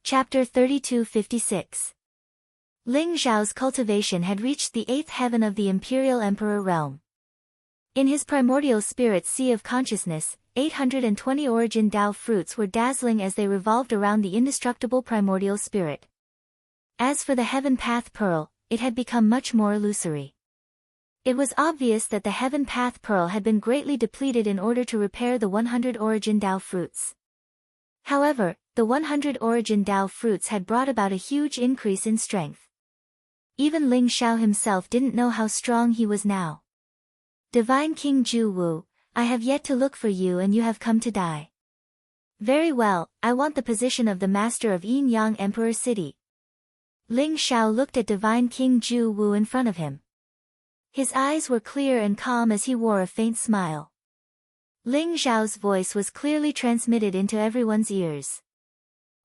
Chapter 3256. Ling Zhao's cultivation had reached the 8th heaven of the Imperial Emperor realm. In his primordial spirit sea of consciousness, 820 origin Tao fruits were dazzling as they revolved around the indestructible primordial spirit. As for the Heaven Path Pearl, it had become much more illusory. It was obvious that the Heaven Path Pearl had been greatly depleted in order to repair the 100 origin Tao fruits. However, the 100 origin Tao fruits had brought about a huge increase in strength. Even Ling Zhao himself didn't know how strong he was now. Divine King Ju Wu, I have yet to look for you and you have come to die. Very well, I want the position of the master of Yin Yang Emperor City. Ling Zhao looked at Divine King Ju Wu in front of him. His eyes were clear and calm as he wore a faint smile. Ling Zhao's voice was clearly transmitted into everyone's ears.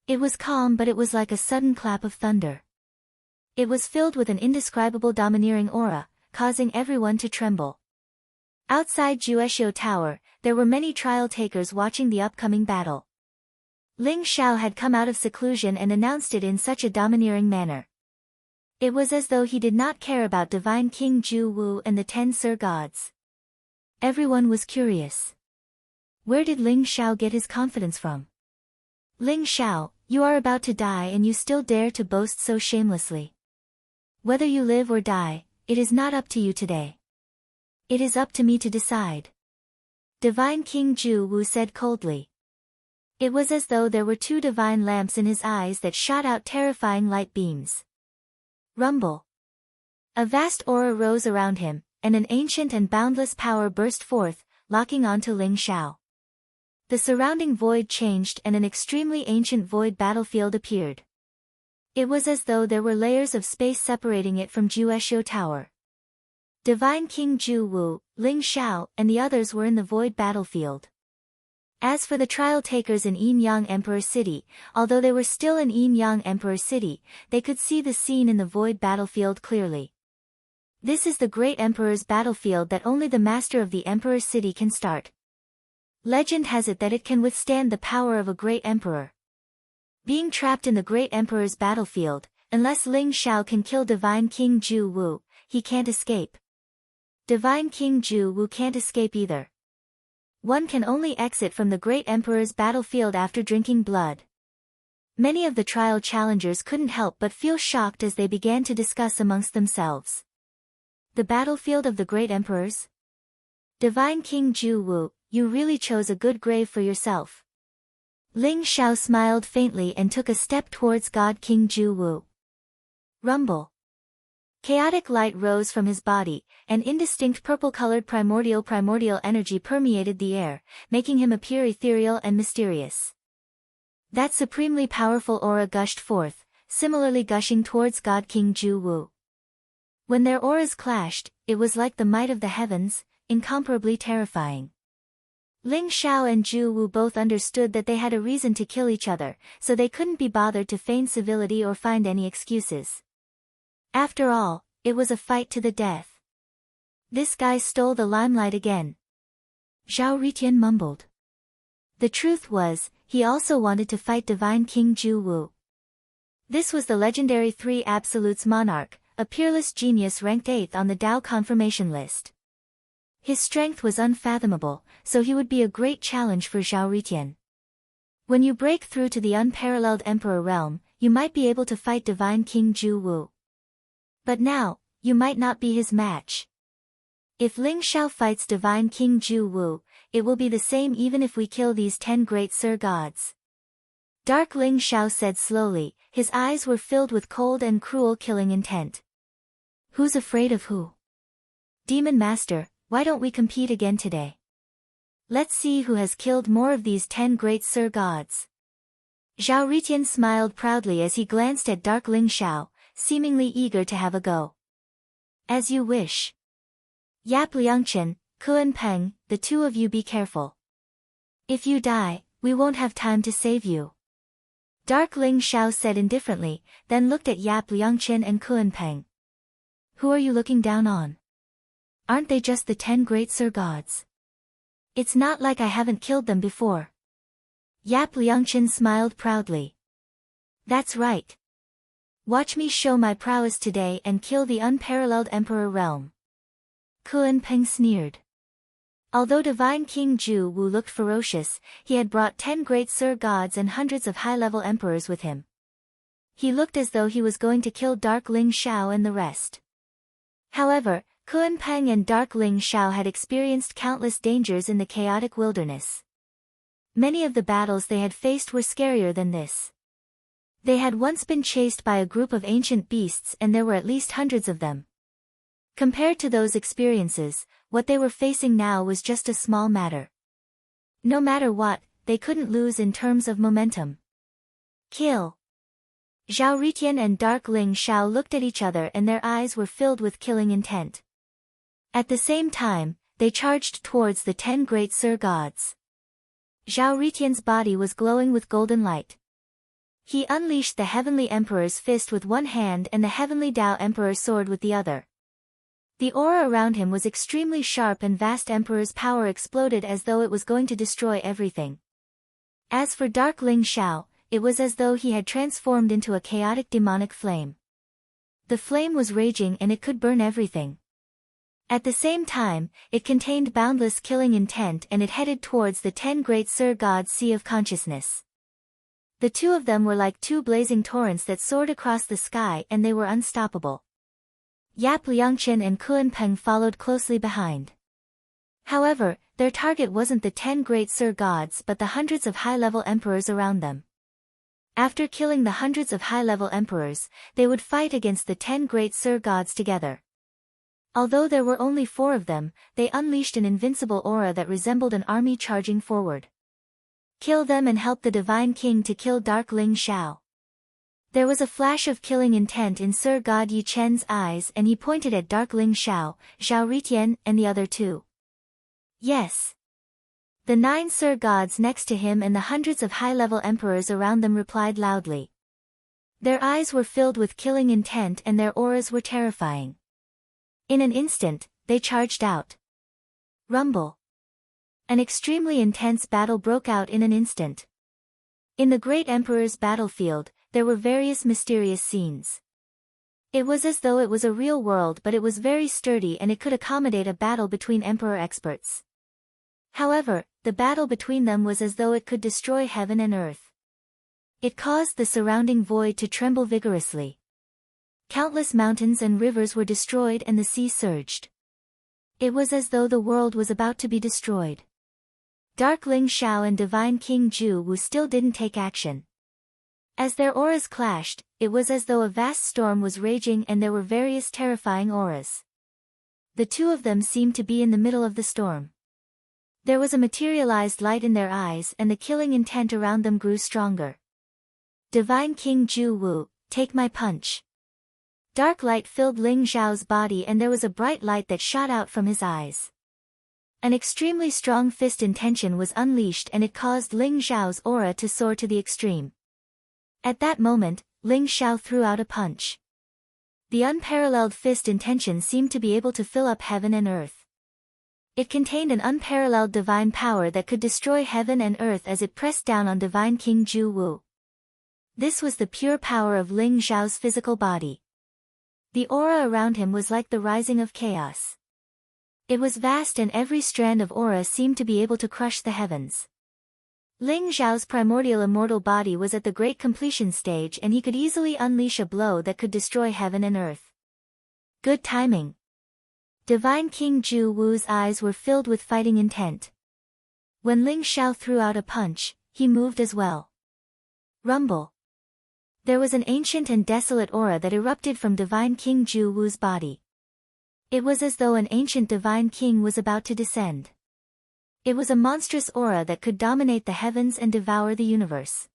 It was calm, but it was like a sudden clap of thunder. It was filled with an indescribable domineering aura, causing everyone to tremble. Outside Jueshio Tower, there were many trial takers watching the upcoming battle. Ling Zhao had come out of seclusion and announced it in such a domineering manner. It was as though he did not care about Divine King Ju Wu and the 10 Sir Gods. Everyone was curious. Where did Ling Zhao get his confidence from? Ling Zhao, you are about to die and you still dare to boast so shamelessly. Whether you live or die, it is not up to you today. It is up to me to decide. Divine King Ju Wu said coldly. It was as though there were 2 divine lamps in his eyes that shot out terrifying light beams. Rumble. A vast aura rose around him, and an ancient and boundless power burst forth, locking onto Ling Zhao. The surrounding void changed and an extremely ancient void battlefield appeared. It was as though there were layers of space separating it from Jueshio Tower. Divine King Ju Wu, Ling Zhao, and the others were in the void battlefield. As for the trial takers in Yin Yang Emperor City, although they were still in Yin Yang Emperor City, they could see the scene in the void battlefield clearly. This is the great Emperor's battlefield that only the master of the Emperor's City can start. Legend has it that it can withstand the power of a great emperor. Being trapped in the great Emperor's battlefield, unless Ling Zhao can kill Divine King Ju Wu, he can't escape. Divine King Ju Wu can't escape either. One can only exit from the great Emperor's battlefield after drinking blood. Many of the trial challengers couldn't help but feel shocked as they began to discuss amongst themselves. The battlefield of the great emperors? Divine King Ju Wu, you really chose a good grave for yourself. Ling Zhao smiled faintly and took a step towards God King Ju Wu. Rumble. Chaotic light rose from his body, and indistinct purple-colored primordial energy permeated the air, making him appear ethereal and mysterious. That supremely powerful aura gushed forth, similarly gushing towards God King Ju Wu. When their auras clashed, it was like the might of the heavens, incomparably terrifying. Ling Zhao and Ju Wu both understood that they had a reason to kill each other, so they couldn't be bothered to feign civility or find any excuses. After all, it was a fight to the death. This guy stole the limelight again. Zhao Ritian mumbled. The truth was, he also wanted to fight Divine King Ju Wu. This was the legendary 3 Absolutes monarch, a peerless genius ranked 8th on the Tao confirmation list. His strength was unfathomable, so he would be a great challenge for Zhao Ritian. When you break through to the unparalleled Emperor realm, you might be able to fight Divine King Ju Wu. But now, you might not be his match. If Ling Zhao fights Divine King Ju Wu, it will be the same even if we kill these 10 great Sir Gods. Dark Ling Zhao said slowly, his eyes were filled with cold and cruel killing intent. Who's afraid of who? Demon Master, why don't we compete again today? Let's see who has killed more of these 10 great Sir Gods. Zhao Ritian smiled proudly as he glanced at Dark Ling Zhao, seemingly eager to have a go. As you wish. Yap Liangchen, Kuan Peng, the 2 of you be careful. If you die, we won't have time to save you. Dark Ling Zhao said indifferently, then looked at Yap Liangchen and Kuan Peng. Who are you looking down on? Aren't they just the 10 great Sir Gods? It's not like I haven't killed them before. Yap Liangchen smiled proudly. That's right. Watch me show my prowess today and kill the unparalleled Emperor Realm. Kunpeng sneered. Although divine King Ju Wu looked ferocious, he had brought 10 great Sir Gods and hundreds of high-level emperors with him. He looked as though he was going to kill Dark Ling Xiao and the rest. However, Kunpeng and Dark Ling Xiao had experienced countless dangers in the chaotic wilderness. Many of the battles they had faced were scarier than this. They had once been chased by a group of ancient beasts and there were at least hundreds of them. Compared to those experiences, what they were facing now was just a small matter. No matter what, they couldn't lose in terms of momentum. Kill. Zhao Ritian and Dark Ling Xiao looked at each other and their eyes were filled with killing intent. At the same time, they charged towards the 10 great Sir Gods. Zhao Ritian's body was glowing with golden light. He unleashed the Heavenly Emperor's fist with one hand and the Heavenly Tao Emperor's sword with the other. The aura around him was extremely sharp and vast Emperor's power exploded as though it was going to destroy everything. As for Dark Ling Xiao, it was as though he had transformed into a chaotic demonic flame. The flame was raging and it could burn everything. At the same time, it contained boundless killing intent and it headed towards the 10 great Sir Gods' Sea of Consciousness. The two of them were like two blazing torrents that soared across the sky and they were unstoppable. Yap Liangchen and Kunpeng followed closely behind. However, their target wasn't the 10 great Sir Gods but the hundreds of high-level emperors around them. After killing the hundreds of high-level emperors, they would fight against the 10 great Sir Gods together. Although there were only 4 of them, they unleashed an invincible aura that resembled an army charging forward. Kill them and help the Divine King to kill Dark Ling Xiao. There was a flash of killing intent in Sir God Yi Chen's eyes and he pointed at Dark Ling Xiao, Zhao Ritian, and the other 2. Yes. The 9 Sir Gods next to him and the hundreds of high-level emperors around them replied loudly. Their eyes were filled with killing intent and their auras were terrifying. In an instant, they charged out. Rumble. An extremely intense battle broke out in an instant. In the Great Emperor's battlefield, there were various mysterious scenes. It was as though it was a real world but it was very sturdy and it could accommodate a battle between emperor experts. However, the battle between them was as though it could destroy heaven and earth. It caused the surrounding void to tremble vigorously. Countless mountains and rivers were destroyed and the sea surged. It was as though the world was about to be destroyed. Dark Ling Xiao and Divine King Ju Wu still didn't take action. As their auras clashed, it was as though a vast storm was raging and there were various terrifying auras. The two of them seemed to be in the middle of the storm. There was a materialized light in their eyes and the killing intent around them grew stronger. Divine King Ju Wu, take my punch. Dark light filled Ling Xiao's body and there was a bright light that shot out from his eyes. An extremely strong fist intention was unleashed and it caused Ling Xiao's aura to soar to the extreme. At that moment, Ling Xiao threw out a punch. The unparalleled fist intention seemed to be able to fill up heaven and earth. It contained an unparalleled divine power that could destroy heaven and earth as it pressed down on Divine King Ju Wu. This was the pure power of Ling Xiao's physical body. The aura around him was like the rising of chaos. It was vast and every strand of aura seemed to be able to crush the heavens. Ling Xiao's primordial immortal body was at the great completion stage and he could easily unleash a blow that could destroy heaven and earth. Good timing. Divine King Ju Wu's eyes were filled with fighting intent. When Ling Xiao threw out a punch, he moved as well. Rumble. There was an ancient and desolate aura that erupted from Divine King Ju Wu's body. It was as though an ancient Divine King was about to descend. It was a monstrous aura that could dominate the heavens and devour the universe.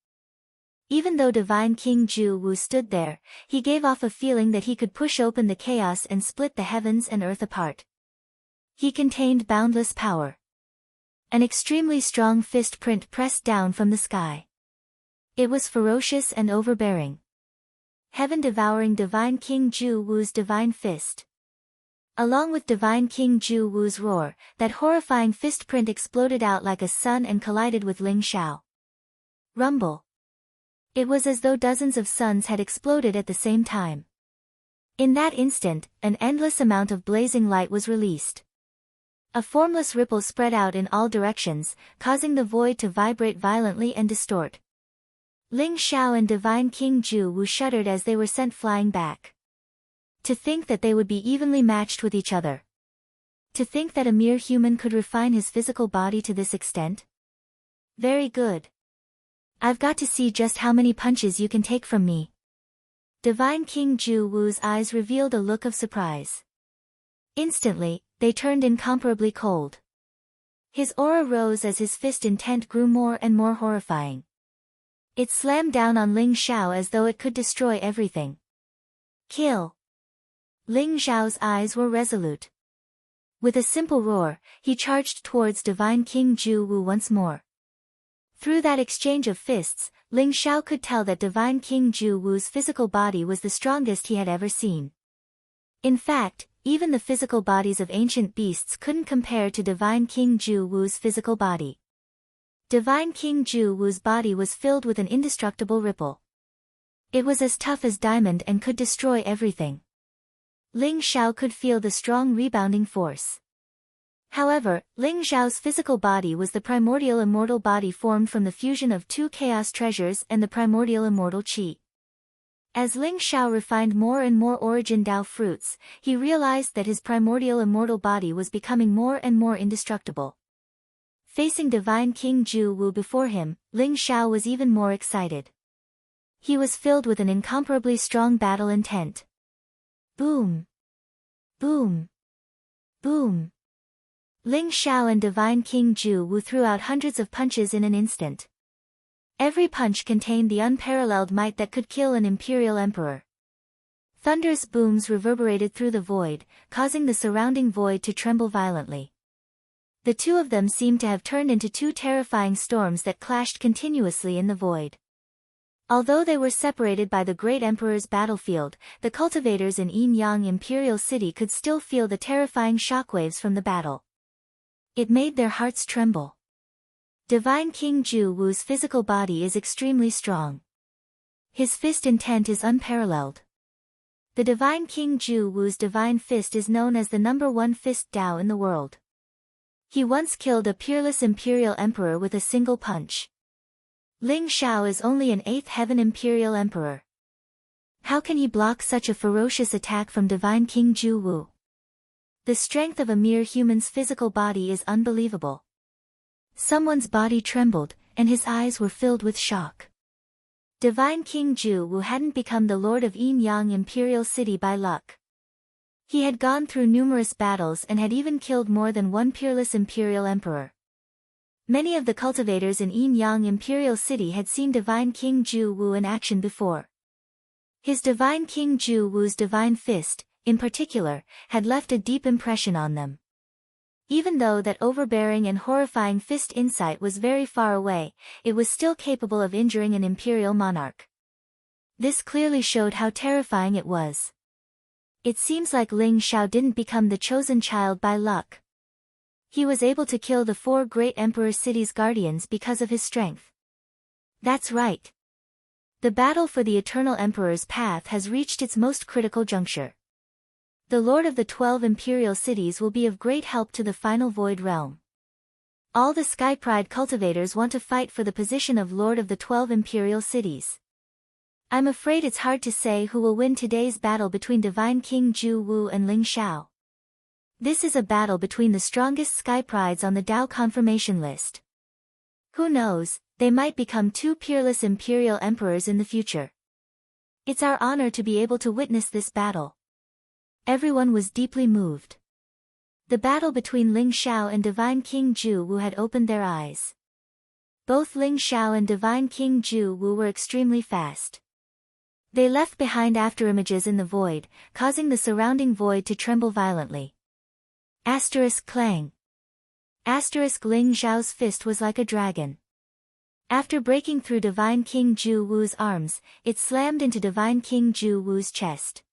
Even though Divine King Ju Wu stood there, he gave off a feeling that he could push open the chaos and split the heavens and earth apart. He contained boundless power. An extremely strong fist print pressed down from the sky. It was ferocious and overbearing. Heaven devouring Divine King Ju Wu's divine fist. Along with Divine King Ju Wu's roar, that horrifying fist print exploded out like a sun and collided with Ling Xiao. Rumble. It was as though dozens of suns had exploded at the same time. In that instant, an endless amount of blazing light was released. A formless ripple spread out in all directions, causing the void to vibrate violently and distort. Ling Xiao and Divine King Ju Wu shuddered as they were sent flying back. To think that they would be evenly matched with each other. To think that a mere human could refine his physical body to this extent? Very good. I've got to see just how many punches you can take from me. Divine King Ju Wu's eyes revealed a look of surprise. Instantly, they turned incomparably cold. His aura rose as his fist intent grew more and more horrifying. It slammed down on Ling Xiao as though it could destroy everything. Kill! Ling Xiao's eyes were resolute. With a simple roar, he charged towards Divine King Ju Wu once more. Through that exchange of fists, Ling Xiao could tell that Divine King Ju Wu's physical body was the strongest he had ever seen. In fact, even the physical bodies of ancient beasts couldn't compare to Divine King Ju Wu's physical body. Divine King Ju Wu's body was filled with an indestructible ripple. It was as tough as diamond and could destroy everything. Ling Xiao could feel the strong rebounding force. However, Ling Xiao's physical body was the primordial immortal body formed from the fusion of two chaos treasures and the primordial immortal qi. As Ling Xiao refined more and more origin Dao fruits, he realized that his primordial immortal body was becoming more and more indestructible. Facing Divine King Ju Wu before him, Ling Xiao was even more excited. He was filled with an incomparably strong battle intent. Boom! Boom! Boom! Ling Xiao and Divine King Ju Wu threw out hundreds of punches in an instant. Every punch contained the unparalleled might that could kill an imperial emperor. Thunderous booms reverberated through the void, causing the surrounding void to tremble violently. The two of them seemed to have turned into two terrifying storms that clashed continuously in the void. Although they were separated by the great emperor's battlefield, the cultivators in Yin-Yang Imperial City could still feel the terrifying shockwaves from the battle. It made their hearts tremble. Divine King Ju Wu's physical body is extremely strong. His fist intent is unparalleled. The Divine King Ju Wu's divine fist is known as the #1 fist Dao in the world. He once killed a peerless imperial emperor with a single punch. Ling Xiao is only an 8th heaven imperial emperor. How can he block such a ferocious attack from Divine King Ju Wu? The strength of a mere human's physical body is unbelievable. Someone's body trembled, and his eyes were filled with shock. Divine King Ju Wu hadn't become the lord of Yin-Yang Imperial City by luck. He had gone through numerous battles and had even killed more than one peerless imperial emperor. Many of the cultivators in Yin-Yang Imperial City had seen Divine King Ju Wu in action before. His Divine King Ju Wu's divine fist, in particular, had left a deep impression on them. Even though that overbearing and horrifying fist insight was very far away, it was still capable of injuring an imperial monarch. This clearly showed how terrifying it was. It seems like Ling Xiao didn't become the chosen child by luck. He was able to kill the 4 great emperor cities' guardians because of his strength. That's right. The battle for the Eternal Emperor's path has reached its most critical juncture. The Lord of the 12 imperial cities will be of great help to the final Void Realm. All the Sky Pride cultivators want to fight for the position of Lord of the 12 imperial cities. I'm afraid it's hard to say who will win today's battle between Divine King Ju Wu and Ling Xiao. This is a battle between the strongest Sky Prides on the Dao confirmation list. Who knows, they might become 2 peerless imperial emperors in the future. It's our honor to be able to witness this battle. Everyone was deeply moved. The battle between Ling Xiao and Divine King Ju Wu had opened their eyes. Both Ling Xiao and Divine King Ju Wu were extremely fast. They left behind afterimages in the void, causing the surrounding void to tremble violently. Clang. Ling Xiao's fist was like a dragon. After breaking through Divine King Ju Wu's arms, it slammed into Divine King Ju Wu's chest.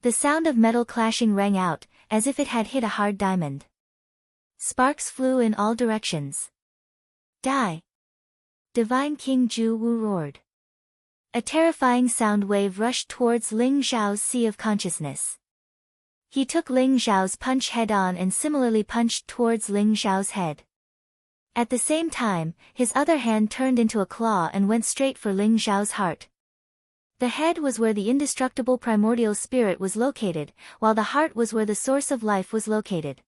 The sound of metal clashing rang out, as if it had hit a hard diamond. Sparks flew in all directions. Die! Divine King Ju Wu roared. A terrifying sound wave rushed towards Ling Xiao's sea of consciousness. He took Ling Xiao's punch head-on and similarly punched towards Ling Xiao's head. At the same time, his other hand turned into a claw and went straight for Ling Xiao's heart. The head was where the indestructible primordial spirit was located, while the heart was where the source of life was located.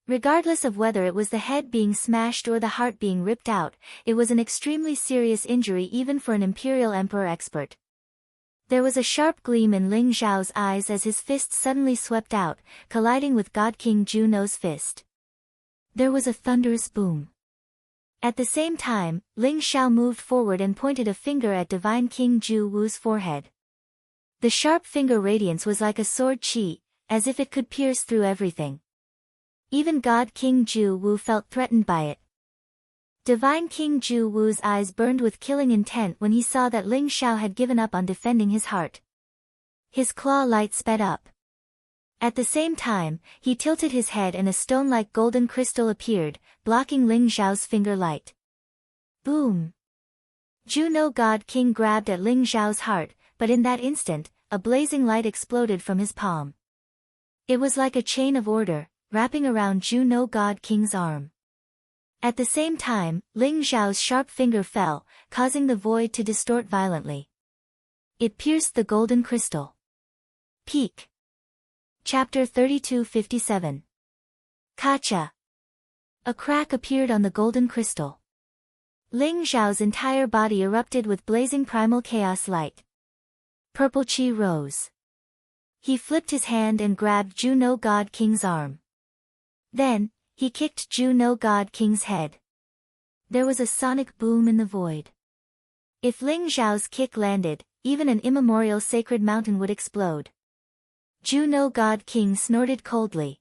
Regardless of whether it was the head being smashed or the heart being ripped out, it was an extremely serious injury even for an Imperial Emperor expert. There was a sharp gleam in Ling Xiao's eyes as his fist suddenly swept out, colliding with God King Juno's fist. There was a thunderous boom. At the same time, Ling Xiao moved forward and pointed a finger at Divine King Ju Wu's forehead. The sharp finger radiance was like a sword qi, as if it could pierce through everything. Even God King Ju Wu felt threatened by it. Divine King Ju Wu's eyes burned with killing intent when he saw that Ling Xiao had given up on defending his heart. His claw light sped up. At the same time, he tilted his head and a stone-like golden crystal appeared, blocking Ling Xiao's finger light. Boom! Juno God King grabbed at Ling Xiao's heart, but in that instant, a blazing light exploded from his palm. It was like a chain of order, wrapping around Juno God King's arm. At the same time, Ling Xiao's sharp finger fell, causing the void to distort violently. It pierced the golden crystal. Peak. Chapter 3257. Kacha. A crack appeared on the golden crystal. Ling Xiao's entire body erupted with blazing primal chaos light. Purple chi rose. He flipped his hand and grabbed Juno God King's arm. Then, he kicked Juno God King's head. There was a sonic boom in the void. If Ling Xiao's kick landed, even an immemorial sacred mountain would explode. Juno God King snorted coldly.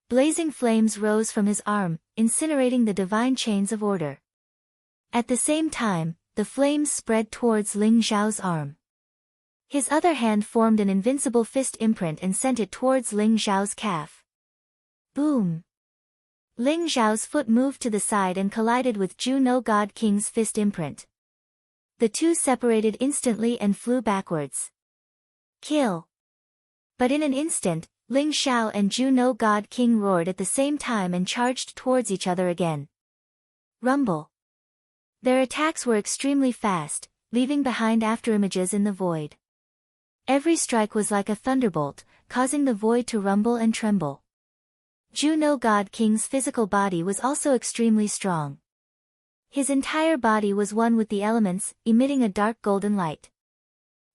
Blazing flames rose from his arm, incinerating the divine chains of order. At the same time, the flames spread towards Ling Xiao's arm. His other hand formed an invincible fist imprint and sent it towards Ling Xiao's calf. Boom! Ling Xiao's foot moved to the side and collided with Juno God King's fist imprint. The two separated instantly and flew backwards. Kill! But in an instant, Ling Xiao and Juno God King roared at the same time and charged towards each other again. Rumble! Their attacks were extremely fast, leaving behind afterimages in the void. Every strike was like a thunderbolt, causing the void to rumble and tremble. Juno God King's physical body was also extremely strong. His entire body was one with the elements, emitting a dark golden light.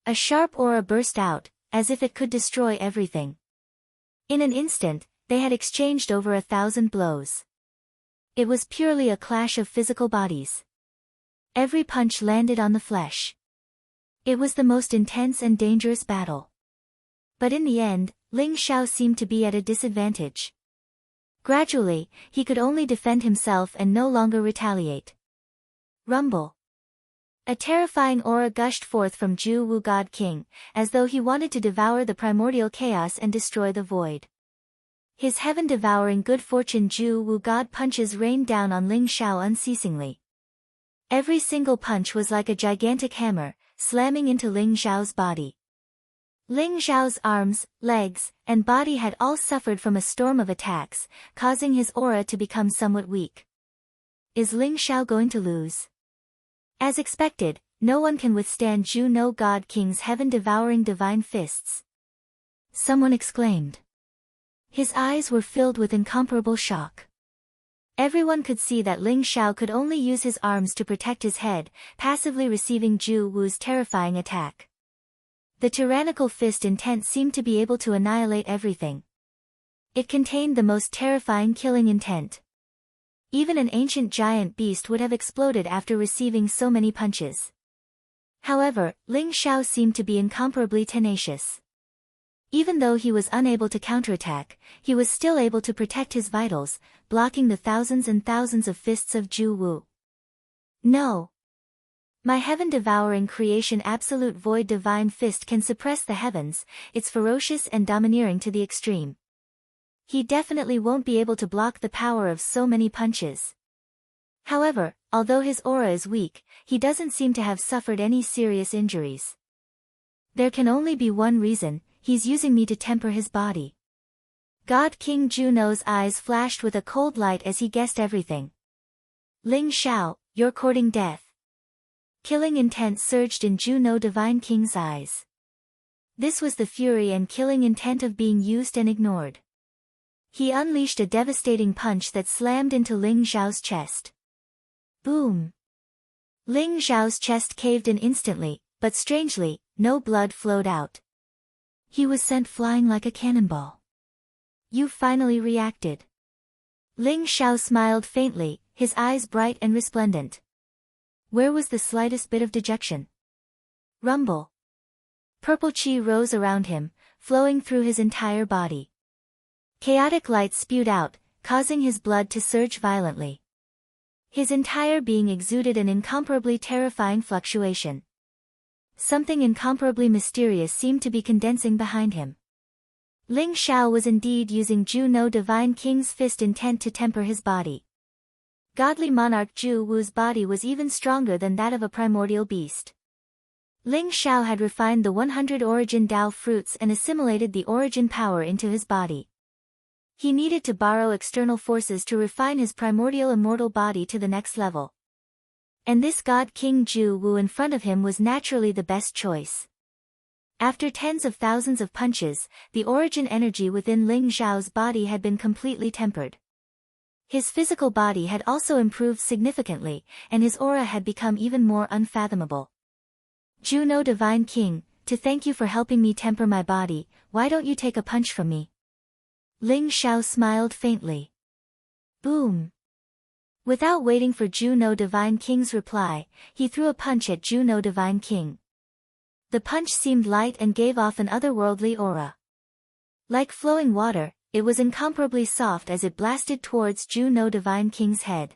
A sharp aura burst out, as if it could destroy everything. In an instant, they had exchanged over 1,000 blows. It was purely a clash of physical bodies. Every punch landed on the flesh. It was the most intense and dangerous battle. But in the end, Ling Xiao seemed to be at a disadvantage. Gradually, he could only defend himself and no longer retaliate. Rumble. A terrifying aura gushed forth from Ju Wu God King, as though he wanted to devour the primordial chaos and destroy the void. His heaven-devouring good fortune Ju Wu God punches rained down on Ling Xiao unceasingly. Every single punch was like a gigantic hammer, slamming into Ling Xiao's body. Ling Xiao's arms, legs, and body had all suffered from a storm of attacks, causing his aura to become somewhat weak. Is Ling Xiao going to lose? As expected, no one can withstand Juno God King's heaven-devouring divine fists. Someone exclaimed. His eyes were filled with incomparable shock. Everyone could see that Ling Xiao could only use his arms to protect his head, passively receiving Ju Wu's terrifying attack. The tyrannical fist intent seemed to be able to annihilate everything. It contained the most terrifying killing intent. Even an ancient giant beast would have exploded after receiving so many punches. However, Ling Xiao seemed to be incomparably tenacious. Even though he was unable to counterattack, he was still able to protect his vitals, blocking the thousands and thousands of fists of Ju Wu. No! My heaven-devouring creation absolute void divine fist can suppress the heavens, it's ferocious and domineering to the extreme. He definitely won't be able to block the power of so many punches. However, although his aura is weak, he doesn't seem to have suffered any serious injuries. There can only be one reason: he's using me to temper his body. God King Juno's eyes flashed with a cold light as he guessed everything. Ling Xiao, you're courting death. Killing intent surged in Juno Divine King's eyes. This was the fury and killing intent of being used and ignored. He unleashed a devastating punch that slammed into Ling Xiao's chest. Boom! Ling Xiao's chest caved in instantly, but strangely, no blood flowed out. He was sent flying like a cannonball. You finally reacted. Ling Xiao smiled faintly, his eyes bright and resplendent. Where was the slightest bit of dejection? Rumble. Purple qi rose around him, flowing through his entire body. Chaotic light spewed out, causing his blood to surge violently. His entire being exuded an incomparably terrifying fluctuation. Something incomparably mysterious seemed to be condensing behind him. Ling Xiao was indeed using Juno Divine King's fist intent to temper his body. Godly monarch Ju Wu's body was even stronger than that of a primordial beast. Ling Xiao had refined the 100 origin Dao fruits and assimilated the origin power into his body. He needed to borrow external forces to refine his primordial immortal body to the next level. And this God King Ju Wu in front of him was naturally the best choice. After tens of thousands of punches, the origin energy within Ling Xiao's body had been completely tempered. His physical body had also improved significantly, and his aura had become even more unfathomable. Juno Divine King, to thank you for helping me temper my body, why don't you take a punch from me? Ling Xiao smiled faintly. Boom! Without waiting for Juno Divine King's reply, he threw a punch at Juno Divine King. The punch seemed light and gave off an otherworldly aura. Like flowing water, it was incomparably soft as it blasted towards Juno Divine King's head.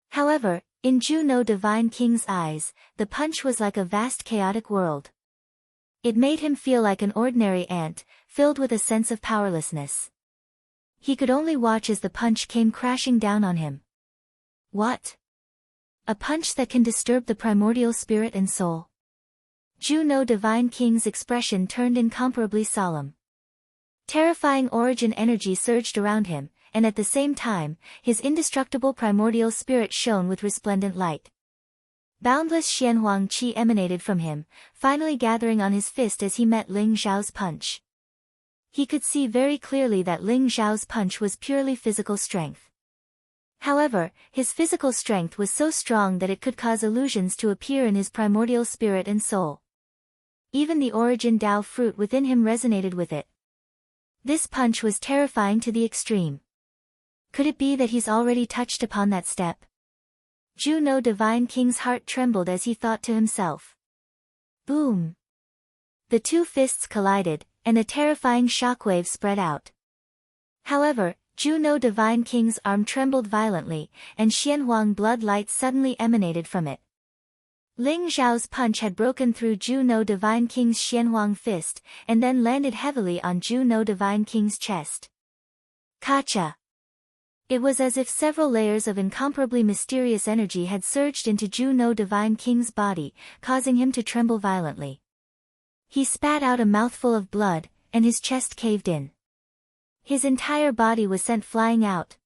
However, in Juno Divine King's eyes, the punch was like a vast chaotic world. It made him feel like an ordinary ant, filled with a sense of powerlessness. He could only watch as the punch came crashing down on him. What? A punch that can disturb the primordial spirit and soul? Juno Divine King's expression turned incomparably solemn. Terrifying origin energy surged around him, and at the same time, his indestructible primordial spirit shone with resplendent light. Boundless Xianhuang qi emanated from him, finally gathering on his fist as he met Ling Xiao's punch. He could see very clearly that Ling Xiao's punch was purely physical strength. However, his physical strength was so strong that it could cause illusions to appear in his primordial spirit and soul. Even the origin Dao fruit within him resonated with it. This punch was terrifying to the extreme. Could it be that he's already touched upon that step? Juno Divine King's heart trembled as he thought to himself. Boom! The two fists collided, and a terrifying shockwave spread out. However, Juno Divine King's arm trembled violently, and Xianhuang blood light suddenly emanated from it. Ling Xiao's punch had broken through Juno Divine King's Xianhuang fist, and then landed heavily on Juno Divine King's chest. Kacha! It was as if several layers of incomparably mysterious energy had surged into Juno Divine King's body, causing him to tremble violently. He spat out a mouthful of blood, and his chest caved in. His entire body was sent flying out.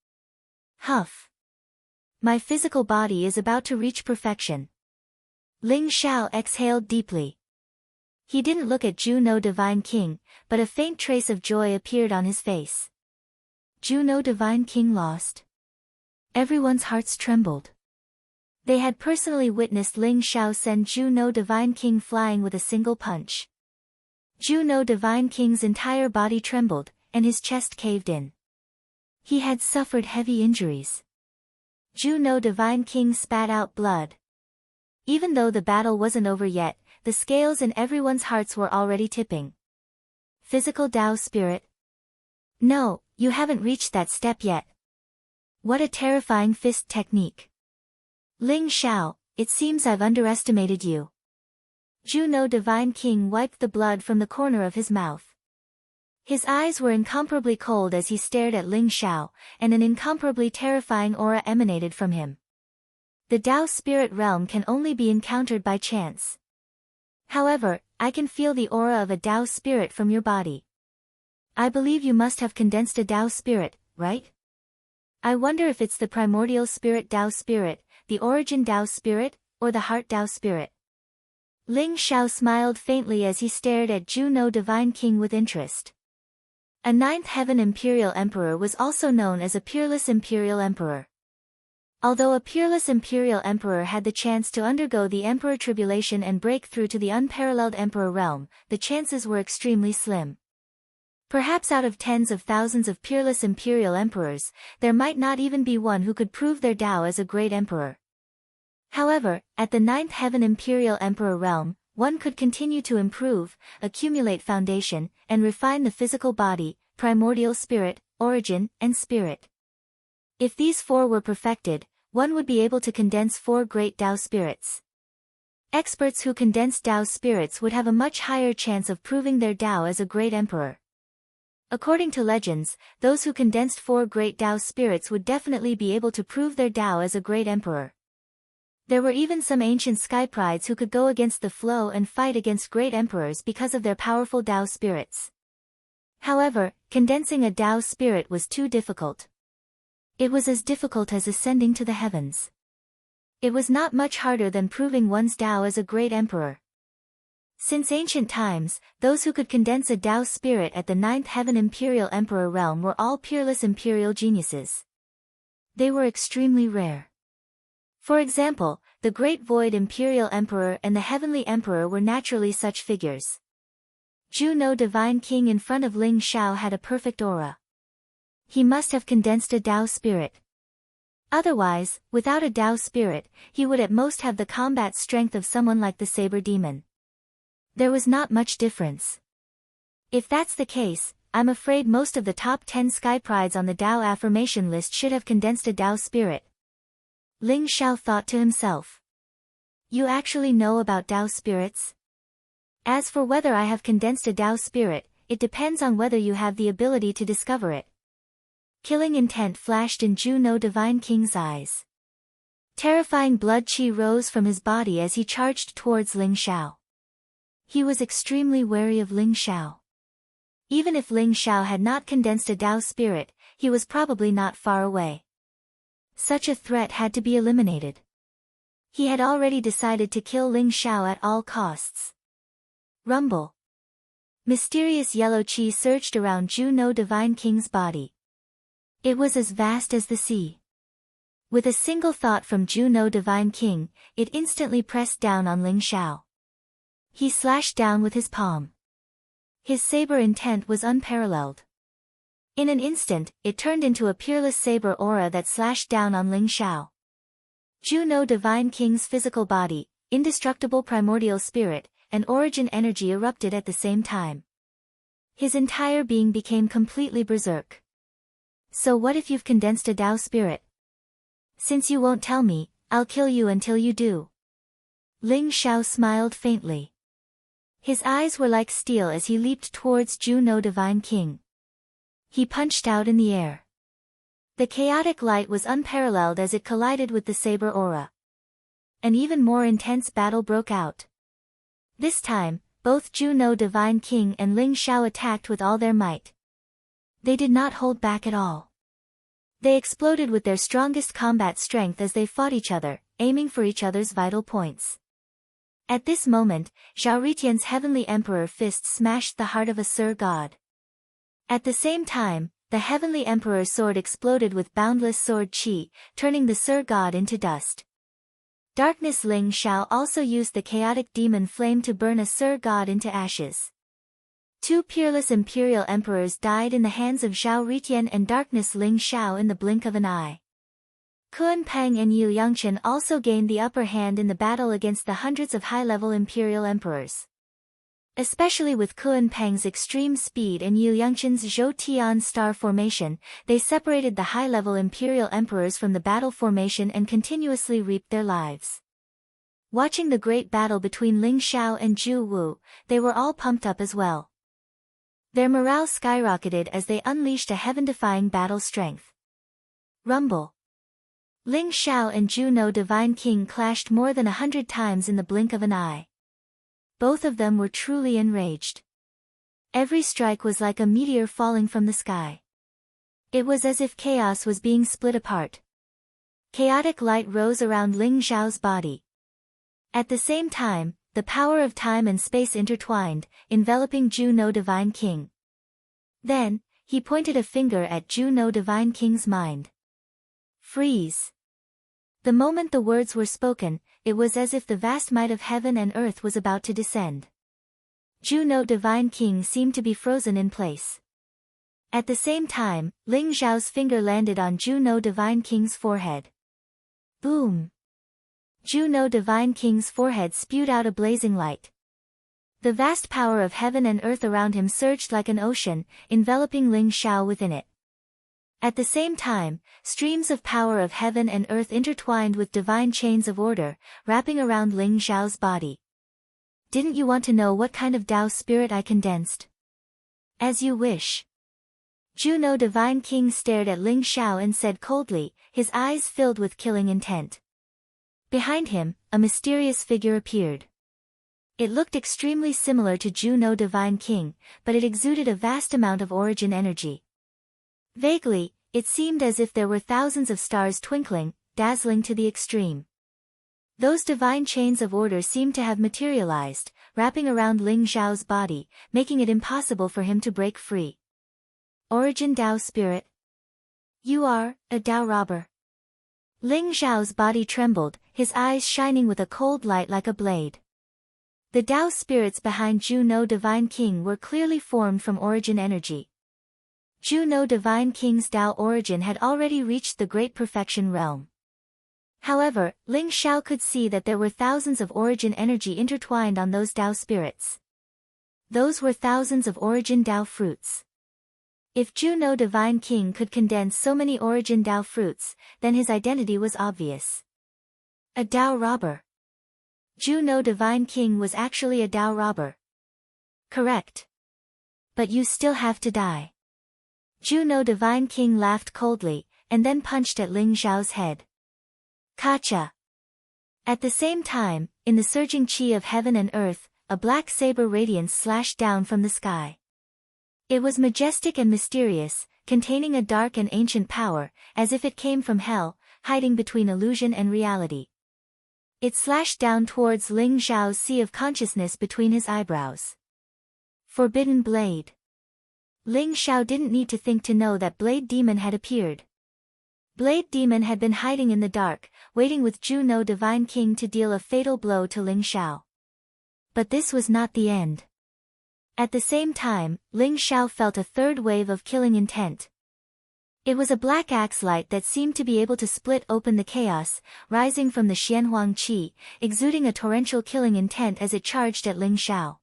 Huff! My physical body is about to reach perfection. Ling Xiao exhaled deeply. He didn't look at Juno Divine King, but a faint trace of joy appeared on his face. Juno Divine King lost. Everyone's hearts trembled. They had personally witnessed Ling Xiao send Juno Divine King flying with a single punch. Juno Divine King's entire body trembled, and his chest caved in. He had suffered heavy injuries. Juno Divine King spat out blood. Even though the battle wasn't over yet, the scales in everyone's hearts were already tipping. Physical Dao spirit? No, you haven't reached that step yet. What a terrifying fist technique. Ling Xiao, it seems I've underestimated you. Juno Divine King wiped the blood from the corner of his mouth. His eyes were incomparably cold as he stared at Ling Xiao, and an incomparably terrifying aura emanated from him. The Tao spirit realm can only be encountered by chance. However, I can feel the aura of a Tao spirit from your body. I believe you must have condensed a Tao spirit, right? I wonder if it's the primordial spirit Tao spirit, the origin Tao spirit, or the heart Tao spirit. Ling Xiao smiled faintly as he stared at Juno Divine King with interest. A ninth heaven imperial emperor was also known as a peerless imperial emperor. Although a peerless imperial emperor had the chance to undergo the emperor tribulation and break through to the unparalleled emperor realm, the chances were extremely slim. Perhaps out of tens of thousands of peerless imperial emperors, there might not even be one who could prove their Tao as a great emperor. However, at the ninth heaven imperial emperor realm, one could continue to improve, accumulate foundation, and refine the physical body, primordial spirit, origin, and spirit. If these four were perfected, one would be able to condense four great Tao spirits. Experts who condense Tao spirits would have a much higher chance of proving their Tao as a great emperor. According to legends, those who condensed four great Tao spirits would definitely be able to prove their Tao as a great emperor. There were even some ancient sky prides who could go against the flow and fight against great emperors because of their powerful Tao spirits. However, condensing a Tao spirit was too difficult. It was as difficult as ascending to the heavens. It was not much harder than proving one's Tao as a great emperor. Since ancient times, those who could condense a Tao spirit at the ninth heaven imperial emperor realm were all peerless imperial geniuses. They were extremely rare. For example, the Great Void Imperial Emperor and the Heavenly Emperor were naturally such figures. Juno Divine King in front of Ling Xiao had a perfect aura. He must have condensed a Tao spirit. Otherwise, without a Tao spirit, he would at most have the combat strength of someone like the Saber Demon. There was not much difference. If that's the case, I'm afraid most of the top 10 sky prides on the Tao affirmation list should have condensed a Tao spirit. Ling Xiao thought to himself. You actually know about Tao spirits? As for whether I have condensed a Tao spirit, it depends on whether you have the ability to discover it. Killing intent flashed in Juno Divine King's eyes. Terrifying blood qi rose from his body as he charged towards Ling Xiao. He was extremely wary of Ling Xiao. Even if Ling Xiao had not condensed a Tao spirit, he was probably not far away. Such a threat had to be eliminated. He had already decided to kill Ling Xiao at all costs. Rumble. Mysterious yellow qi surged around Juno Divine King's body. It was as vast as the sea. With a single thought from Juno Divine King, it instantly pressed down on Ling Xiao. He slashed down with his palm. His saber intent was unparalleled. In an instant, it turned into a peerless saber aura that slashed down on Ling Xiao. Juno Divine King's physical body, indestructible primordial spirit, and origin energy erupted at the same time. His entire being became completely berserk. So what if you've condensed a Tao spirit? Since you won't tell me, I'll kill you until you do. Ling Xiao smiled faintly. His eyes were like steel as he leaped towards Juno Divine King. He punched out in the air. The chaotic light was unparalleled as it collided with the saber aura. An even more intense battle broke out. This time, both Juno Divine King and Ling Xiao attacked with all their might. They did not hold back at all. They exploded with their strongest combat strength as they fought each other, aiming for each other's vital points. At this moment, Zhao Ritian's Heavenly Emperor fist smashed the heart of a Sur God. At the same time, the Heavenly Emperor's sword exploded with boundless sword qi, turning the Sur God into dust. Darkness Ling Xiao also used the chaotic demon flame to burn a Sur God into ashes. Two peerless imperial emperors died in the hands of Zhao Ritian and Darkness Ling Xiao in the blink of an eye. Kun Peng and Yu Yangchen also gained the upper hand in the battle against the hundreds of high-level imperial emperors. Especially with Kun Peng's extreme speed and Yu Yangchen's Zhou Tian star formation, they separated the high-level imperial emperors from the battle formation and continuously reaped their lives. Watching the great battle between Ling Xiao and Zhu Wu, they were all pumped up as well. Their morale skyrocketed as they unleashed a heaven-defying battle strength. Rumble. Ling Xiao and Juno Divine King clashed more than 100 times in the blink of an eye. Both of them were truly enraged. Every strike was like a meteor falling from the sky. It was as if chaos was being split apart. Chaotic light rose around Ling Xiao's body. At the same time, the power of time and space intertwined, enveloping Juno Divine King. Then, he pointed a finger at Juno Divine King's mind. Freeze. The moment the words were spoken, it was as if the vast might of heaven and earth was about to descend. Juno Divine King seemed to be frozen in place. At the same time, Ling Xiao's finger landed on Juno Divine King's forehead. Boom! Juno Divine King's forehead spewed out a blazing light. The vast power of heaven and earth around him surged like an ocean, enveloping Ling Xiao within it. At the same time, streams of power of heaven and earth intertwined with divine chains of order, wrapping around Ling Xiao's body. Didn't you want to know what kind of Tao spirit I condensed? As you wish. Juno Divine King stared at Ling Xiao and said coldly, his eyes filled with killing intent. Behind him, a mysterious figure appeared. It looked extremely similar to Juno Divine King, but it exuded a vast amount of origin energy. Vaguely, it seemed as if there were thousands of stars twinkling, dazzling to the extreme. Those divine chains of order seemed to have materialized, wrapping around Ling Xiao's body, making it impossible for him to break free. Origin Tao Spirit. You are a Tao robber. Ling Xiao's body trembled, his eyes shining with a cold light like a blade. The Tao spirits behind Juno Divine King were clearly formed from origin energy. Juno Divine King's Tao origin had already reached the Great Perfection realm. However, Ling Xiao could see that there were thousands of origin energy intertwined on those Tao spirits. Those were thousands of origin Tao fruits. If Juno Divine King could condense so many origin Tao fruits, then his identity was obvious. A Tao robber. Juno Divine King was actually a Tao robber. Correct. But you still have to die. Juno Divine King laughed coldly, and then punched at Ling Xiao's head. Kacha! At the same time, in the surging chi of heaven and earth, a black saber radiance slashed down from the sky. It was majestic and mysterious, containing a dark and ancient power, as if it came from hell, hiding between illusion and reality. It slashed down towards Ling Xiao's sea of consciousness between his eyebrows. Forbidden Blade. Ling Xiao didn't need to think to know that Blade Demon had appeared. Blade Demon had been hiding in the dark, waiting with Juno Divine King to deal a fatal blow to Ling Xiao. But this was not the end. At the same time, Ling Xiao felt a third wave of killing intent. It was a black axe light that seemed to be able to split open the chaos, rising from the Xianhuang Qi, exuding a torrential killing intent as it charged at Ling Xiao.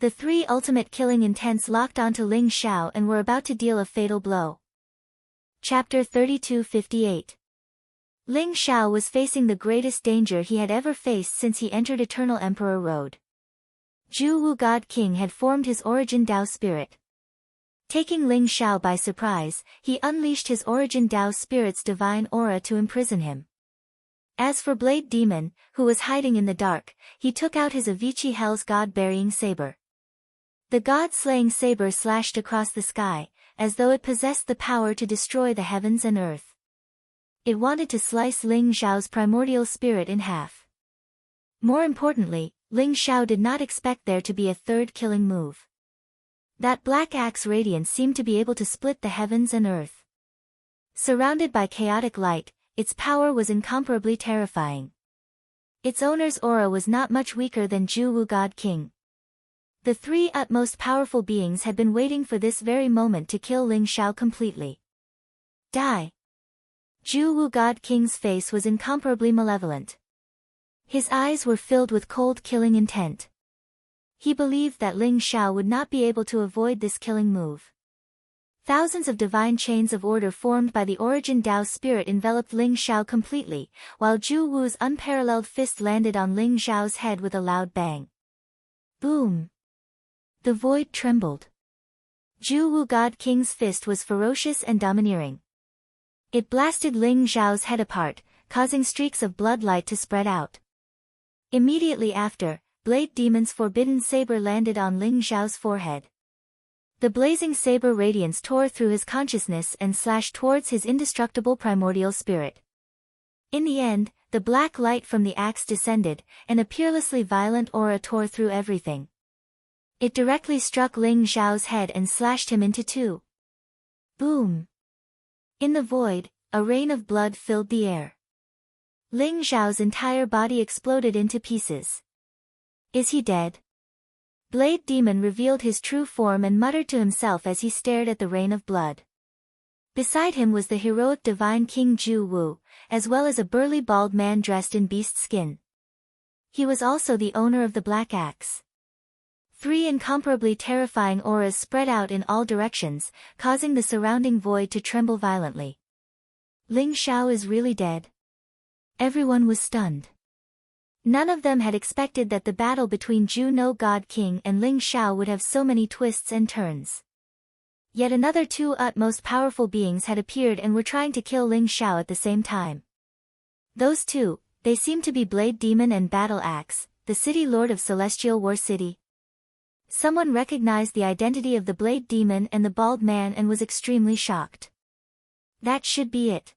The three ultimate killing intents locked onto Ling Xiao and were about to deal a fatal blow. Chapter 3258. Ling Xiao was facing the greatest danger he had ever faced since he entered Eternal Emperor Road. Ju Wu God King had formed his origin Tao spirit. Taking Ling Xiao by surprise, he unleashed his origin Tao spirit's divine aura to imprison him. As for Blade Demon, who was hiding in the dark, he took out his Avicii Hell's God-burying saber. The God-slaying saber slashed across the sky, as though it possessed the power to destroy the heavens and earth. It wanted to slice Ling Xiao's primordial spirit in half. More importantly, Ling Xiao did not expect there to be a third killing move. That black axe radiance seemed to be able to split the heavens and earth. Surrounded by chaotic light, its power was incomparably terrifying. Its owner's aura was not much weaker than Ju Wu God King. The three utmost powerful beings had been waiting for this very moment to kill Ling Xiao completely. Die! Ju Wu God King's face was incomparably malevolent. His eyes were filled with cold killing intent. He believed that Ling Xiao would not be able to avoid this killing move. Thousands of divine chains of order formed by the origin Tao spirit enveloped Ling Xiao completely, while Ju Wu's unparalleled fist landed on Ling Xiao's head with a loud bang. Boom! The void trembled. Ju Wu God King's fist was ferocious and domineering. It blasted Ling Zhao's head apart, causing streaks of bloodlight to spread out. Immediately after, Blade Demon's forbidden saber landed on Ling Zhao's forehead. The blazing saber radiance tore through his consciousness and slashed towards his indestructible primordial spirit. In the end, the black light from the axe descended, and a peerlessly violent aura tore through everything. It directly struck Ling Zhao's head and slashed him into two. Boom! In the void, a rain of blood filled the air. Ling Zhao's entire body exploded into pieces. Is he dead? Blade Demon revealed his true form and muttered to himself as he stared at the rain of blood. Beside him was the heroic divine King Ju Wu, as well as a burly bald man dressed in beast skin. He was also the owner of the Black Axe. Three incomparably terrifying auras spread out in all directions, causing the surrounding void to tremble violently. Ling Zhao is really dead? Everyone was stunned. None of them had expected that the battle between Ju No God King and Ling Zhao would have so many twists and turns. Yet another two utmost powerful beings had appeared and were trying to kill Ling Zhao at the same time. Those two, they seemed to be Blade Demon and Battle Axe, the city lord of Celestial War City. Someone recognized the identity of the Blade Demon and the bald man and was extremely shocked. That should be it.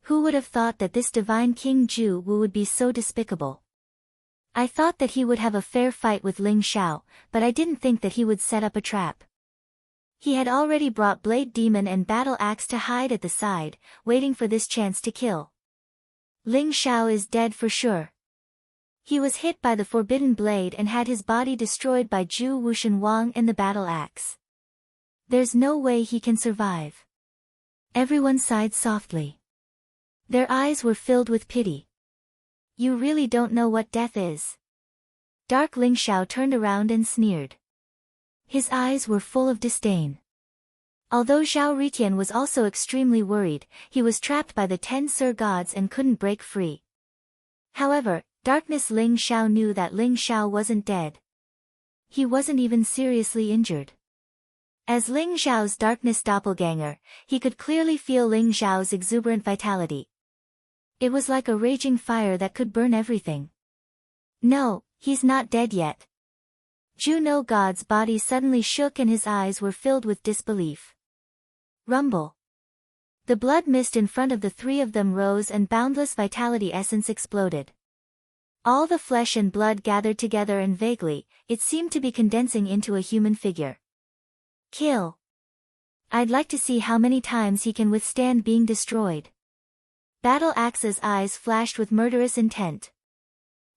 Who would have thought that this divine King Ju Wu would be so despicable? I thought that he would have a fair fight with Ling Zhao, but I didn't think that he would set up a trap. He had already brought Blade Demon and Battle Axe to hide at the side, waiting for this chance to kill. Ling Zhao is dead for sure. He was hit by the forbidden blade and had his body destroyed by Ju Wushan Wang and the Battle Axe. There's no way he can survive. Everyone sighed softly. Their eyes were filled with pity. You really don't know what death is. Dark Ling Zhao turned around and sneered. His eyes were full of disdain. Although Zhao Ritian was also extremely worried, he was trapped by the 10 Sir Gods and couldn't break free. However, Darkness Ling Zhao knew that Ling Zhao wasn't dead. He wasn't even seriously injured. As Ling Zhao's darkness doppelganger, he could clearly feel Ling Zhao's exuberant vitality. It was like a raging fire that could burn everything. No, he's not dead yet. Ju No God's body suddenly shook and his eyes were filled with disbelief. Rumble. The blood mist in front of the three of them rose and boundless vitality essence exploded. All the flesh and blood gathered together and vaguely, it seemed to be condensing into a human figure. Kill. I'd like to see how many times he can withstand being destroyed. Battle Axe's eyes flashed with murderous intent.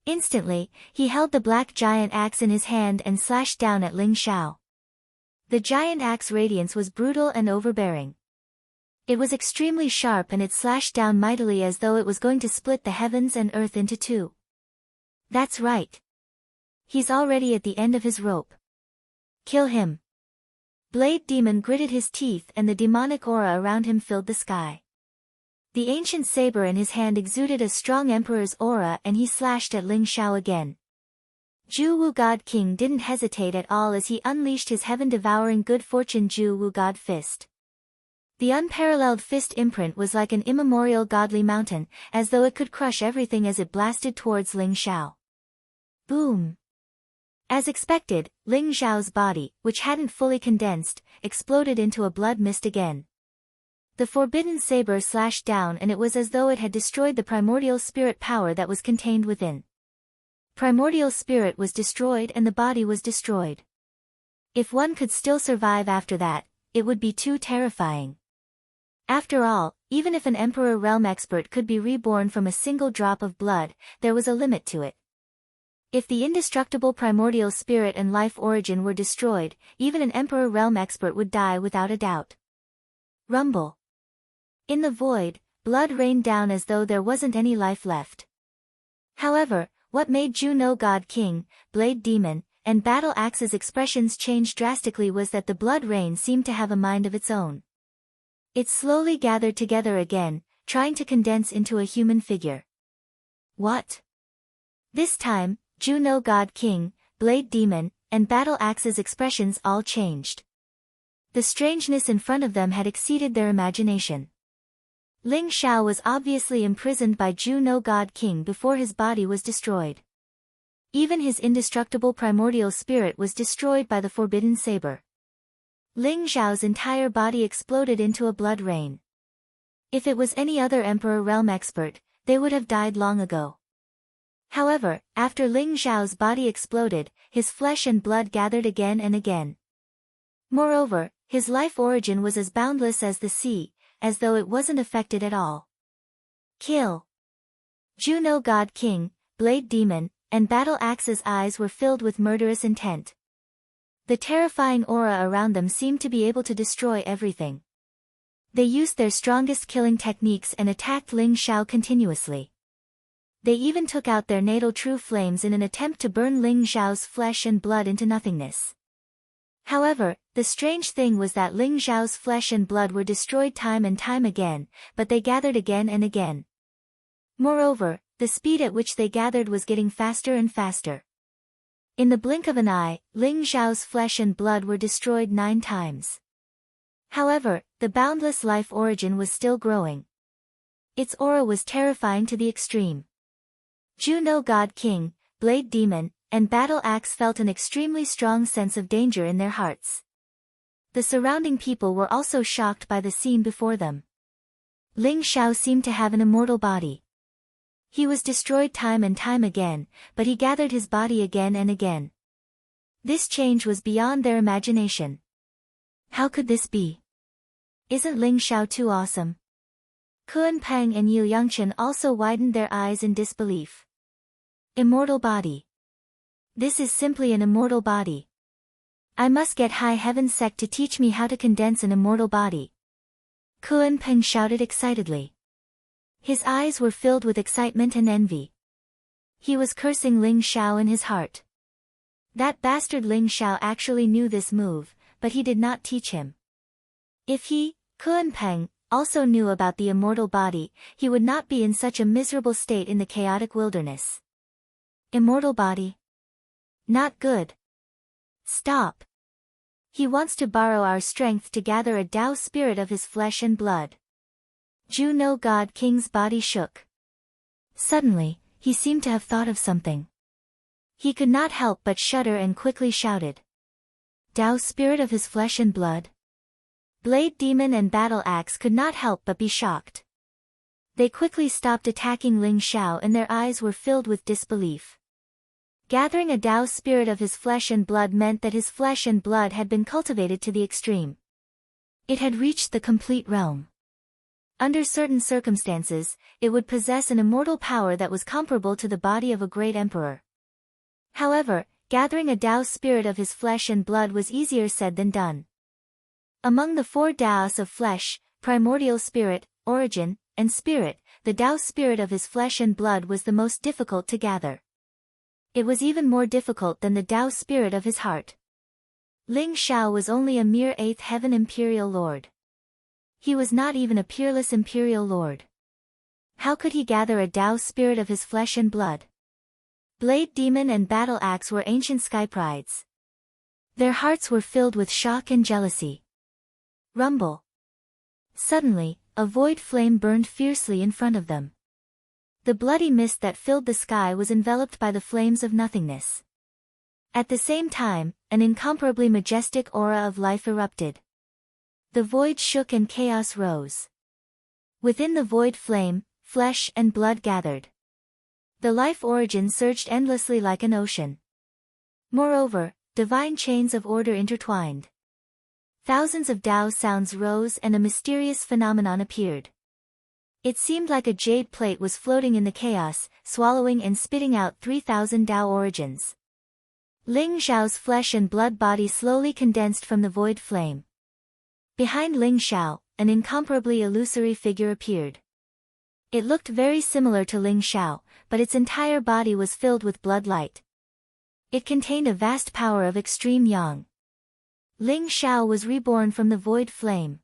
Instantly, he held the black giant axe in his hand and slashed down at Ling Zhao. The giant axe radiance was brutal and overbearing. It was extremely sharp and it slashed down mightily as though it was going to split the heavens and earth into two. That's right. He's already at the end of his rope. Kill him. Blade Demon gritted his teeth and the demonic aura around him filled the sky. The ancient saber in his hand exuded a strong emperor's aura and he slashed at Ling Zhao again. Ju Wu God King didn't hesitate at all as he unleashed his heaven-devouring good fortune Ju Wu God Fist. The unparalleled fist imprint was like an immemorial godly mountain, as though it could crush everything as it blasted towards Ling Zhao. Boom! As expected, Ling Zhao's body, which hadn't fully condensed, exploded into a blood mist again. The forbidden saber slashed down and it was as though it had destroyed the primordial spirit power that was contained within. Primordial spirit was destroyed and the body was destroyed. If one could still survive after that, it would be too terrifying. After all, even if an Emperor Realm expert could be reborn from a single drop of blood, there was a limit to it. If the indestructible primordial spirit and life origin were destroyed, even an Emperor Realm expert would die without a doubt. Rumble. In the void, blood rained down as though there wasn't any life left. However, what made Ju No God King, Blade Demon, and Battle Axe's expressions change drastically was that the blood rain seemed to have a mind of its own. It slowly gathered together again, trying to condense into a human figure. What? This time, Ju No God King, Blade Demon, and Battle Axe's expressions all changed. The strangeness in front of them had exceeded their imagination. Ling Xiao was obviously imprisoned by Zhu No God King before his body was destroyed. Even his indestructible primordial spirit was destroyed by the forbidden saber. Ling Xiao's entire body exploded into a blood rain. If it was any other Emperor Realm expert, they would have died long ago. However, after Ling Xiao's body exploded, his flesh and blood gathered again and again. Moreover, his life origin was as boundless as the sea, as though it wasn't affected at all. Kill! Zhu No God King, Blade Demon, and Battle Axe's eyes were filled with murderous intent. The terrifying aura around them seemed to be able to destroy everything. They used their strongest killing techniques and attacked Ling Xiao continuously. They even took out their natal true flames in an attempt to burn Ling Xiao's flesh and blood into nothingness. However, the strange thing was that Ling Xiao's flesh and blood were destroyed time and time again, but they gathered again and again. Moreover, the speed at which they gathered was getting faster and faster. In the blink of an eye, Ling Xiao's flesh and blood were destroyed 9 times. However, the boundless life origin was still growing. Its aura was terrifying to the extreme. Zhu No God King, Blade Demon, and Battle Axe felt an extremely strong sense of danger in their hearts. The surrounding people were also shocked by the scene before them. Ling Xiao seemed to have an immortal body. He was destroyed time and time again, but he gathered his body again and again. This change was beyond their imagination. How could this be? Isn't Ling Xiao too awesome? Kuan Peng and Yu Yangchen also widened their eyes in disbelief. Immortal body. This is simply an immortal body. I must get High Heaven Sect to teach me how to condense an immortal body. Kuan Peng shouted excitedly. His eyes were filled with excitement and envy. He was cursing Ling Xiao in his heart. That bastard Ling Xiao actually knew this move, but he did not teach him. If he, Kuan Peng, also knew about the immortal body, he would not be in such a miserable state in the chaotic wilderness. Immortal body? Not good. Stop. He wants to borrow our strength to gather a Tao spirit of his flesh and blood. Zhu No God King's body shook. Suddenly, he seemed to have thought of something. He could not help but shudder and quickly shouted. Tao spirit of his flesh and blood? Blade Demon and Battle Axe could not help but be shocked. They quickly stopped attacking Ling Xiao and their eyes were filled with disbelief. Gathering a Tao spirit of his flesh and blood meant that his flesh and blood had been cultivated to the extreme. It had reached the complete realm. Under certain circumstances, it would possess an immortal power that was comparable to the body of a great emperor. However, gathering a Tao spirit of his flesh and blood was easier said than done. Among the 4 Taos of flesh, primordial spirit, origin, and spirit, the Tao spirit of his flesh and blood was the most difficult to gather. It was even more difficult than the Tao spirit of his heart. Ling Xiao was only a mere 8th heaven imperial lord. He was not even a peerless imperial lord. How could he gather a Tao spirit of his flesh and blood? Blade Demon and Battle Axe were ancient sky prides. Their hearts were filled with shock and jealousy. Rumble. Suddenly, a void flame burned fiercely in front of them. The bloody mist that filled the sky was enveloped by the flames of nothingness. At the same time, an incomparably majestic aura of life erupted. The void shook and chaos rose. Within the void flame, flesh and blood gathered. The life origin surged endlessly like an ocean. Moreover, divine chains of order intertwined. Thousands of Tao sounds rose and a mysterious phenomenon appeared. It seemed like a jade plate was floating in the chaos, swallowing and spitting out 3,000 Tao origins. Ling Xiao's flesh and blood body slowly condensed from the void flame. Behind Ling Xiao, an incomparably illusory figure appeared. It looked very similar to Ling Xiao, but its entire body was filled with blood light. It contained a vast power of extreme yang. Ling Xiao was reborn from the void flame.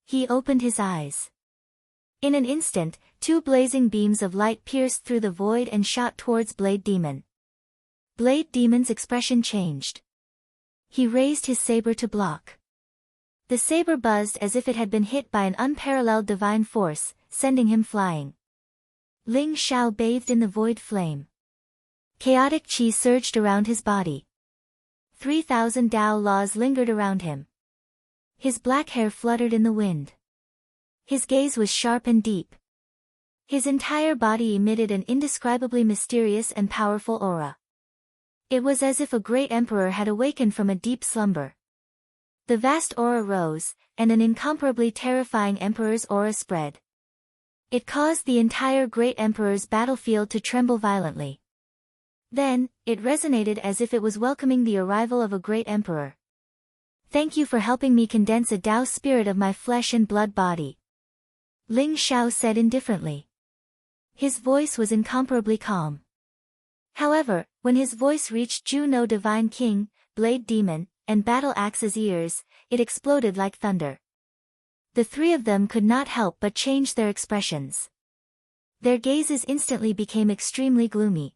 He opened his eyes. In an instant, 2 blazing beams of light pierced through the void and shot towards Blade Demon. Blade Demon's expression changed. He raised his saber to block. The saber buzzed as if it had been hit by an unparalleled divine force, sending him flying. Ling Xiao bathed in the void flame. Chaotic qi surged around his body. 3,000 Tao laws lingered around him. His black hair fluttered in the wind. His gaze was sharp and deep. His entire body emitted an indescribably mysterious and powerful aura. It was as if a great emperor had awakened from a deep slumber. The vast aura rose, and an incomparably terrifying emperor's aura spread. It caused the entire great emperor's battlefield to tremble violently. Then, it resonated as if it was welcoming the arrival of a great emperor. Thank you for helping me condense a Tao spirit of my flesh and blood body. Ling Xiao said indifferently. His voice was incomparably calm. However, when his voice reached Juno Divine King, Blade Demon, and Battle Axe's ears, it exploded like thunder. The three of them could not help but change their expressions. Their gazes instantly became extremely gloomy.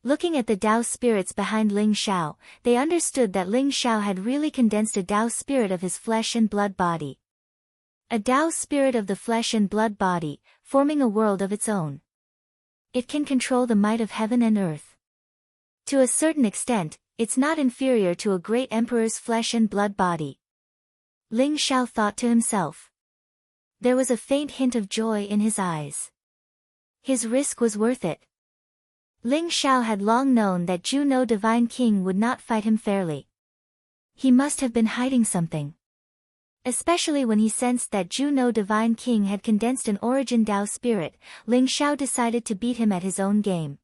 Looking at the Tao spirits behind Ling Xiao, they understood that Ling Xiao had really condensed a Tao spirit of his flesh and blood body. A Tao spirit of the flesh and blood body, forming a world of its own. It can control the might of heaven and earth. To a certain extent, it's not inferior to a great emperor's flesh and blood body. Ling Xiao thought to himself. There was a faint hint of joy in his eyes. His risk was worth it. Ling Xiao had long known that Juno Divine King would not fight him fairly. He must have been hiding something. Especially when he sensed that Juno Divine King had condensed an origin Tao spirit, Ling Xiao decided to beat him at his own game.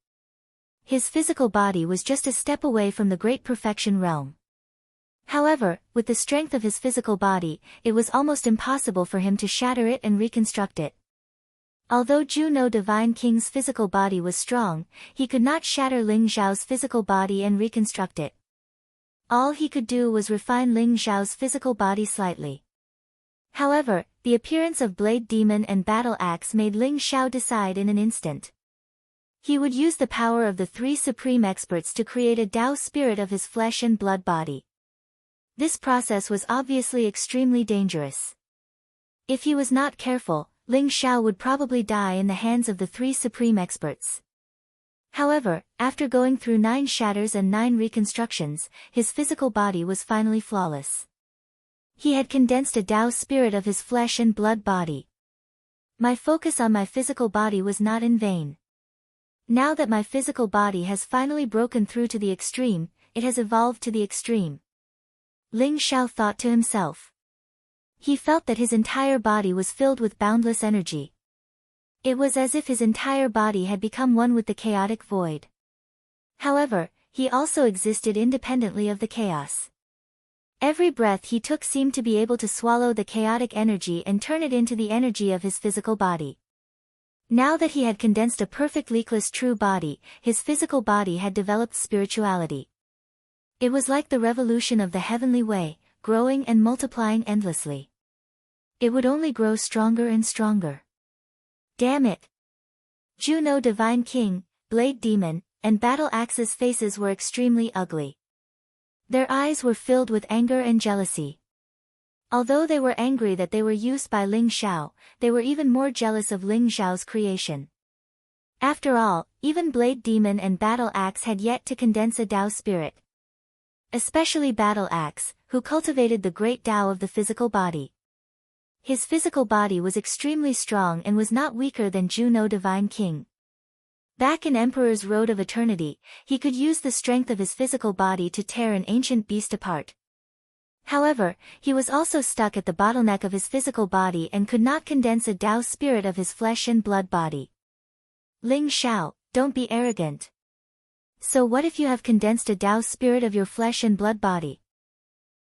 His physical body was just a step away from the Great Perfection realm. However, with the strength of his physical body, it was almost impossible for him to shatter it and reconstruct it. Although Juno Divine King's physical body was strong, he could not shatter Ling Xiao's physical body and reconstruct it. All he could do was refine Ling Xiao's physical body slightly. However, the appearance of Blade Demon and Battle Axe made Ling Xiao decide in an instant. He would use the power of the three supreme experts to create a Tao spirit of his flesh and blood body. This process was obviously extremely dangerous. If he was not careful, Ling Xiao would probably die in the hands of the three supreme experts. However, after going through 9 shatters and 9 reconstructions, his physical body was finally flawless. He had condensed a Tao spirit of his flesh and blood body. My focus on my physical body was not in vain. Now that my physical body has finally broken through to the extreme, it has evolved to the extreme. Ling Xiao thought to himself. He felt that his entire body was filled with boundless energy. It was as if his entire body had become one with the chaotic void. However, he also existed independently of the chaos. Every breath he took seemed to be able to swallow the chaotic energy and turn it into the energy of his physical body. Now that he had condensed a perfect leakless true body, his physical body had developed spirituality. It was like the revolution of the heavenly way, growing and multiplying endlessly. It would only grow stronger and stronger. Damn it! Juno Divine King, Blade Demon, and Battle Axe's faces were extremely ugly. Their eyes were filled with anger and jealousy. Although they were angry that they were used by Ling Xiao, they were even more jealous of Ling Xiao's creation. After all, even Blade Demon and Battle Axe had yet to condense a Tao spirit. Especially Battle Axe, who cultivated the great Tao of the physical body. His physical body was extremely strong and was not weaker than Juno Divine King. Back in Emperor's Road of Eternity, he could use the strength of his physical body to tear an ancient beast apart. However, he was also stuck at the bottleneck of his physical body and could not condense a Tao spirit of his flesh and blood body. Ling Xiao, don't be arrogant. So what if you have condensed a Tao spirit of your flesh and blood body?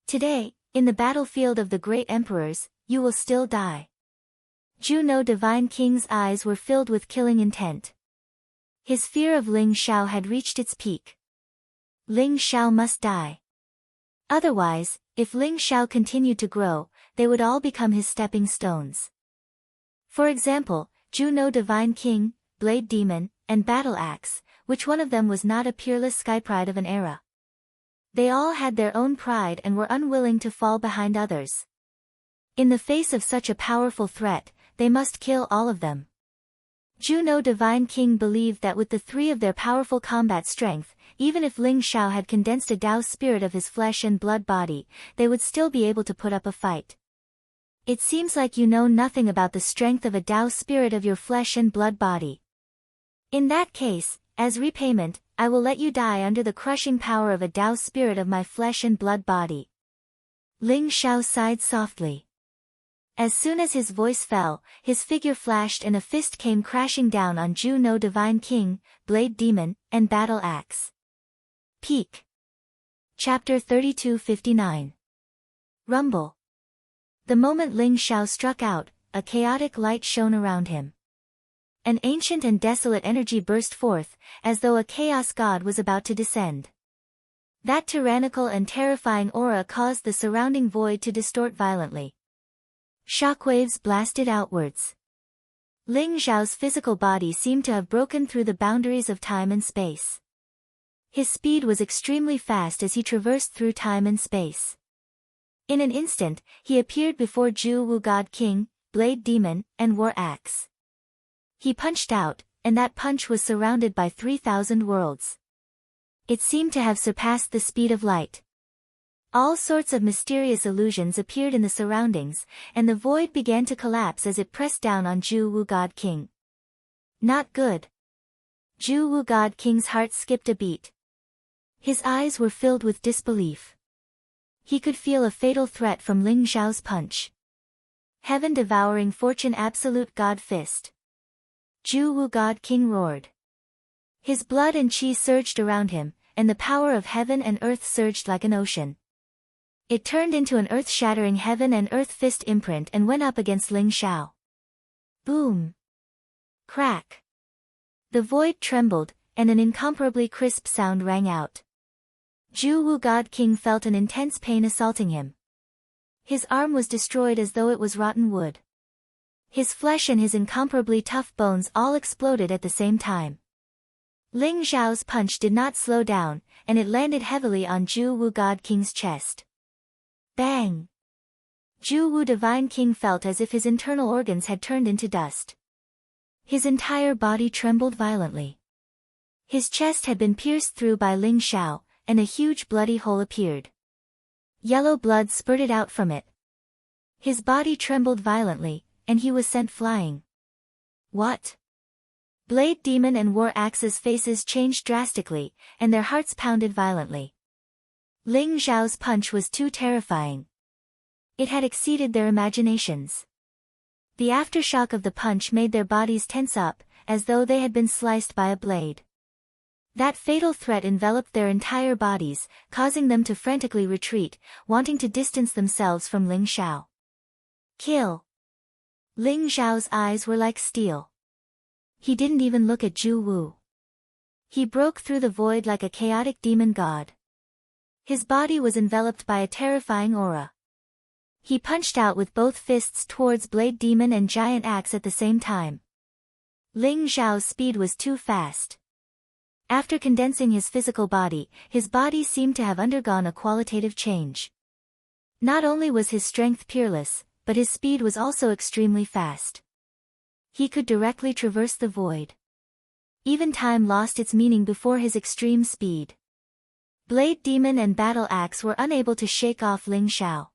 Today, in the battlefield of the great emperors, you will still die. Juno Divine King's eyes were filled with killing intent. His fear of Ling Xiao had reached its peak. Ling Xiao must die. Otherwise, if Ling Xiao continued to grow, they would all become his stepping stones. For example, Juno Divine King, Blade Demon, and Battle Axe, which one of them was not a peerless sky pride of an era? They all had their own pride and were unwilling to fall behind others. In the face of such a powerful threat, they must kill all of them. Juno Divine King believed that with the three of their powerful combat strength, even if Ling Xiao had condensed a Tao spirit of his flesh and blood body, they would still be able to put up a fight. It seems like you know nothing about the strength of a Tao spirit of your flesh and blood body. In that case, as repayment, I will let you die under the crushing power of a Tao spirit of my flesh and blood body. Ling Xiao sighed softly. As soon as his voice fell, his figure flashed and a fist came crashing down on Juno Divine King, Blade Demon, and Battle Axe. Peak. Chapter 32:59. Rumble. The moment Ling Xiao struck out, a chaotic light shone around him. An ancient and desolate energy burst forth, as though a chaos god was about to descend. That tyrannical and terrifying aura caused the surrounding void to distort violently. Shockwaves blasted outwards. Ling Xiao's physical body seemed to have broken through the boundaries of time and space. His speed was extremely fast as he traversed through time and space. In an instant, he appeared before Ju Wu God King, Blade Demon, and War Axe. He punched out, and that punch was surrounded by 3,000 worlds. It seemed to have surpassed the speed of light. All sorts of mysterious illusions appeared in the surroundings, and the void began to collapse as it pressed down on Ju Wu God King. Not good. Ju Wu God King's heart skipped a beat. His eyes were filled with disbelief. He could feel a fatal threat from Ling Xiao's punch. Heaven-devouring fortune absolute God fist. Ju Wu God King roared. His blood and chi surged around him, and the power of heaven and earth surged like an ocean. It turned into an earth-shattering heaven and earth fist imprint and went up against Ling Xiao. Boom! Crack! The void trembled, and an incomparably crisp sound rang out. Ju Wu God King felt an intense pain assaulting him. His arm was destroyed as though it was rotten wood. His flesh and his incomparably tough bones all exploded at the same time. Ling Xiao's punch did not slow down, and it landed heavily on Ju Wu God King's chest. Bang! Ju Wu Divine King felt as if his internal organs had turned into dust. His entire body trembled violently. His chest had been pierced through by Ling Xiao, and a huge bloody hole appeared. Yellow blood spurted out from it. His body trembled violently, and he was sent flying. What? Blade Demon and War Axe's faces changed drastically, and their hearts pounded violently. Ling Xiao's punch was too terrifying. It had exceeded their imaginations. The aftershock of the punch made their bodies tense up, as though they had been sliced by a blade. That fatal threat enveloped their entire bodies, causing them to frantically retreat, wanting to distance themselves from Ling Xiao. Kill! Ling Xiao's eyes were like steel. He didn't even look at Ju Wu. He broke through the void like a chaotic demon god. His body was enveloped by a terrifying aura. He punched out with both fists towards Blade Demon and Giant Axe at the same time. Ling Xiao's speed was too fast. After condensing his physical body, his body seemed to have undergone a qualitative change. Not only was his strength peerless, but his speed was also extremely fast. He could directly traverse the void. Even time lost its meaning before his extreme speed. Blade Demon and Battle Axe were unable to shake off Ling Xiao.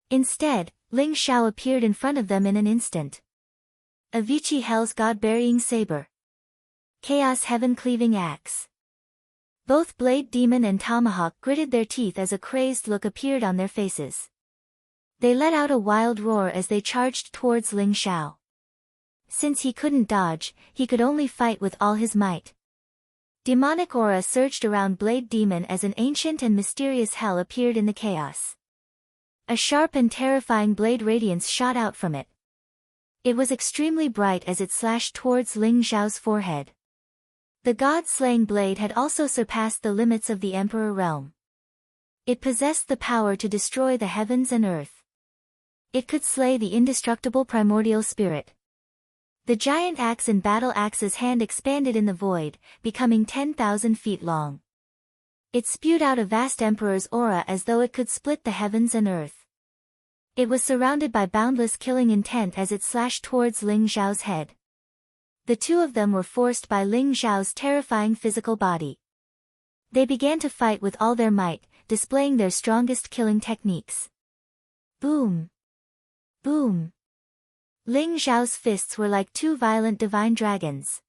Instead, Ling Xiao appeared in front of them in an instant. Avicii Hell's God-burying saber. Chaos Heaven-cleaving axe. Both Blade Demon and Tomahawk gritted their teeth as a crazed look appeared on their faces. They let out a wild roar as they charged towards Ling Xiao. Since he couldn't dodge, he could only fight with all his might. Demonic aura surged around Blade Demon as an ancient and mysterious hell appeared in the chaos. A sharp and terrifying blade radiance shot out from it. It was extremely bright as it slashed towards Ling Xiao's forehead. The god-slaying blade had also surpassed the limits of the Emperor realm. It possessed the power to destroy the heavens and earth. It could slay the indestructible primordial spirit. The giant axe in Battle Axe's hand expanded in the void, becoming 10,000 feet long. It spewed out a vast emperor's aura as though it could split the heavens and earth. It was surrounded by boundless killing intent as it slashed towards Ling Xiao's head. The two of them were forced by Ling Xiao's terrifying physical body. They began to fight with all their might, displaying their strongest killing techniques. Boom! Boom! Ling Xiao's fists were like two violent divine dragons.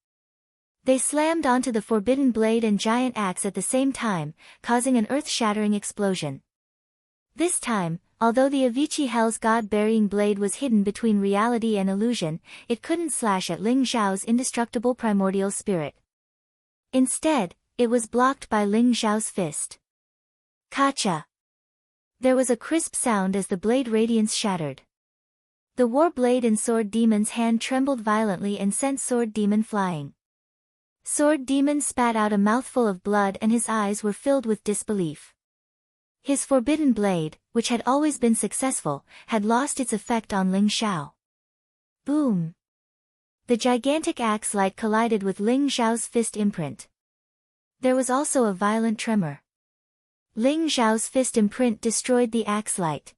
They slammed onto the forbidden blade and giant axe at the same time, causing an earth-shattering explosion. This time, although the Avicii Hell's god-burying blade was hidden between reality and illusion, it couldn't slash at Ling Xiao's indestructible primordial spirit. Instead, it was blocked by Ling Xiao's fist. Kacha! There was a crisp sound as the blade radiance shattered. The war blade in Sword Demon's hand trembled violently and sent Sword Demon flying. Sword Demon spat out a mouthful of blood and his eyes were filled with disbelief. His forbidden blade, which had always been successful, had lost its effect on Ling Xiao. Boom! The gigantic axe light collided with Ling Xiao's fist imprint. There was also a violent tremor. Ling Xiao's fist imprint destroyed the axe light.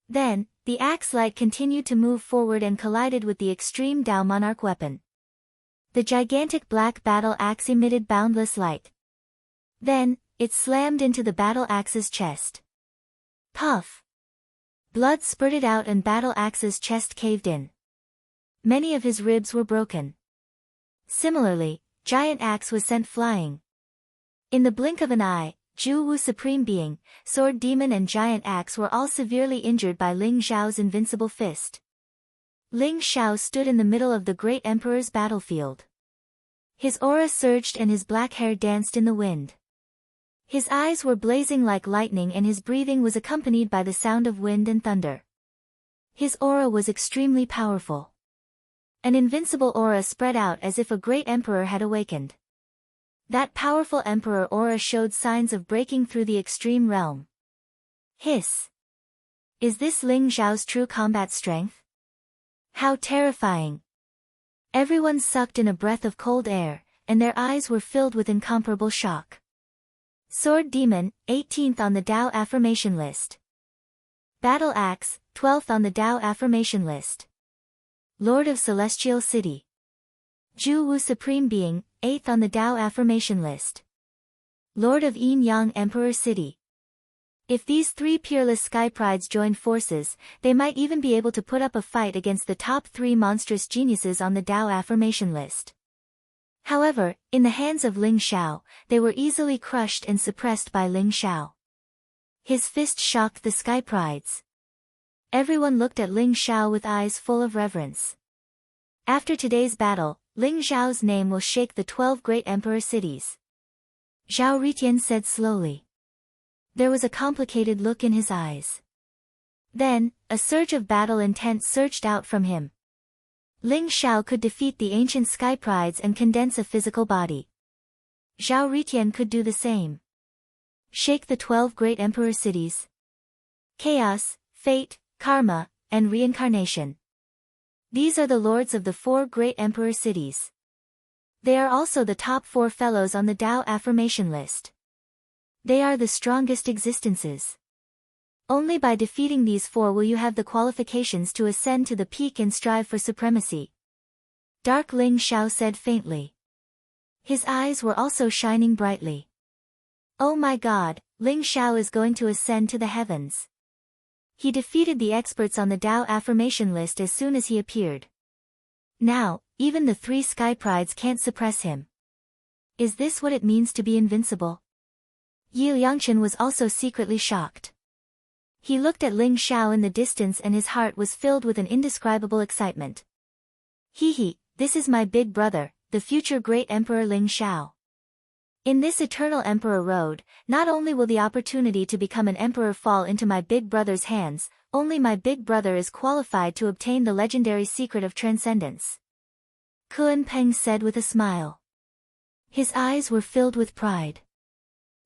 Then, the axe light continued to move forward and collided with the extreme Dao Monarch weapon. The gigantic black battle axe emitted boundless light. Then, it slammed into the battle axe's chest. Puff! Blood spurted out and battle axe's chest caved in. Many of his ribs were broken. Similarly, giant axe was sent flying. In the blink of an eye, Zhu Wu Supreme Being, Sword Demon and Giant Axe were all severely injured by Ling Xiao's invincible fist. Ling Xiao stood in the middle of the great emperor's battlefield. His aura surged and his black hair danced in the wind. His eyes were blazing like lightning and his breathing was accompanied by the sound of wind and thunder. His aura was extremely powerful. An invincible aura spread out as if a great emperor had awakened. That powerful emperor aura showed signs of breaking through the extreme realm. Hiss! Is this Ling Xiao's true combat strength? How terrifying! Everyone sucked in a breath of cold air, and their eyes were filled with incomparable shock. Sword Demon, 18th on the Dao Affirmation List. Battle Axe, 12th on the Dao Affirmation List. Lord of Celestial City. Zhu Wu Supreme Being, 8th on the Dao Affirmation List. Lord of Yin Yang Emperor City. If these three peerless sky prides joined forces, they might even be able to put up a fight against the top 3 monstrous geniuses on the Dao Affirmation List. However, in the hands of Ling Xiao, they were easily crushed and suppressed by Ling Xiao. His fist shocked the sky prides. Everyone looked at Ling Xiao with eyes full of reverence. After today's battle, Ling Xiao's name will shake the 12 great emperor cities. Zhao Ritian said slowly. There was a complicated look in his eyes. Then, a surge of battle intent surged out from him. Ling Xiao could defeat the ancient sky prides and condense a physical body. Zhao Ritian could do the same. Shake the 12 great emperor cities. Chaos, fate, karma, and reincarnation. These are the lords of the 4 great emperor cities. They are also the top 4 fellows on the Dao Affirmation List. They are the strongest existences. Only by defeating these 4 will you have the qualifications to ascend to the peak and strive for supremacy. Dark Ling Xiao said faintly. His eyes were also shining brightly. Oh my god, Ling Xiao is going to ascend to the heavens. He defeated the experts on the Dao Affirmation List as soon as he appeared. Now, even the 3 sky prides can't suppress him. Is this what it means to be invincible? Yi Liangchen was also secretly shocked. He looked at Ling Xiao in the distance and his heart was filled with an indescribable excitement. He, this is my big brother, the future great emperor Ling Xiao. In this eternal emperor road, not only will the opportunity to become an emperor fall into my big brother's hands, only my big brother is qualified to obtain the legendary secret of transcendence. Kuan Peng said with a smile. His eyes were filled with pride.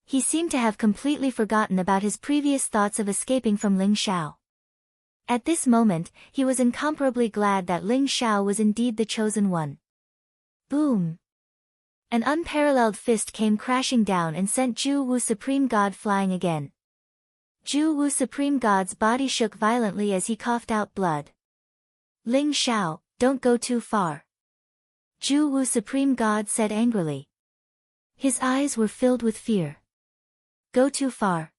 He seemed to have completely forgotten about his previous thoughts of escaping from Ling Xiao. At this moment, he was incomparably glad that Ling Xiao was indeed the chosen one. Boom! An unparalleled fist came crashing down and sent Zhu Wu Supreme God flying again. Zhu Wu Supreme God's body shook violently as he coughed out blood. Ling Xiao, don't go too far. Zhu Wu Supreme God said angrily. His eyes were filled with fear. Go too far.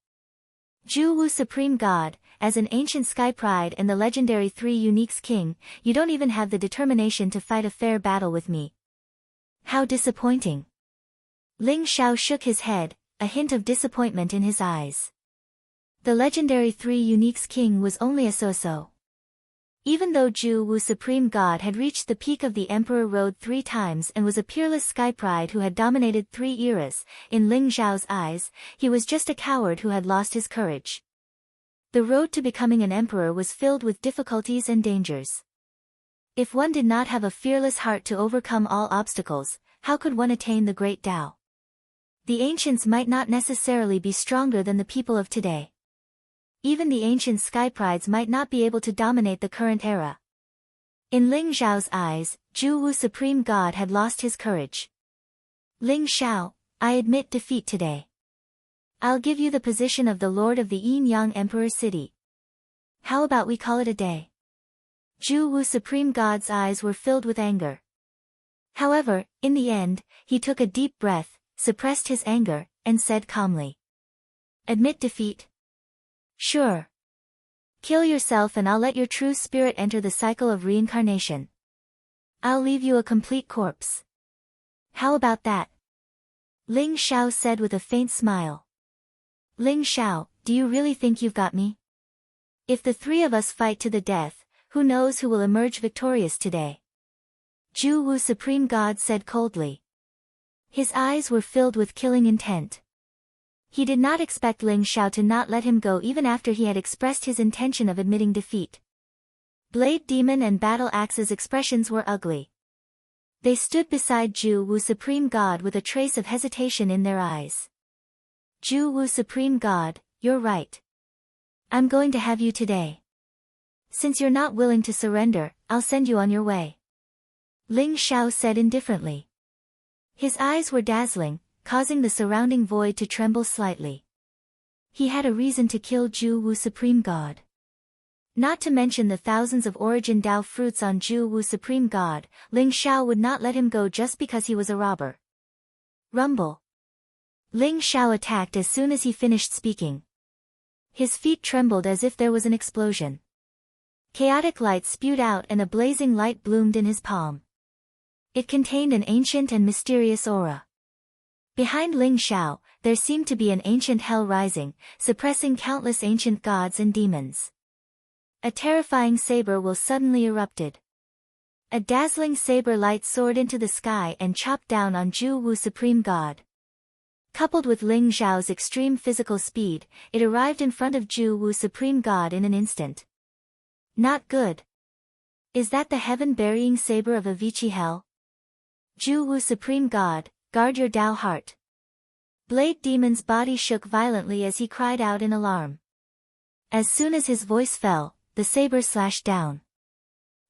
Zhu Wu Supreme God, as an ancient sky pride and the legendary Three Uniques King, you don't even have the determination to fight a fair battle with me. How disappointing. Ling Xiao shook his head, a hint of disappointment in his eyes. The legendary Three Uniques King was only a so-so. Even though Zhu Wu Supreme God had reached the peak of the Emperor Road 3 times and was a peerless sky pride who had dominated 3 eras, in Ling Xiao's eyes, he was just a coward who had lost his courage. The road to becoming an emperor was filled with difficulties and dangers. If one did not have a fearless heart to overcome all obstacles, how could one attain the great Tao? The ancients might not necessarily be stronger than the people of today. Even the ancient sky prides might not be able to dominate the current era. In Ling Xiao's eyes, Zhu Wu Supreme God had lost his courage. Ling Xiao, I admit defeat today. I'll give you the position of the Lord of the Yin-Yang Emperor City. How about we call it a day? Zhu Wu Supreme God's eyes were filled with anger. However, in the end, he took a deep breath, suppressed his anger, and said calmly. Admit defeat? Sure. Kill yourself and I'll let your true spirit enter the cycle of reincarnation. I'll leave you a complete corpse. How about that? Ling Xiao said with a faint smile. Ling Xiao, do you really think you've got me? If the 3 of us fight to the death, who knows who will emerge victorious today? Zhu Wu Supreme God said coldly. His eyes were filled with killing intent. He did not expect Ling Xiao to not let him go even after he had expressed his intention of admitting defeat. Blade Demon and Battle Axe's expressions were ugly. They stood beside Zhu Wu Supreme God with a trace of hesitation in their eyes. Zhu Wu Supreme God, you're right. I'm going to have you today. Since you're not willing to surrender, I'll send you on your way. Ling Xiao said indifferently. His eyes were dazzling, causing the surrounding void to tremble slightly. He had a reason to kill Zhu Wu Supreme God. Not to mention the thousands of origin Dao fruits on Zhu Wu Supreme God, Ling Xiao would not let him go just because he was a robber. Rumble. Ling Xiao attacked as soon as he finished speaking. His feet trembled as if there was an explosion. Chaotic light spewed out and a blazing light bloomed in his palm. It contained an ancient and mysterious aura. Behind Ling Xiao, there seemed to be an ancient hell rising, suppressing countless ancient gods and demons. A terrifying saber will suddenly erupted. A dazzling saber light soared into the sky and chopped down on Zhu Wu Supreme God. Coupled with Ling Xiao's extreme physical speed, it arrived in front of Zhu Wu Supreme God in an instant. Not good. Is that the heaven-burying saber of Avicii Hell? Zhu Wu Supreme God, guard your Tao heart. Blade Demon's body shook violently as he cried out in alarm. As soon as his voice fell, the saber slashed down.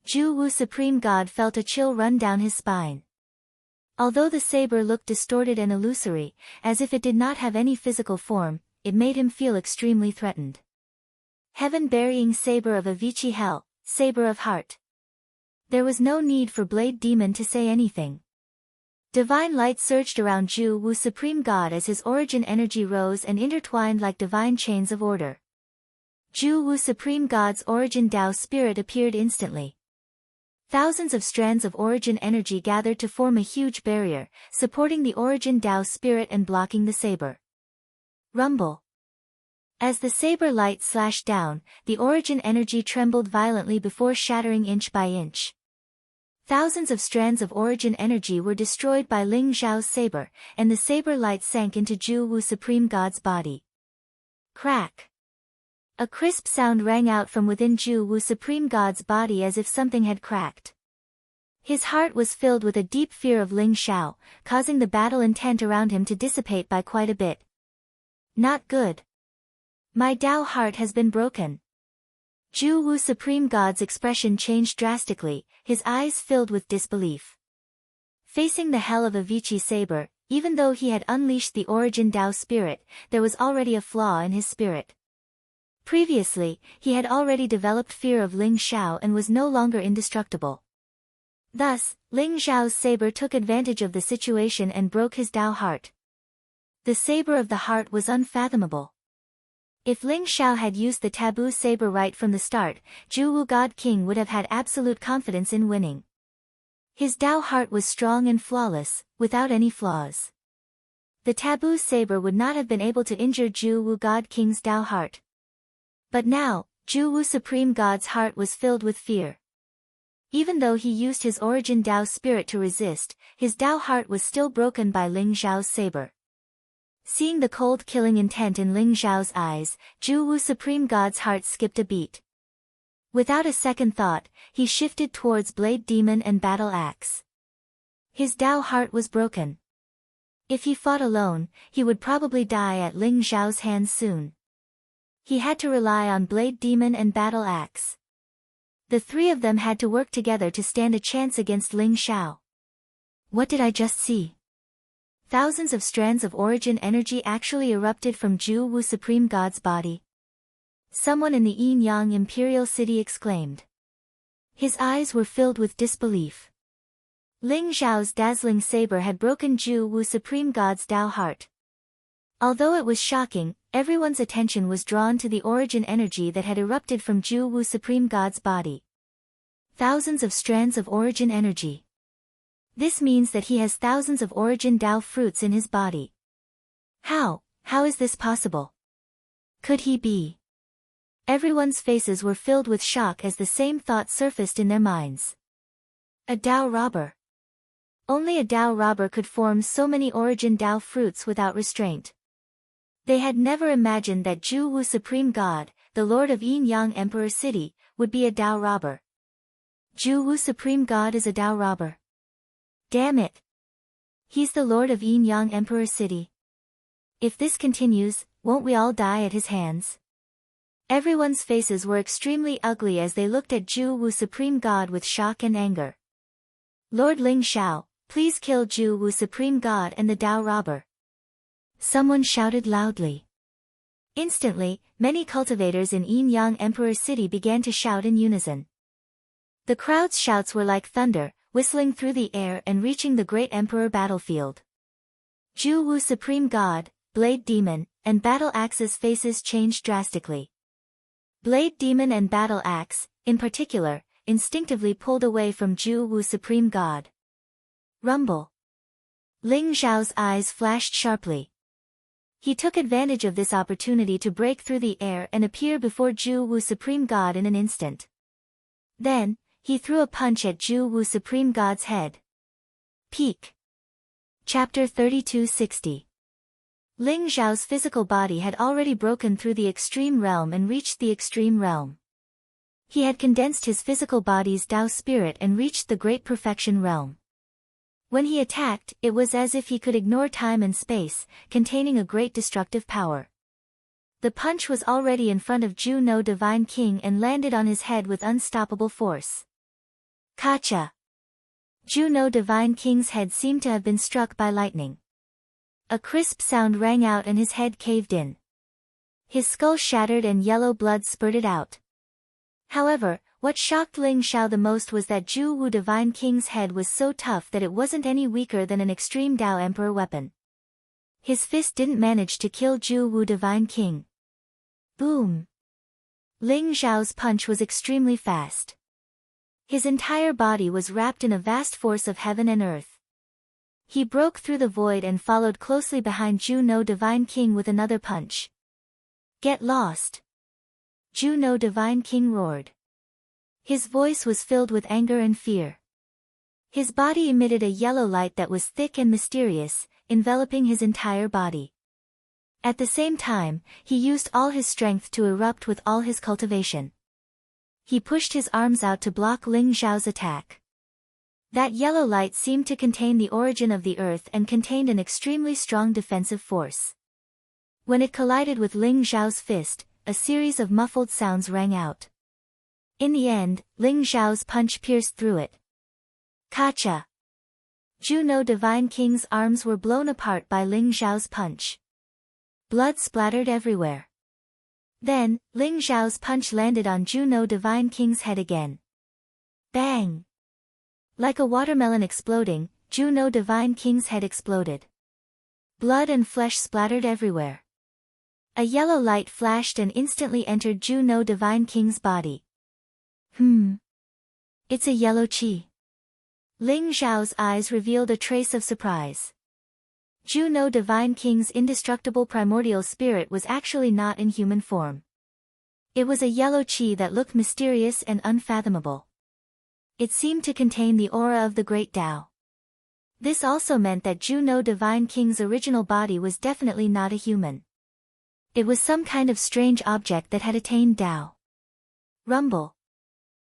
Zhu Wu Supreme God felt a chill run down his spine. Although the saber looked distorted and illusory, as if it did not have any physical form, it made him feel extremely threatened. Heaven-burying saber of Avicii Hell, saber of heart. There was no need for Blade Demon to say anything. Divine light surged around Zhu Wu Supreme God as his origin energy rose and intertwined like divine chains of order. Zhu Wu Supreme God's origin Tao spirit appeared instantly. Thousands of strands of origin energy gathered to form a huge barrier, supporting the origin Tao spirit and blocking the saber. Rumble. As the saber light slashed down, the origin energy trembled violently before shattering inch by inch. Thousands of strands of origin energy were destroyed by Ling Xiao's saber, and the saber light sank into Zhu Wu Supreme God's body. Crack! A crisp sound rang out from within Zhu Wu Supreme God's body as if something had cracked. His heart was filled with a deep fear of Ling Xiao, causing the battle intent around him to dissipate by quite a bit. Not good. My Tao heart has been broken. Zhu Wu Supreme God's expression changed drastically, his eyes filled with disbelief. Facing the hell of Avicii saber, even though he had unleashed the origin Tao spirit, there was already a flaw in his spirit. Previously, he had already developed fear of Ling Xiao and was no longer indestructible. Thus, Ling Xiao's saber took advantage of the situation and broke his Dao heart. The saber of the heart was unfathomable. If Ling Xiao had used the taboo saber right from the start, Zhu Wu God King would have had absolute confidence in winning. His Dao heart was strong and flawless, without any flaws. The taboo saber would not have been able to injure Zhu Wu God King's Dao heart. But now, Zhu Wu Supreme God's heart was filled with fear. Even though he used his origin Dao spirit to resist, his Dao heart was still broken by Ling Xiao's saber. Seeing the cold killing intent in Ling Xiao's eyes, Zhu Wu Supreme God's heart skipped a beat. Without a second thought, he shifted towards Blade Demon and Battle Axe. His Dao heart was broken. If he fought alone, he would probably die at Ling Xiao's hands soon. He had to rely on Blade Demon and Battle Axe. The three of them had to work together to stand a chance against Ling Xiao. What did I just see? Thousands of strands of origin energy actually erupted from Zhu Wu Supreme God's body. Someone in the Yin-Yang Imperial City exclaimed. His eyes were filled with disbelief. Ling Xiao's dazzling saber had broken Zhu Wu Supreme God's Dao heart. Although it was shocking, everyone's attention was drawn to the origin energy that had erupted from Zhu Wu Supreme God's body. Thousands of strands of origin energy. This means that he has thousands of origin Dao fruits in his body. How is this possible? Could he be? Everyone's faces were filled with shock as the same thought surfaced in their minds. A Dao robber. Only a Dao robber could form so many origin Dao fruits without restraint. They had never imagined that Zhu Wu Supreme God, the Lord of Yin-Yang Emperor City, would be a Dao robber. Zhu Wu Supreme God is a Dao robber. Damn it! He's the Lord of Yin-Yang Emperor City. If this continues, won't we all die at his hands? Everyone's faces were extremely ugly as they looked at Zhu Wu Supreme God with shock and anger. Lord Ling Xiao, please kill Zhu Wu Supreme God and the Dao robber. Someone shouted loudly. Instantly, many cultivators in Yin-Yang Emperor City began to shout in unison. The crowd's shouts were like thunder, whistling through the air and reaching the great emperor battlefield. Zhu Wu Supreme God, Blade Demon, and Battle Axe's faces changed drastically. Blade Demon and Battle Axe, in particular, instinctively pulled away from Zhu Wu Supreme God. Rumble. Ling Xiao's eyes flashed sharply. He took advantage of this opportunity to break through the air and appear before Zhu Wu Supreme God in an instant. Then, he threw a punch at Zhu Wu Supreme God's head. Peak. Chapter 3260. Ling Xiao's physical body had already broken through the extreme realm and reached the extreme realm. He had condensed his physical body's Dao spirit and reached the great perfection realm. When he attacked, it was as if he could ignore time and space, containing a great destructive power. The punch was already in front of Zhu No Divine King and landed on his head with unstoppable force. Kacha! Zhu No Divine King's head seemed to have been struck by lightning. A crisp sound rang out and his head caved in. His skull shattered and yellow blood spurted out. However, what shocked Ling Xiao the most was that Zhu Wu Divine King's head was so tough that it wasn't any weaker than an extreme Dao Emperor weapon. His fist didn't manage to kill Zhu Wu Divine King. Boom! Ling Xiao's punch was extremely fast. His entire body was wrapped in a vast force of heaven and earth. He broke through the void and followed closely behind Zhu No Divine King with another punch. Get lost! Zhu No Divine King roared. His voice was filled with anger and fear. His body emitted a yellow light that was thick and mysterious, enveloping his entire body. At the same time, he used all his strength to erupt with all his cultivation. He pushed his arms out to block Ling Xiao's attack. That yellow light seemed to contain the origin of the earth and contained an extremely strong defensive force. When it collided with Ling Xiao's fist, a series of muffled sounds rang out. In the end, Ling Xiao's punch pierced through it. Kacha! Zhu No Divine King's arms were blown apart by Ling Xiao's punch. Blood splattered everywhere. Then, Ling Zhao's punch landed on Juno Divine King's head again. Bang! Like a watermelon exploding, Juno Divine King's head exploded. Blood and flesh splattered everywhere. A yellow light flashed and instantly entered Juno Divine King's body. It's a yellow chi. Ling Zhao's eyes revealed a trace of surprise. Juno Divine King's indestructible primordial spirit was actually not in human form. It was a yellow chi that looked mysterious and unfathomable. It seemed to contain the aura of the Great Tao. This also meant that Juno Divine King's original body was definitely not a human. It was some kind of strange object that had attained Tao. Rumble.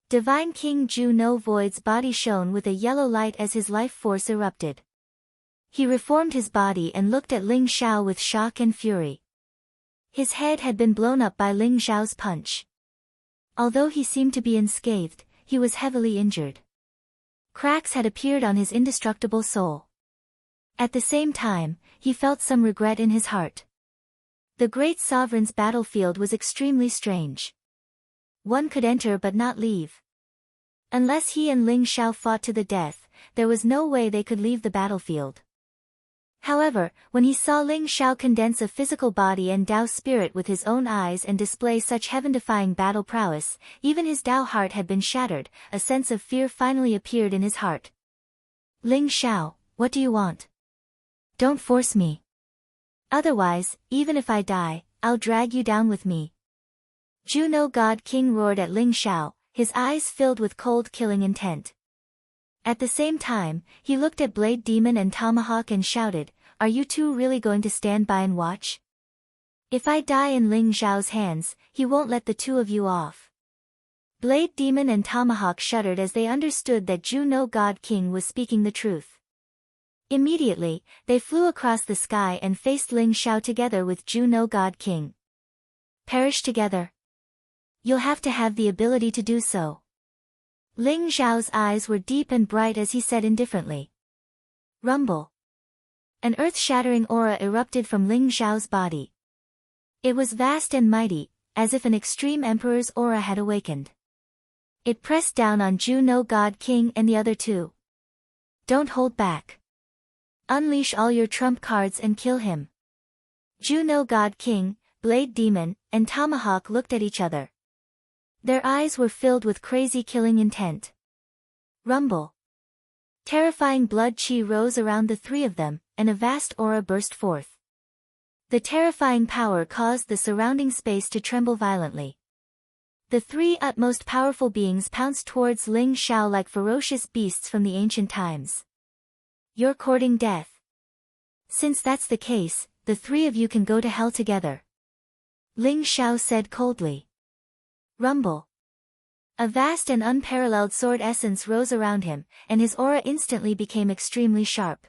Divine King Juno Void's body shone with a yellow light as his life force erupted. He reformed his body and looked at Ling Zhao with shock and fury. His head had been blown up by Ling Zhao's punch. Although he seemed to be unscathed, he was heavily injured. Cracks had appeared on his indestructible soul. At the same time, he felt some regret in his heart. The great sovereign's battlefield was extremely strange. One could enter but not leave. Unless he and Ling Zhao fought to the death, there was no way they could leave the battlefield. However, when he saw Ling Zhao condense a physical body and Tao spirit with his own eyes and display such heaven-defying battle prowess, even his Tao heart had been shattered, a sense of fear finally appeared in his heart. Ling Zhao, what do you want? Don't force me. Otherwise, even if I die, I'll drag you down with me. Juno God King roared at Ling Zhao, his eyes filled with cold killing intent. At the same time, he looked at Blade Demon and Tomahawk and shouted, "Are you two really going to stand by and watch? If I die in Ling Zhao's hands, he won't let the two of you off." Blade Demon and Tomahawk shuddered as they understood that Juno God King was speaking the truth. Immediately, they flew across the sky and faced Ling Zhao together with Juno God King. Perish together. You'll have to have the ability to do so. Ling Zhao's eyes were deep and bright as he said indifferently. Rumble. An earth-shattering aura erupted from Ling Zhao's body. It was vast and mighty, as if an extreme emperor's aura had awakened. It pressed down on Juno God King and the other two. Don't hold back. Unleash all your trump cards and kill him. Juno God King, Blade Demon, and Tomahawk looked at each other. Their eyes were filled with crazy killing intent. Rumble. Terrifying blood chi rose around the three of them, and a vast aura burst forth. The terrifying power caused the surrounding space to tremble violently. The three utmost powerful beings pounced towards Ling Zhao like ferocious beasts from the ancient times. You're courting death. Since that's the case, the three of you can go to hell together. Ling Zhao said coldly. Rumble. A vast and unparalleled sword essence rose around him, and his aura instantly became extremely sharp.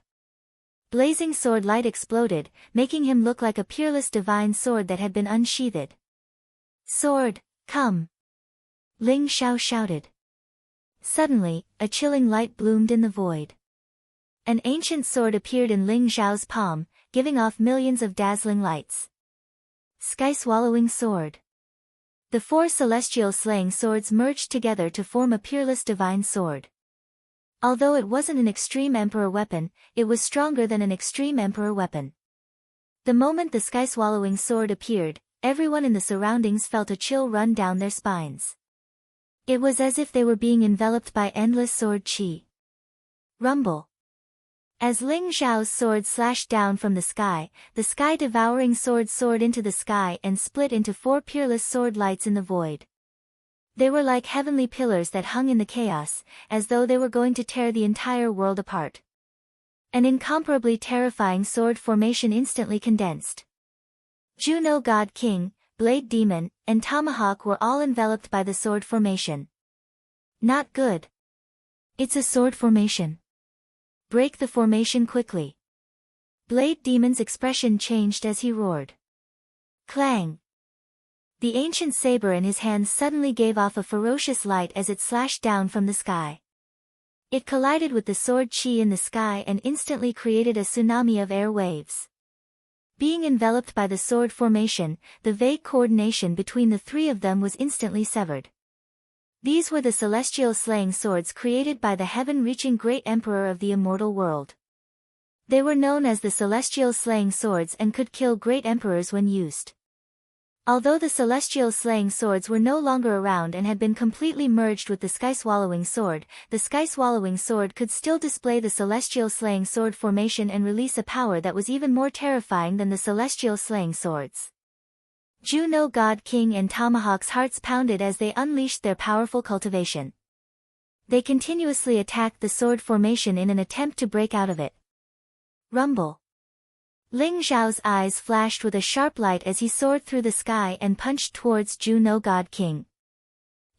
Blazing sword light exploded, making him look like a peerless divine sword that had been unsheathed. Sword, come! Ling Zhao shouted. Suddenly, a chilling light bloomed in the void. An ancient sword appeared in Ling Zhao's palm, giving off millions of dazzling lights. Sky-swallowing sword. The four celestial slaying swords merged together to form a peerless divine sword. Although it wasn't an extreme emperor weapon, it was stronger than an extreme emperor weapon. The moment the sky-swallowing sword appeared, everyone in the surroundings felt a chill run down their spines. It was as if they were being enveloped by endless sword chi. Rumble. As Ling Zhao's sword slashed down from the sky-devouring sword soared into the sky and split into four peerless sword lights in the void. They were like heavenly pillars that hung in the chaos, as though they were going to tear the entire world apart. An incomparably terrifying sword formation instantly condensed. Juno God King, Blade Demon, and Tomahawk were all enveloped by the sword formation. Not good. It's a sword formation. Break the formation quickly. Blade Demon's expression changed as he roared. Clang! The ancient saber in his hands suddenly gave off a ferocious light as it slashed down from the sky. It collided with the sword chi in the sky and instantly created a tsunami of air waves. Being enveloped by the sword formation, the vague coordination between the three of them was instantly severed. These were the celestial slaying swords created by the heaven-reaching great emperor of the immortal world. They were known as the celestial slaying swords and could kill great emperors when used. Although the celestial slaying swords were no longer around and had been completely merged with the sky-swallowing sword, the sky-swallowing sword could still display the celestial slaying sword formation and release a power that was even more terrifying than the celestial slaying swords. Juno God King and Tomahawk's hearts pounded as they unleashed their powerful cultivation. They continuously attacked the sword formation in an attempt to break out of it. Rumble. Ling Xiao's eyes flashed with a sharp light as he soared through the sky and punched towards Juno God King.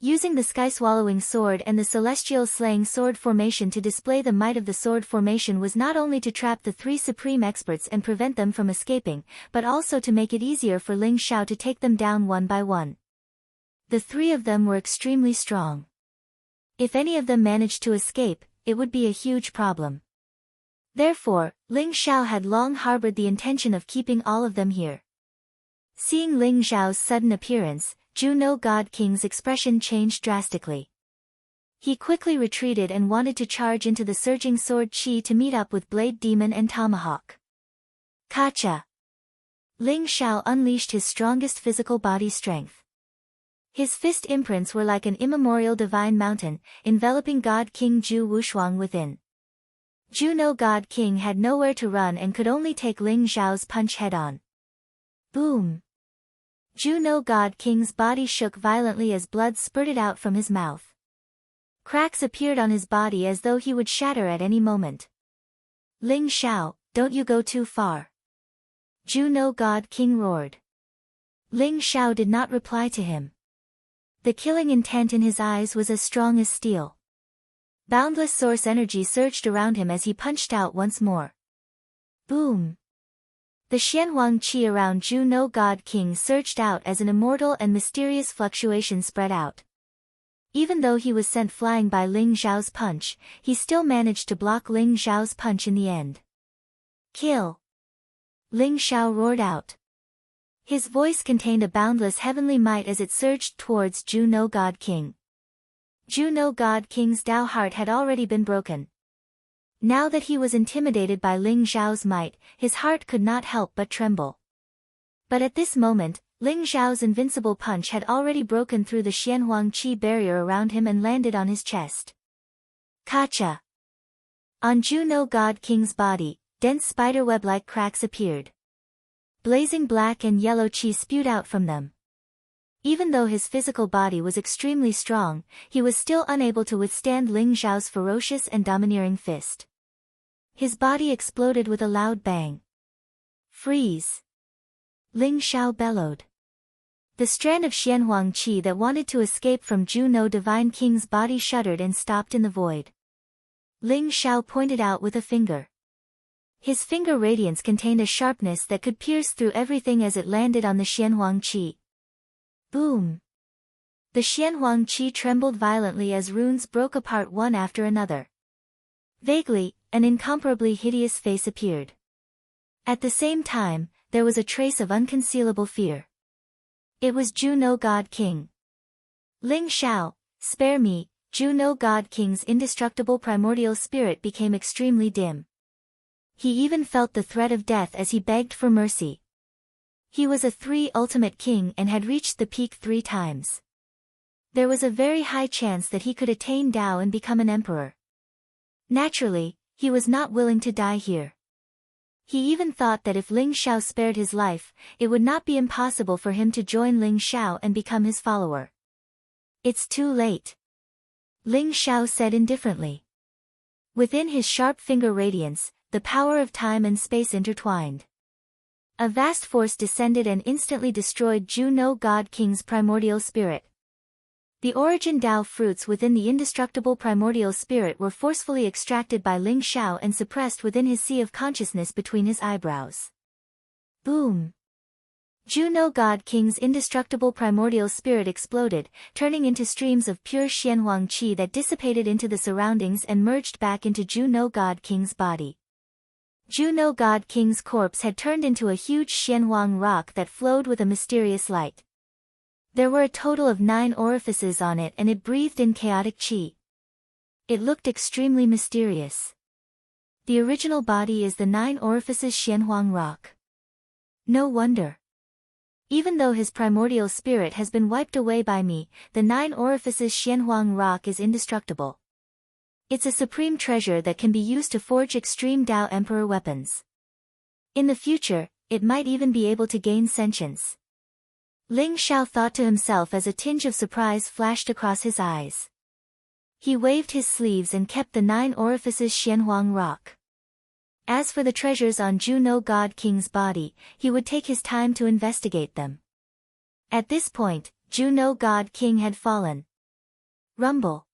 Using the sky-swallowing sword and the celestial slaying sword formation to display the might of the sword formation was not only to trap the three supreme experts and prevent them from escaping, but also to make it easier for Ling Xiao to take them down one by one. The three of them were extremely strong. If any of them managed to escape, it would be a huge problem. Therefore, Ling Xiao had long harbored the intention of keeping all of them here. Seeing Ling Xiao's sudden appearance, Juno God King's expression changed drastically. He quickly retreated and wanted to charge into the surging sword chi to meet up with Blade Demon and Tomahawk. Kacha! Ling Xiao unleashed his strongest physical body strength. His fist imprints were like an immemorial divine mountain, enveloping God King Ju Wushuang within. Juno God King had nowhere to run and could only take Ling Xiao's punch head-on. Boom! Juno God King's body shook violently as blood spurted out from his mouth. Cracks appeared on his body as though he would shatter at any moment. Ling Xiao, don't you go too far. Juno God King roared. Ling Xiao did not reply to him. The killing intent in his eyes was as strong as steel. Boundless source energy surged around him as he punched out once more. Boom! The Xianhuang Qi around Juno God King surged out as an immortal and mysterious fluctuation spread out. Even though he was sent flying by Ling Xiao's punch, he still managed to block Ling Xiao's punch in the end. Kill! Ling Xiao roared out. His voice contained a boundless heavenly might as it surged towards Juno God King. Juno God King's Dao heart had already been broken. Now that he was intimidated by Ling Xiao's might, his heart could not help but tremble. But at this moment, Ling Xiao's invincible punch had already broken through the Xianhuang Qi barrier around him and landed on his chest. Kacha! On Juno God King's body, dense spiderweb-like cracks appeared. Blazing black and yellow qi spewed out from them. Even though his physical body was extremely strong, he was still unable to withstand Ling Xiao's ferocious and domineering fist. His body exploded with a loud bang. Freeze! Ling Xiao bellowed. The strand of Xianhuang Qi that wanted to escape from Juno Divine King's body shuddered and stopped in the void. Ling Xiao pointed out with a finger. His finger radiance contained a sharpness that could pierce through everything as it landed on the Xianhuang Qi. Boom! The Xianhuang Qi trembled violently as runes broke apart one after another. Vaguely, an incomparably hideous face appeared. At the same time, there was a trace of unconcealable fear. It was Juno God King. Ling Xiao, spare me! Juno God King's indestructible primordial spirit became extremely dim. He even felt the threat of death as he begged for mercy. He was a ultimate king and had reached the peak 3 times. There was a very high chance that he could attain Dao and become an emperor. Naturally, he was not willing to die here. He even thought that if Ling Xiao spared his life, it would not be impossible for him to join Ling Xiao and become his follower. It's too late. Ling Xiao said indifferently. Within his sharp finger radiance, the power of time and space intertwined. A vast force descended and instantly destroyed Juno God King's primordial spirit. The origin Dao fruits within the indestructible primordial spirit were forcefully extracted by Ling Xiao and suppressed within his sea of consciousness between his eyebrows. Boom! Juno God King's indestructible primordial spirit exploded, turning into streams of pure Xianhuang Qi that dissipated into the surroundings and merged back into Juno God King's body. Juno God King's corpse had turned into a huge Xianhuang rock that flowed with a mysterious light. There were a total of 9 orifices on it and it breathed in chaotic qi. It looked extremely mysterious. The original body is the 9 orifices Xianhuang rock. No wonder. Even though his primordial spirit has been wiped away by me, the 9 orifices Xianhuang rock is indestructible. It's a supreme treasure that can be used to forge extreme Dao Emperor weapons. In the future, it might even be able to gain sentience. Ling Xiao thought to himself as a tinge of surprise flashed across his eyes. He waved his sleeves and kept the 9 orifices Xianhuang rock. As for the treasures on Juno God King's body, he would take his time to investigate them. At this point, Juno God King had fallen. Rumble.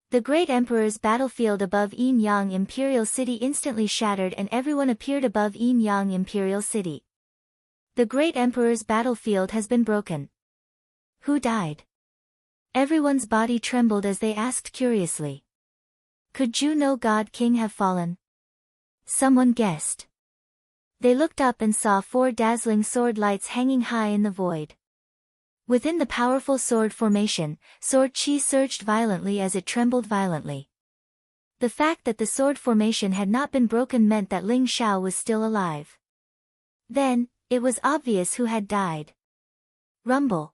The great emperor's battlefield above Yin-Yang Imperial City instantly shattered and everyone appeared above Yin-Yang Imperial City. The great emperor's battlefield has been broken. Who died? Everyone's body trembled as they asked curiously. Could Juno God King have fallen? Someone guessed. They looked up and saw 4 dazzling sword lights hanging high in the void. Within the powerful sword formation, sword qi surged violently as it trembled violently. The fact that the sword formation had not been broken meant that Ling Xiao was still alive. Then, it was obvious who had died. Rumble.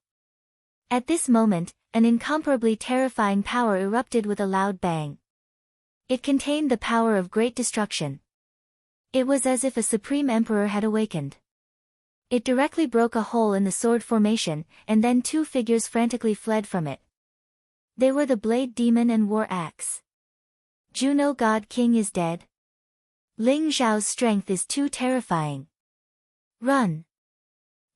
At this moment, an incomparably terrifying power erupted with a loud bang. It contained the power of great destruction. It was as if a supreme emperor had awakened. It directly broke a hole in the sword formation, and then 2 figures frantically fled from it. They were the Blade Demon and War Axe. Juno God King is dead. Ling Xiao's strength is too terrifying. Run!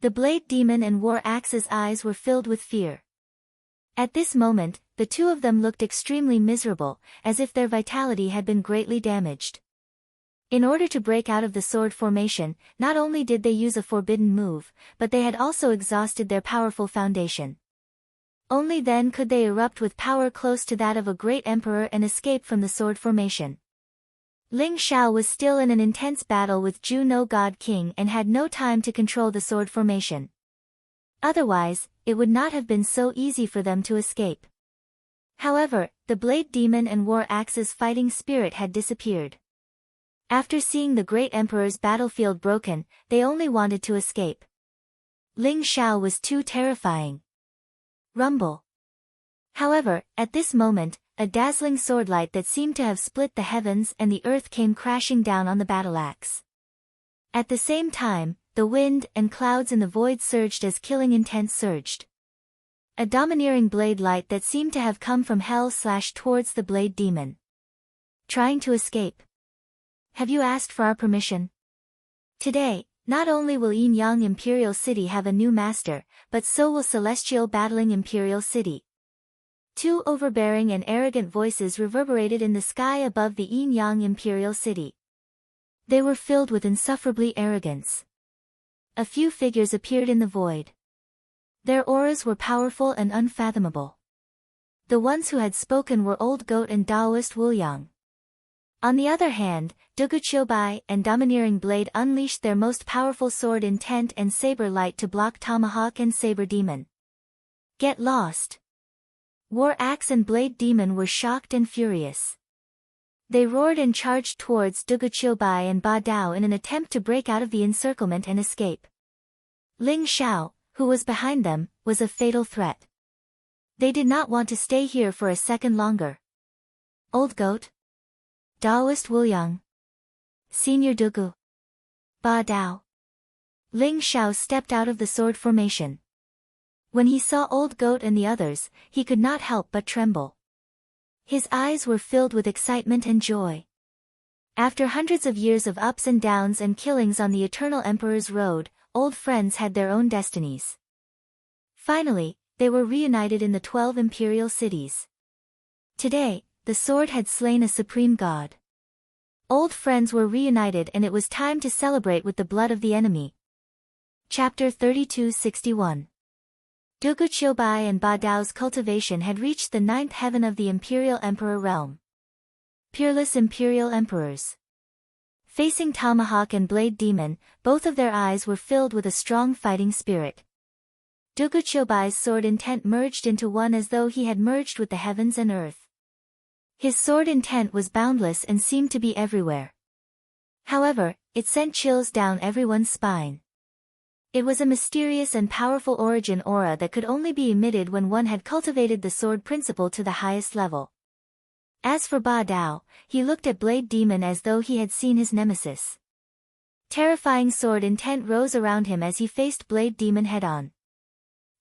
The Blade Demon and War Axe's eyes were filled with fear. At this moment, the 2 of them looked extremely miserable, as if their vitality had been greatly damaged. In order to break out of the sword formation, not only did they use a forbidden move, but they had also exhausted their powerful foundation. Only then could they erupt with power close to that of a great emperor and escape from the sword formation. Ling Xiao was still in an intense battle with Juno God King and had no time to control the sword formation. Otherwise, it would not have been so easy for them to escape. However, the Blade Demon and War Axe's fighting spirit had disappeared. After seeing the great emperor's battlefield broken, they only wanted to escape. Ling Xiao was too terrifying. Rumble. However, at this moment, a dazzling swordlight that seemed to have split the heavens and the earth came crashing down on the battle axe. At the same time, the wind and clouds in the void surged as killing intent surged. A domineering blade light that seemed to have come from hell slashed towards the Blade Demon. Trying to escape. Have you asked for our permission? Today, not only will Yin-Yang Imperial City have a new master, but so will Celestial Battling Imperial City. 2 overbearing and arrogant voices reverberated in the sky above the Yin-Yang Imperial City. They were filled with insufferably arrogance. A few figures appeared in the void. Their auras were powerful and unfathomable. The ones who had spoken were Old Goat and Daoist Wuliang. On the other hand, Duguqiubai and Domineering Blade unleashed their most powerful sword Intent and Saber Light to block Tomahawk and Saber Demon. Get lost! War Axe and Blade Demon were shocked and furious. They roared and charged towards Duguqiubai and Ba Dao in an attempt to break out of the encirclement and escape. Ling Xiao, who was behind them, was a fatal threat. They did not want to stay here for a second longer. Old Goat? Daoist Wuliang. Senior Dugu. Ba Dao. Ling Xiao stepped out of the sword formation. When he saw Old Goat and the others, he could not help but tremble. His eyes were filled with excitement and joy. After hundreds of years of ups and downs and killings on the Eternal Emperor's road, old friends had their own destinies. Finally, they were reunited in the 12 imperial cities. Today, the sword had slain a supreme god. Old friends were reunited and it was time to celebrate with the blood of the enemy. Chapter 3261. Duguqiubai and Ba Dao's cultivation had reached the 9th heaven of the Imperial Emperor realm. Peerless Imperial Emperors. Facing Tomahawk and Blade Demon, both of their eyes were filled with a strong fighting spirit. Dugachobai's sword intent merged into one as though he had merged with the heavens and earth. His sword intent was boundless and seemed to be everywhere. However, it sent chills down everyone's spine. It was a mysterious and powerful origin aura that could only be emitted when one had cultivated the sword principle to the highest level. As for Ba Dao, he looked at Blade Demon as though he had seen his nemesis. Terrifying sword intent rose around him as he faced Blade Demon head-on.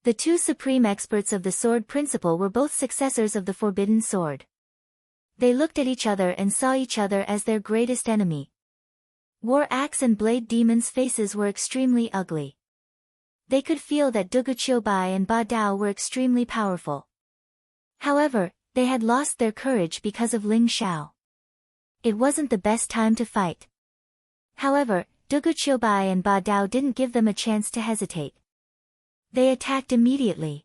The two supreme experts of the sword principle were both successors of the Forbidden Sword. They looked at each other and saw each other as their greatest enemy. War Axe and Blade Demon's faces were extremely ugly. They could feel that Dugachiobai and Ba Dao were extremely powerful. However, they had lost their courage because of Ling Xiao. It wasn't the best time to fight. However, Dugachiobai and Ba Dao didn't give them a chance to hesitate. They attacked immediately.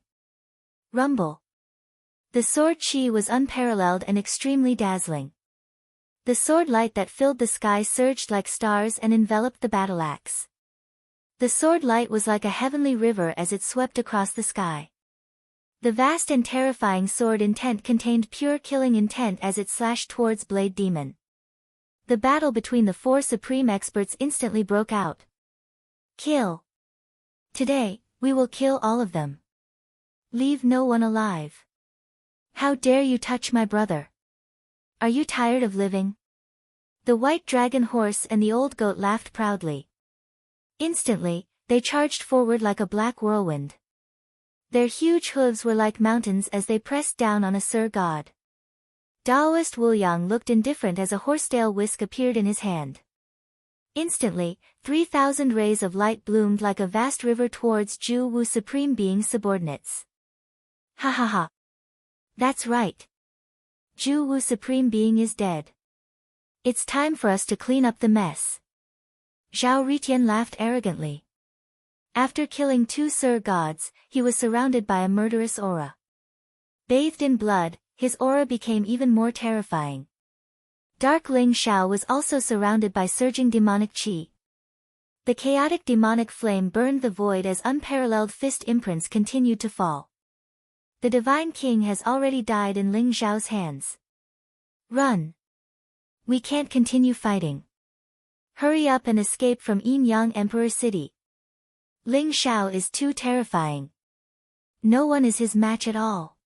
Rumble. The sword chi was unparalleled and extremely dazzling. The sword light that filled the sky surged like stars and enveloped the battle axe. The sword light was like a heavenly river as it swept across the sky. The vast and terrifying sword intent contained pure killing intent as it slashed towards Blade Demon. The battle between the four supreme experts instantly broke out. Kill. Today, we will kill all of them. Leave no one alive. How dare you touch my brother? Are you tired of living? The white dragon horse and the old goat laughed proudly. Instantly, they charged forward like a black whirlwind. Their huge hooves were like mountains as they pressed down on a Sir God. Daoist Wuyang looked indifferent as a horsetail whisk appeared in his hand. Instantly, 3,000 rays of light bloomed like a vast river towards Ju Wu Supreme Being's subordinates. Ha ha ha. That's right. Ju Wu Supreme Being is dead. It's time for us to clean up the mess. Zhao Ritian laughed arrogantly. After killing two Sir Gods, he was surrounded by a murderous aura. Bathed in blood, his aura became even more terrifying. Dark Ling Xiao was also surrounded by surging demonic qi. The chaotic demonic flame burned the void as unparalleled fist imprints continued to fall. The Divine King has already died in Ling Xiao's hands. Run! We can't continue fighting. Hurry up and escape from Yin Yang Emperor City. Ling Xiao is too terrifying. No one is his match at all.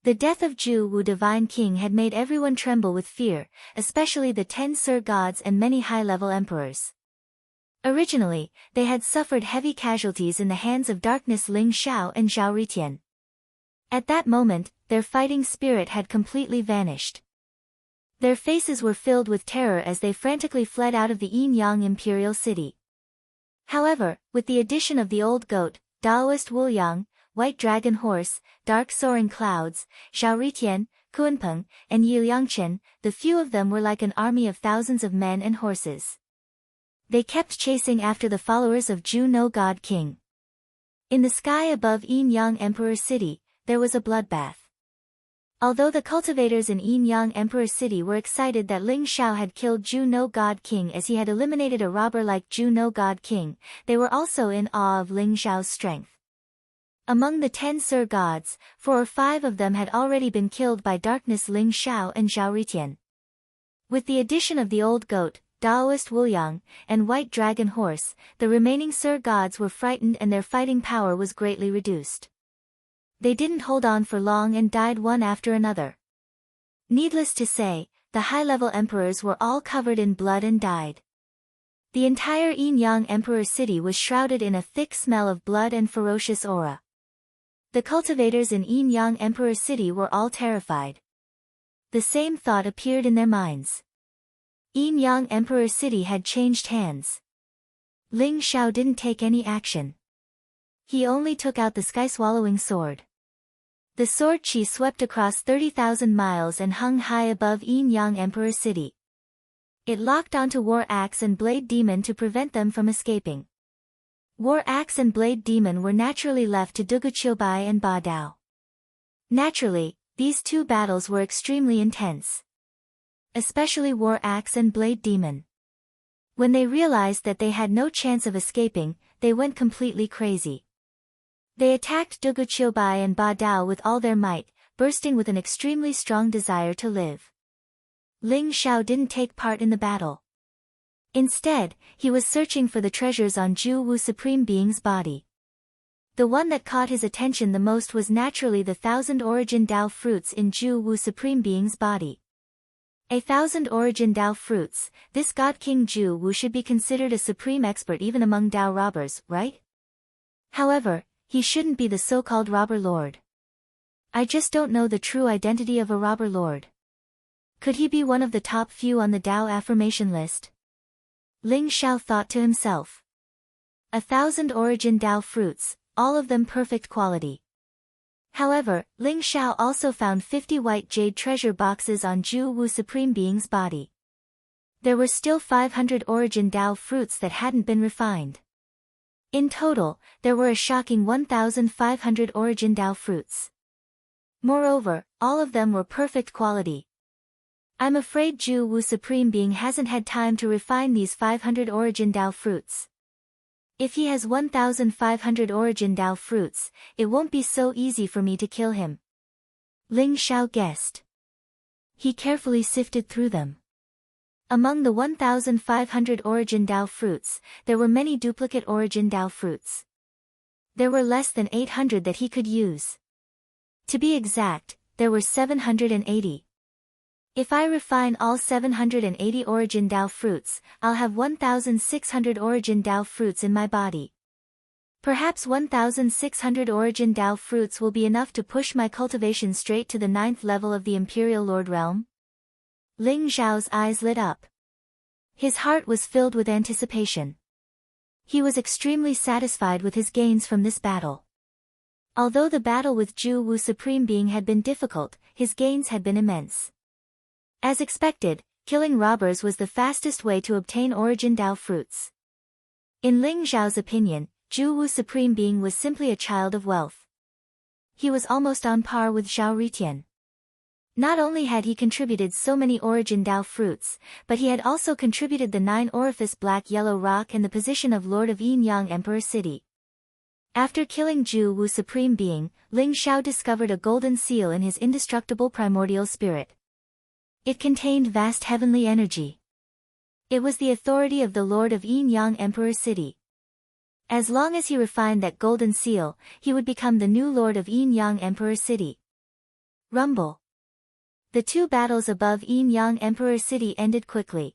The death of Ju Wu Divine King had made everyone tremble with fear, especially the 10 Sir Gods and many high-level emperors. Originally, they had suffered heavy casualties in the hands of Darkness Ling Xiao and Zhao Ritian. At that moment, their fighting spirit had completely vanished. Their faces were filled with terror as they frantically fled out of the Yin Yang Imperial City. However, with the addition of the old goat, Daoist Wuyang, White Dragon Horse, Dark Soaring Clouds, Zhao Ritian, Kuanpeng, and Yi Liangchen, the few of them were like an army of thousands of men and horses. They kept chasing after the followers of Ju No God King. In the sky above Yin Yang Emperor City, there was a bloodbath. Although the cultivators in Yin Yang Emperor City were excited that Ling Xiao had killed Ju No God King as he had eliminated a robber like Ju No God King, they were also in awe of Ling Xiao's strength. Among the 10 Sir Gods, 4 or 5 of them had already been killed by Darkness Ling Xiao and Zhao Ritian. With the addition of the old goat, Daoist Wuyang, and White Dragon Horse, the remaining Sir Gods were frightened and their fighting power was greatly reduced. They didn't hold on for long and died one after another. Needless to say, the high-level emperors were all covered in blood and died. The entire Yin Yang Emperor City was shrouded in a thick smell of blood and ferocious aura. The cultivators in Yin Yang Emperor City were all terrified. The same thought appeared in their minds. Yin Yang Emperor City had changed hands. Ling Xiao didn't take any action. He only took out the sky-swallowing sword. The sword chi swept across 30,000 miles and hung high above Yin Yang Emperor City. It locked onto War Axe and Blade Demon to prevent them from escaping. War Axe and Blade Demon were naturally left to Dugachiobai and Ba Dao. Naturally, these two battles were extremely intense. Especially War Axe and Blade Demon. When they realized that they had no chance of escaping, they went completely crazy. They attacked Dugu Qiubai and Ba Dao with all their might, bursting with an extremely strong desire to live. Ling Xiao didn't take part in the battle. Instead, he was searching for the treasures on Zhu Wu Supreme Being's body. The one that caught his attention the most was naturally the 1,000 origin Dao fruits in Zhu Wu Supreme Being's body. 1,000 origin Dao fruits, this God King Zhu Wu should be considered a supreme expert even among Dao robbers, right? However, he shouldn't be the so-called robber lord. I just don't know the true identity of a robber lord. Could he be one of the top few on the Dao affirmation list? Ling Xiao thought to himself. 1,000 origin Dao fruits, all of them perfect quality. However, Ling Xiao also found 50 white jade treasure boxes on Zhu Wu Supreme Being's body. There were still 500 origin Dao fruits that hadn't been refined. In total, there were a shocking 1,500 origin Dao fruits. Moreover, all of them were perfect quality. I'm afraid Zhu Wu Supreme Being hasn't had time to refine these 500 origin Dao fruits. If he has 1,500 origin Dao fruits, it won't be so easy for me to kill him. Ling Xiao guessed. He carefully sifted through them. Among the 1,500 origin Dao fruits, there were many duplicate origin Dao fruits. There were less than 800 that he could use. To be exact, there were 780. If I refine all 780 origin Dao fruits, I'll have 1,600 origin Dao fruits in my body. Perhaps 1,600 origin Dao fruits will be enough to push my cultivation straight to the 9th level of the Imperial Lord Realm. Ling Xiao's eyes lit up. His heart was filled with anticipation. He was extremely satisfied with his gains from this battle. Although the battle with Zhu Wu Supreme Being had been difficult, his gains had been immense. As expected, killing robbers was the fastest way to obtain origin Dao fruits. In Ling Xiao's opinion, Zhu Wu Supreme Being was simply a child of wealth. He was almost on par with Zhao Ritian. Not only had he contributed so many origin Dao fruits, but he had also contributed the 9 orifice black yellow rock and the position of Lord of Yin Yang Emperor City. After killing Zhu Wu Supreme Being, Ling Xiao discovered a golden seal in his indestructible primordial spirit. It contained vast heavenly energy. It was the authority of the Lord of Yin Yang Emperor City. As long as he refined that golden seal, he would become the new Lord of Yin Yang Emperor City. Rumble. The 2 battles above Yin Yang Emperor City ended quickly.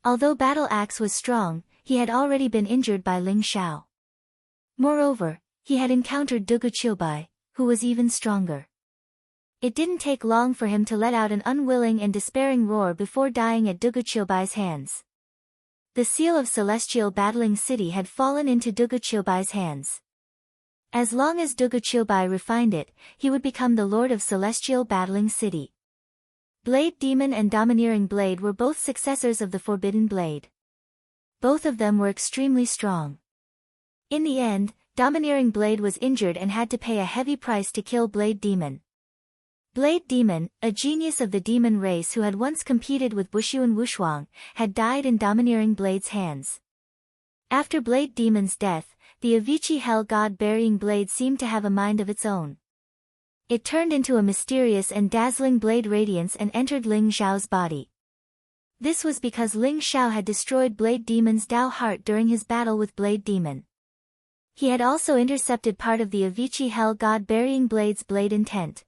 Although Battle Axe was strong, he had already been injured by Ling Xiao. Moreover, he had encountered Dugu Qiubai, who was even stronger. It didn't take long for him to let out an unwilling and despairing roar before dying at Dugu Qiubai's hands. The seal of Celestial Battling City had fallen into Dugu Qiubai's hands. As long as Dugu Qiubai refined it, he would become the Lord of Celestial Battling City. Blade Demon and Domineering Blade were both successors of the Forbidden Blade. Both of them were extremely strong. In the end, Domineering Blade was injured and had to pay a heavy price to kill Blade Demon. Blade Demon, a genius of the demon race who had once competed with Bushuan Wushuang, had died in Domineering Blade's hands. After Blade Demon's death, the Avicii Hell God Burying Blade seemed to have a mind of its own. It turned into a mysterious and dazzling blade radiance and entered Ling Xiao's body. This was because Ling Xiao had destroyed Blade Demon's Dao heart during his battle with Blade Demon. He had also intercepted part of the Avicii Hell God Burying Blade's blade intent.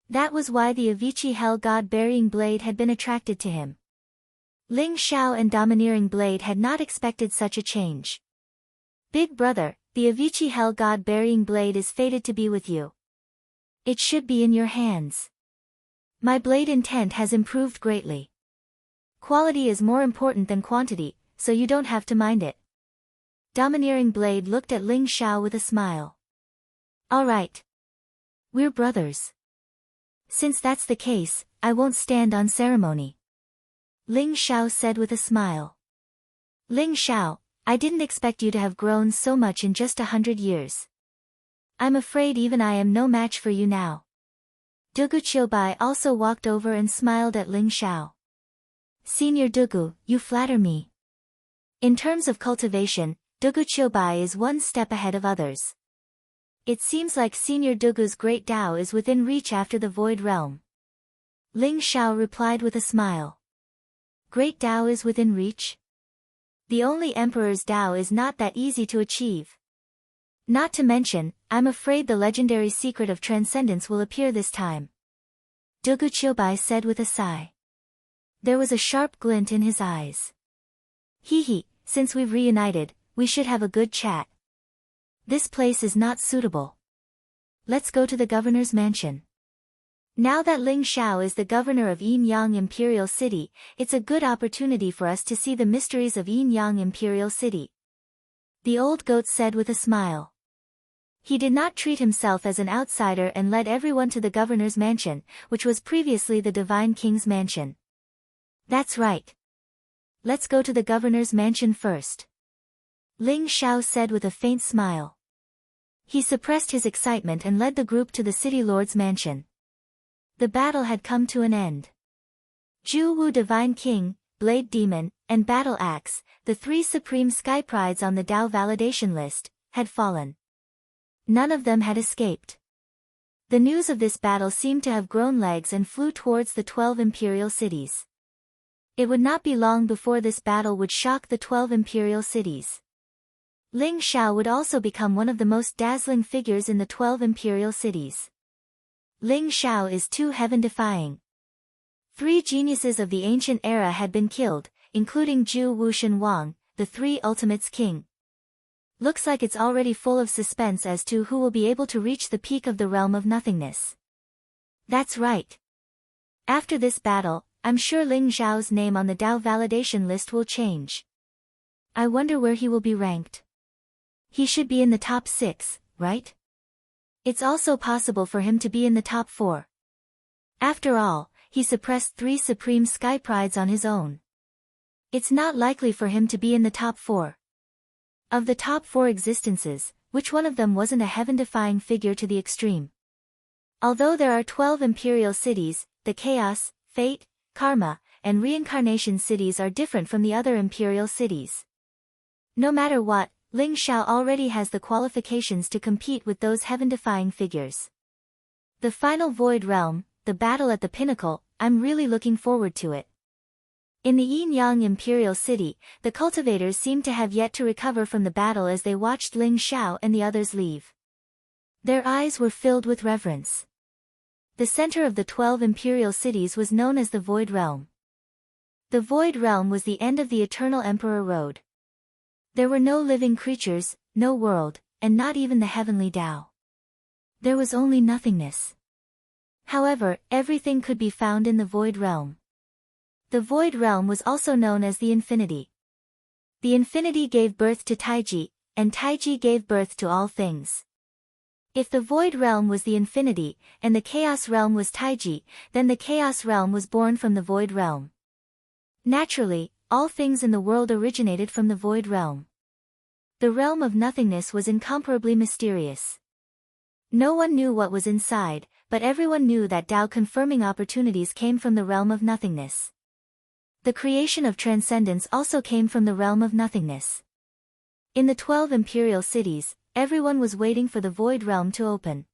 That was why the Avicii Hell God Burying Blade had been attracted to him. Ling Xiao and Domineering Blade had not expected such a change. Big brother, the Avicii Hell God Burying Blade is fated to be with you. It should be in your hands. My blade intent has improved greatly. Quality is more important than quantity, so you don't have to mind it. Domineering Blade looked at Ling Xiao with a smile. All right. We're brothers. Since that's the case, I won't stand on ceremony. Ling Xiao said with a smile. Ling Xiao, I didn't expect you to have grown so much in just 100 years. I'm afraid even I am no match for you now. Dugu Qiubai also walked over and smiled at Ling Xiao. Senior Dugu, you flatter me. In terms of cultivation, Dugu Qiubai is one step ahead of others. It seems like Senior Dugu's great Tao is within reach after the Void Realm. Ling Xiao replied with a smile. Great Tao is within reach? The only Emperor's Tao is not that easy to achieve. Not to mention, I'm afraid the legendary secret of transcendence will appear this time. Dugu Qiubai said with a sigh. There was a sharp glint in his eyes. Hee, since we've reunited, we should have a good chat. This place is not suitable. Let's go to the governor's mansion. Now that Ling Xiao is the governor of Yin-Yang Imperial City, it's a good opportunity for us to see the mysteries of Yin-Yang Imperial City. The old goat said with a smile. He did not treat himself as an outsider and led everyone to the governor's mansion, which was previously the Divine King's mansion. That's right. Let's go to the governor's mansion first. Ling Xiao said with a faint smile. He suppressed his excitement and led the group to the city lord's mansion. The battle had come to an end. Zhu Wu Divine King, Blade Demon, and Battle Axe, the three supreme sky prides on the Dao validation list, had fallen. None of them had escaped. The news of this battle seemed to have grown legs and flew towards the 12 imperial cities. It would not be long before this battle would shock the 12 imperial cities. Ling Xiao would also become one of the most dazzling figures in the 12 imperial cities. Ling Xiao is too heaven-defying. 3 geniuses of the ancient era had been killed, including Zhu Wushan Wang, the 3 Ultimates King. Looks like it's already full of suspense as to who will be able to reach the peak of the realm of nothingness. That's right. After this battle, I'm sure Ling Xiao's name on the Dao validation list will change. I wonder where he will be ranked. He should be in the top 6, right? It's also possible for him to be in the top 4. After all, he suppressed 3 supreme sky prides on his own. It's not likely for him to be in the top 4. Of the top 4 existences, which one of them wasn't a heaven-defying figure to the extreme? Although there are 12 imperial cities, the chaos, fate, karma, and reincarnation cities are different from the other imperial cities. No matter what, Ling Xiao already has the qualifications to compete with those heaven-defying figures. The final Void Realm, the battle at the pinnacle, I'm really looking forward to it. In the Yin-Yang Imperial City, the cultivators seemed to have yet to recover from the battle as they watched Ling Xiao and the others leave. Their eyes were filled with reverence. The center of the 12 imperial cities was known as the Void Realm. The Void Realm was the end of the Eternal Emperor Road. There were no living creatures, no world, and not even the heavenly Tao. There was only nothingness. However, everything could be found in the Void Realm. The Void Realm was also known as the Infinity. The Infinity gave birth to Taiji, and Taiji gave birth to all things. If the Void Realm was the Infinity, and the Chaos Realm was Taiji, then the Chaos Realm was born from the Void Realm. Naturally, all things in the world originated from the Void Realm. The realm of nothingness was incomparably mysterious. No one knew what was inside, but everyone knew that Tao-confirming opportunities came from the realm of nothingness. The creation of transcendence also came from the realm of nothingness. In the 12 imperial cities, everyone was waiting for the Void Realm to open.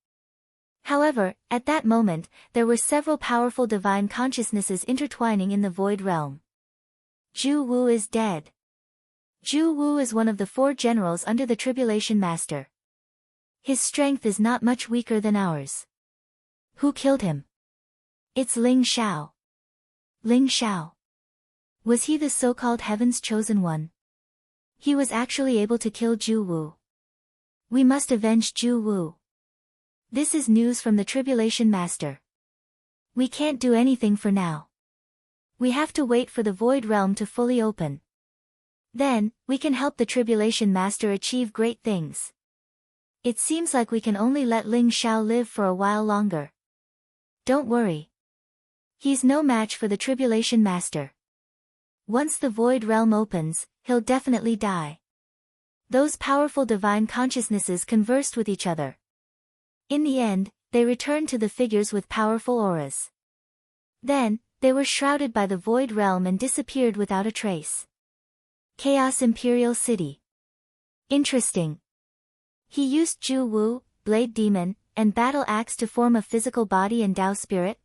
However, at that moment, there were several powerful divine consciousnesses intertwining in the Void Realm. Zhu Wu is dead. Zhu Wu is one of the 4 generals under the Tribulation Master. His strength is not much weaker than ours. Who killed him? It's Ling Xiao. Ling Xiao. Was he the so-called Heaven's Chosen One? He was actually able to kill Zhu Wu. We must avenge Zhu Wu. This is news from the Tribulation Master. We can't do anything for now. We have to wait for the Void Realm to fully open. Then, we can help the Tribulation Master achieve great things. It seems like we can only let Ling Xiao live for a while longer. Don't worry. He's no match for the Tribulation Master. Once the Void Realm opens, he'll definitely die. Those powerful divine consciousnesses conversed with each other. In the end, they returned to the figures with powerful auras. Then, they were shrouded by the Void Realm and disappeared without a trace. Chaos Imperial City. Interesting. He used Ju Wu, Blade Demon, and Battle Axe to form a physical body and Tao spirit?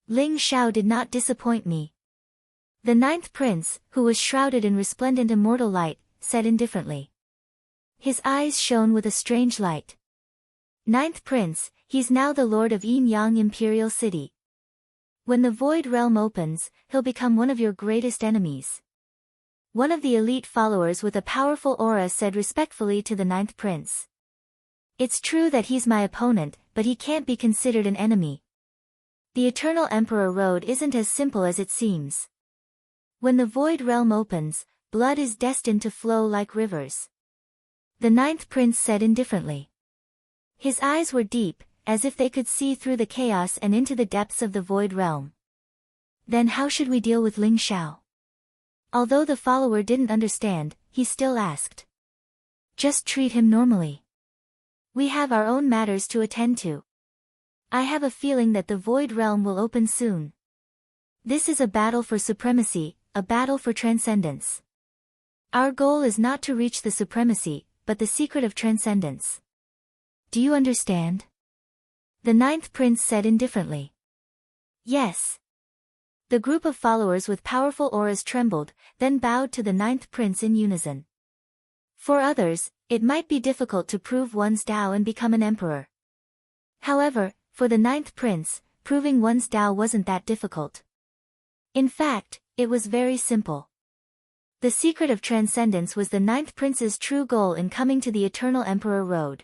Ling Xiao did not disappoint me. The ninth prince, who was shrouded in resplendent immortal light, said indifferently. His eyes shone with a strange light. Ninth prince, he's now the lord of Yin Yang Imperial City. When the void realm opens, he'll become one of your greatest enemies. One of the elite followers with a powerful aura said respectfully to the ninth prince. It's true that he's my opponent, but he can't be considered an enemy. The Eternal Emperor Road isn't as simple as it seems. When the void realm opens, blood is destined to flow like rivers. The ninth prince said indifferently. His eyes were deep, as if they could see through the chaos and into the depths of the void realm. Then how should we deal with Ling Xiao? Although the follower didn't understand, he still asked. Just treat him normally. We have our own matters to attend to. I have a feeling that the void realm will open soon. This is a battle for supremacy, a battle for transcendence. Our goal is not to reach the supremacy, but the secret of transcendence. Do you understand? The ninth prince said indifferently. Yes. The group of followers with powerful auras trembled, then bowed to the ninth prince in unison. For others, it might be difficult to prove one's Tao and become an emperor. However, for the ninth prince, proving one's Tao wasn't that difficult. In fact, it was very simple. The secret of transcendence was the ninth prince's true goal in coming to the Eternal Emperor Road.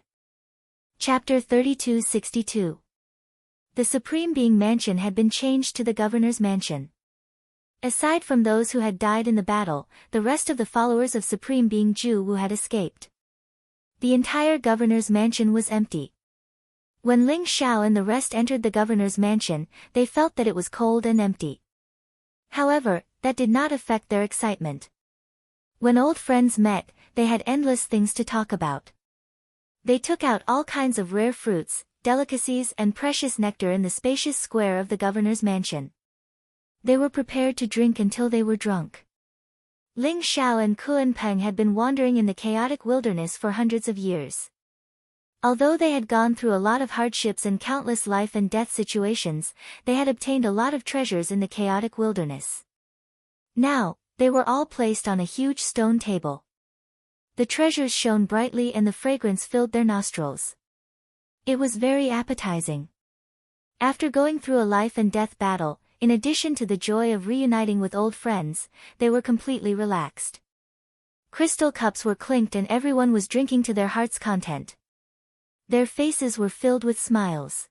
Chapter 3262. The Supreme Being Mansion had been changed to the Governor's Mansion. Aside from those who had died in the battle, the rest of the followers of Supreme Being Ju Wu had escaped. The entire Governor's Mansion was empty. When Ling Xiao and the rest entered the Governor's Mansion, they felt that it was cold and empty. However, that did not affect their excitement. When old friends met, they had endless things to talk about. They took out all kinds of rare fruits, delicacies and precious nectar in the spacious square of the Governor's Mansion. They were prepared to drink until they were drunk. Ling Xiao and Kuan Peng had been wandering in the chaotic wilderness for hundreds of years. Although they had gone through a lot of hardships and countless life and death situations, they had obtained a lot of treasures in the chaotic wilderness. Now, they were all placed on a huge stone table. The treasures shone brightly and the fragrance filled their nostrils. It was very appetizing. After going through a life and death battle, in addition to the joy of reuniting with old friends, they were completely relaxed. Crystal cups were clinked and everyone was drinking to their heart's content. Their faces were filled with smiles.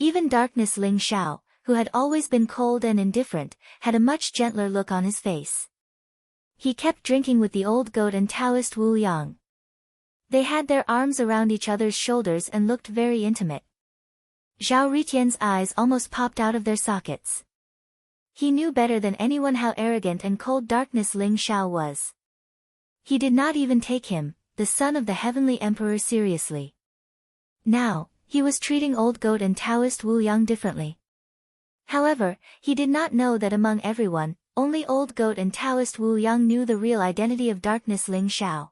Even Darkness Ling Xiao, who had always been cold and indifferent, had a much gentler look on his face. He kept drinking with the old goat and Taoist Wu Yang. They had their arms around each other's shoulders and looked very intimate. Zhao Ritian's eyes almost popped out of their sockets. He knew better than anyone how arrogant and cold Darkness Ling Xiao was. He did not even take him, the son of the Heavenly Emperor, seriously. Now, he was treating old goat and Taoist Wu Yang differently. However, he did not know that among everyone, only old goat and Taoist Wu Yang knew the real identity of Darkness Ling Xiao.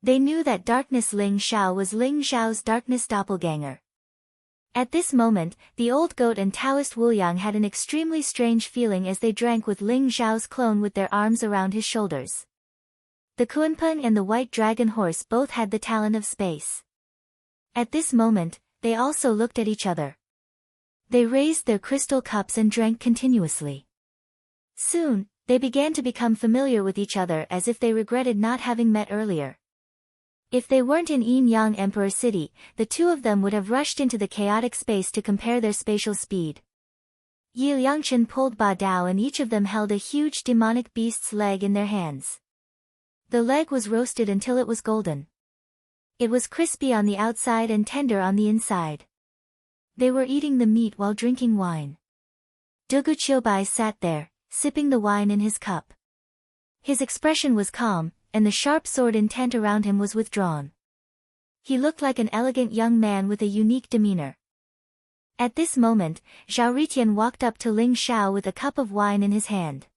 They knew that Darkness Ling Xiao was Ling Xiao's darkness doppelganger. At this moment, the old goat and Taoist Wu Yang had an extremely strange feeling as they drank with Ling Xiao's clone with their arms around his shoulders. The Kunpeng and the white dragon horse both had the talent of space. At this moment, they also looked at each other. They raised their crystal cups and drank continuously. Soon, they began to become familiar with each other as if they regretted not having met earlier. If they weren't in Yin Yang Emperor City, the two of them would have rushed into the chaotic space to compare their spatial speed. Yi Liangchen pulled Ba Dao and each of them held a huge demonic beast's leg in their hands. The leg was roasted until it was golden. It was crispy on the outside and tender on the inside. They were eating the meat while drinking wine. Dugu Qiubai sat there, sipping the wine in his cup. His expression was calm, and the sharp sword intent around him was withdrawn. He looked like an elegant young man with a unique demeanor. At this moment, Zhao Ritian walked up to Ling Xiao with a cup of wine in his hand.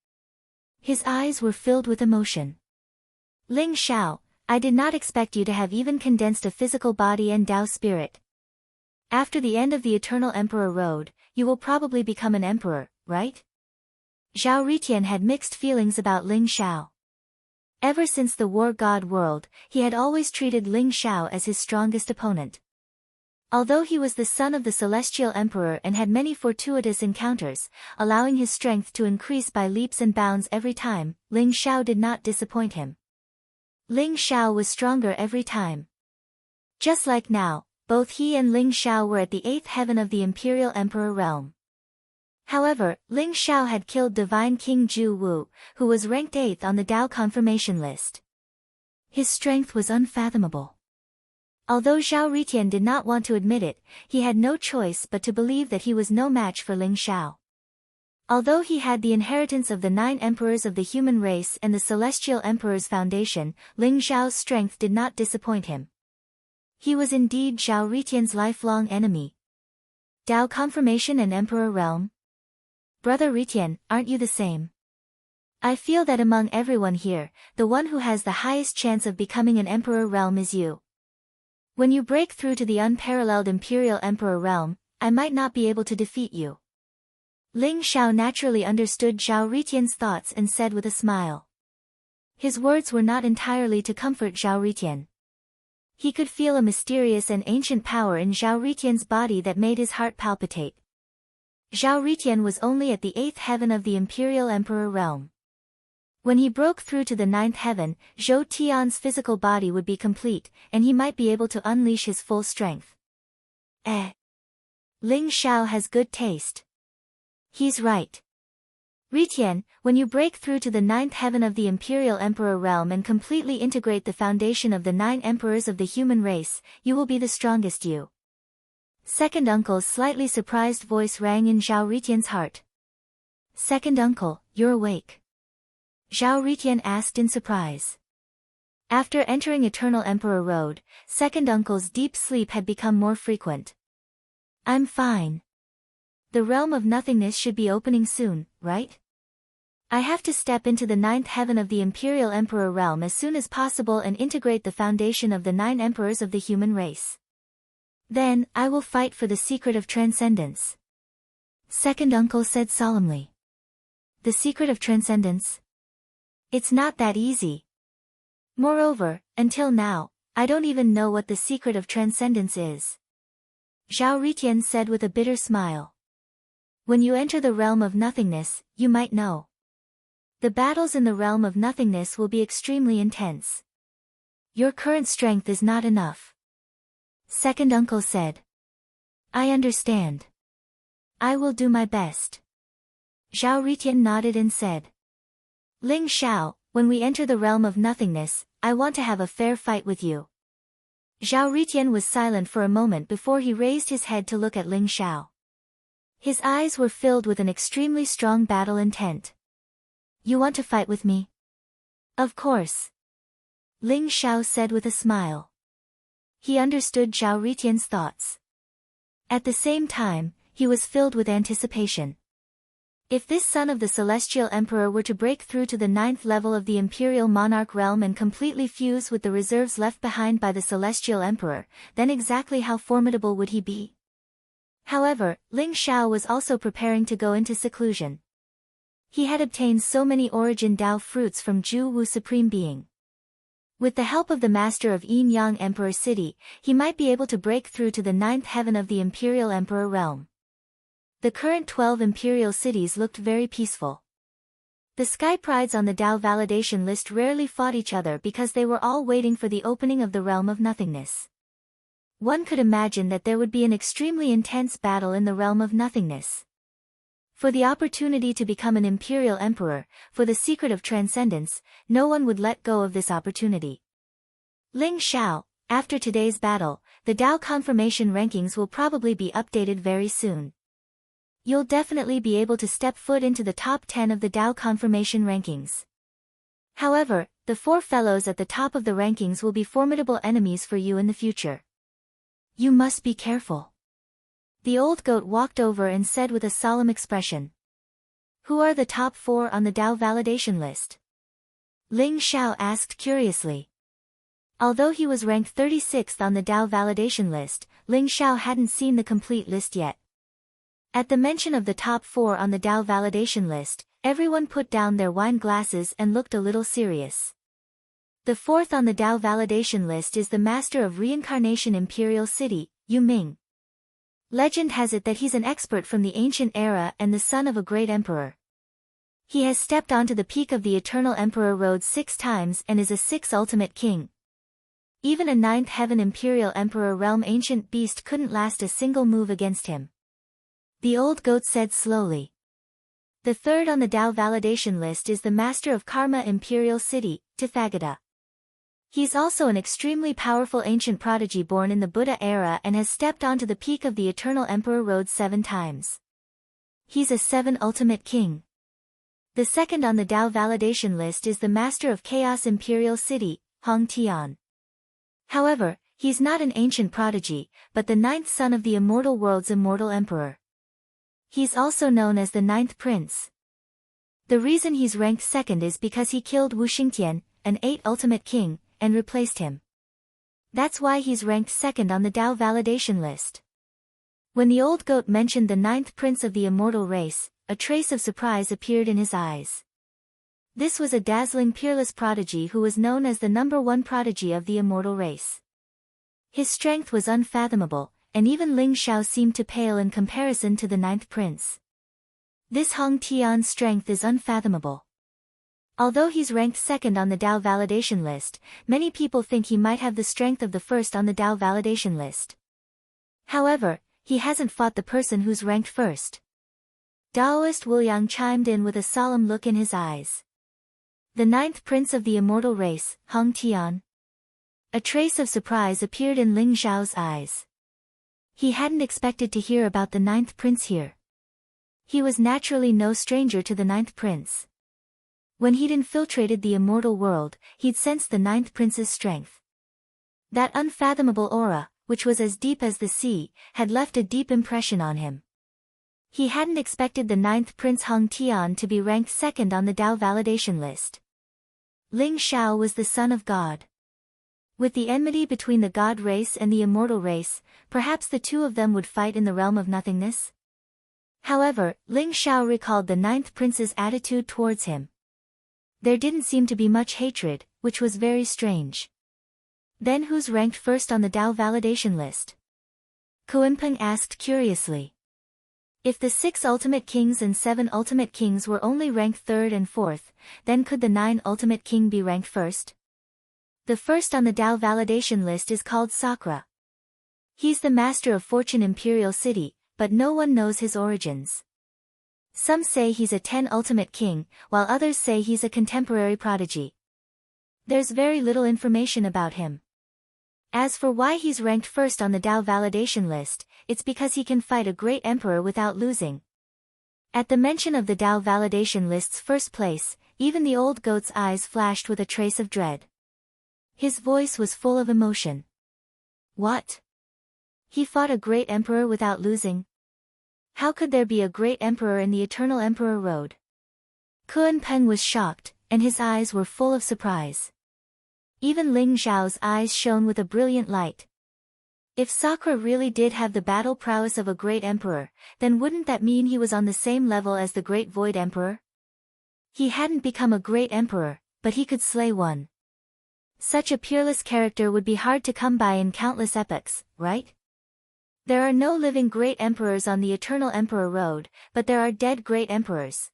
His eyes were filled with emotion. Ling Xiao, I did not expect you to have even condensed a physical body and Tao spirit. After the end of the Eternal Emperor Road, you will probably become an emperor, right? Zhao Ritian had mixed feelings about Ling Xiao. Ever since the War God world, he had always treated Ling Xiao as his strongest opponent. Although he was the son of the Celestial Emperor and had many fortuitous encounters, allowing his strength to increase by leaps and bounds every time, Ling Xiao did not disappoint him. Ling Xiao was stronger every time. Just like now, both he and Ling Xiao were at the 8th heaven of the Imperial Emperor realm. However, Ling Xiao had killed Divine King Zhu Wu, who was ranked 8th on the Dao confirmation list. His strength was unfathomable. Although Zhao Ritian did not want to admit it, he had no choice but to believe that he was no match for Ling Xiao. Although he had the inheritance of the 9 emperors of the human race and the Celestial Emperor's foundation, Ling Xiao's strength did not disappoint him. He was indeed Zhao Ritian's lifelong enemy. Dao confirmation and Emperor realm? Brother Ritian, aren't you the same? I feel that among everyone here, the one who has the highest chance of becoming an Emperor realm is you. When you break through to the unparalleled Imperial Emperor realm, I might not be able to defeat you. Ling Xiao naturally understood Zhao Ritian's thoughts and said with a smile. His words were not entirely to comfort Zhao Ritian. He could feel a mysterious and ancient power in Zhao Ritian's body that made his heart palpitate. Zhao Ritian was only at the 8th heaven of the Imperial Emperor realm. When he broke through to the 9th heaven, Zhou Tian's physical body would be complete, and he might be able to unleash his full strength. Ling Xiao has good taste. He's right. Ritian, when you break through to the 9th heaven of the Imperial Emperor realm and completely integrate the foundation of the 9 emperors of the human race, you will be the strongest you. Second uncle's slightly surprised voice rang in Zhao Ritian's heart. Second uncle, you're awake. Zhao Ritian asked in surprise. After entering Eternal Emperor Road, second uncle's deep sleep had become more frequent. I'm fine. The realm of nothingness should be opening soon, right? I have to step into the 9th heaven of the Imperial Emperor realm as soon as possible and integrate the foundation of the 9 emperors of the human race. Then, I will fight for the secret of transcendence. Second uncle said solemnly. The secret of transcendence? It's not that easy. Moreover, until now, I don't even know what the secret of transcendence is. Zhao Ritian said with a bitter smile. When you enter the realm of nothingness, you might know. The battles in the realm of nothingness will be extremely intense. Your current strength is not enough. Second uncle said. I understand. I will do my best. Zhao Ritian nodded and said. Ling Xiao, when we enter the realm of nothingness, I want to have a fair fight with you. Zhao Ritian was silent for a moment before he raised his head to look at Ling Xiao. His eyes were filled with an extremely strong battle intent. You want to fight with me? Of course. Ling Xiao said with a smile. He understood Zhao Ritian's thoughts. At the same time, he was filled with anticipation. If this son of the Celestial Emperor were to break through to the 9th level of the Imperial Monarch realm and completely fuse with the reserves left behind by the Celestial Emperor, then exactly how formidable would he be? However, Ling Xiao was also preparing to go into seclusion. He had obtained so many origin Dao fruits from Zhu Wu Supreme Being. With the help of the Master of Yin Yang Emperor City, he might be able to break through to the 9th heaven of the Imperial Emperor realm. The current 12 imperial cities looked very peaceful. The sky prides on the Dao validation list rarely fought each other because they were all waiting for the opening of the realm of nothingness. One could imagine that there would be an extremely intense battle in the realm of nothingness. For the opportunity to become an imperial emperor, for the secret of transcendence, no one would let go of this opportunity. Ling Xiao, after today's battle, the Dao confirmation rankings will probably be updated very soon. You'll definitely be able to step foot into the top 10 of the Dao confirmation rankings. However, the 4 fellows at the top of the rankings will be formidable enemies for you in the future. You must be careful. The old goat walked over and said with a solemn expression. Who are the top 4 on the Dao validation list? Ling Xiao asked curiously. Although he was ranked 36th on the Dao validation list, Ling Xiao hadn't seen the complete list yet. At the mention of the top 4 on the Dao validation list, everyone put down their wine glasses and looked a little serious. The 4th on the Dao validation list is the Master of Reincarnation Imperial City, Yu Ming. Legend has it that he's an expert from the ancient era and the son of a great emperor. He has stepped onto the peak of the Eternal Emperor Road 6 times and is a 6th ultimate king. Even a 9th Heaven Imperial Emperor Realm ancient beast couldn't last a single move against him. The old goat said slowly. The 3rd on the Dao validation list is the Master of Karma Imperial City, Tathagata. He's also an extremely powerful ancient prodigy born in the Buddha era and has stepped onto the peak of the Eternal Emperor Road 7 times. He's a 7th ultimate king. The 2nd on the Dao validation list is the Master of Chaos Imperial City, Hong Tian. However, he's not an ancient prodigy, but the 9th son of the Immortal World's immortal emperor. He's also known as the 9th prince. The reason he's ranked 2nd is because he killed Wu Xingtian, an 8th ultimate king, and replaced him. That's why he's ranked 2nd on the Dao validation list. When the old goat mentioned the 9th prince of the immortal race, a trace of surprise appeared in his eyes. This was a dazzling peerless prodigy who was known as the #1 prodigy of the immortal race. His strength was unfathomable, and even Ling Xiao seemed to pale in comparison to the 9th prince. This Hong Tian's strength is unfathomable. Although he's ranked 2nd on the Dao validation list, many people think he might have the strength of the 1st on the Dao validation list. However, he hasn't fought the person who's ranked 1st. Daoist Wuliang chimed in with a solemn look in his eyes. The 9th prince of the immortal race, Hong Tian. A trace of surprise appeared in Ling Xiao's eyes. He hadn't expected to hear about the 9th prince here. He was naturally no stranger to the 9th prince. When he'd infiltrated the immortal world, he'd sensed the 9th prince's strength. That unfathomable aura, which was as deep as the sea, had left a deep impression on him. He hadn't expected the 9th prince Hong Tian to be ranked 2nd on the Dao validation list. Ling Xiao was the son of God. With the enmity between the God race and the immortal race, perhaps the two of them would fight in the realm of nothingness? However, Ling Xiao recalled the 9th prince's attitude towards him. There didn't seem to be much hatred, which was very strange. Then who's ranked 1st on the Dao validation list? Kuenpeng asked curiously. If the 6 ultimate kings and 7 ultimate kings were only ranked 3rd and 4th, then could the 9 ultimate king be ranked 1st? The 1st on the Dao validation list is called Sakra. He's the Master of Fortune Imperial City, but no one knows his origins. Some say he's a 10 ultimate king, while others say he's a contemporary prodigy. There's very little information about him. As for why he's ranked 1st on the Dao validation list, it's because he can fight a great emperor without losing. At the mention of the Dao validation list's 1st place, even the old goat's eyes flashed with a trace of dread. His voice was full of emotion. What? He fought a great emperor without losing? How could there be a great emperor in the Eternal Emperor Road? Kuenpeng was shocked, and his eyes were full of surprise. Even Ling Xiao's eyes shone with a brilliant light. If Sakra really did have the battle prowess of a great emperor, then wouldn't that mean he was on the same level as the Great Void Emperor? He hadn't become a great emperor, but he could slay one. Such a peerless character would be hard to come by in countless epochs, right? There are no living great emperors on the Eternal Emperor Road, but there are dead great emperors.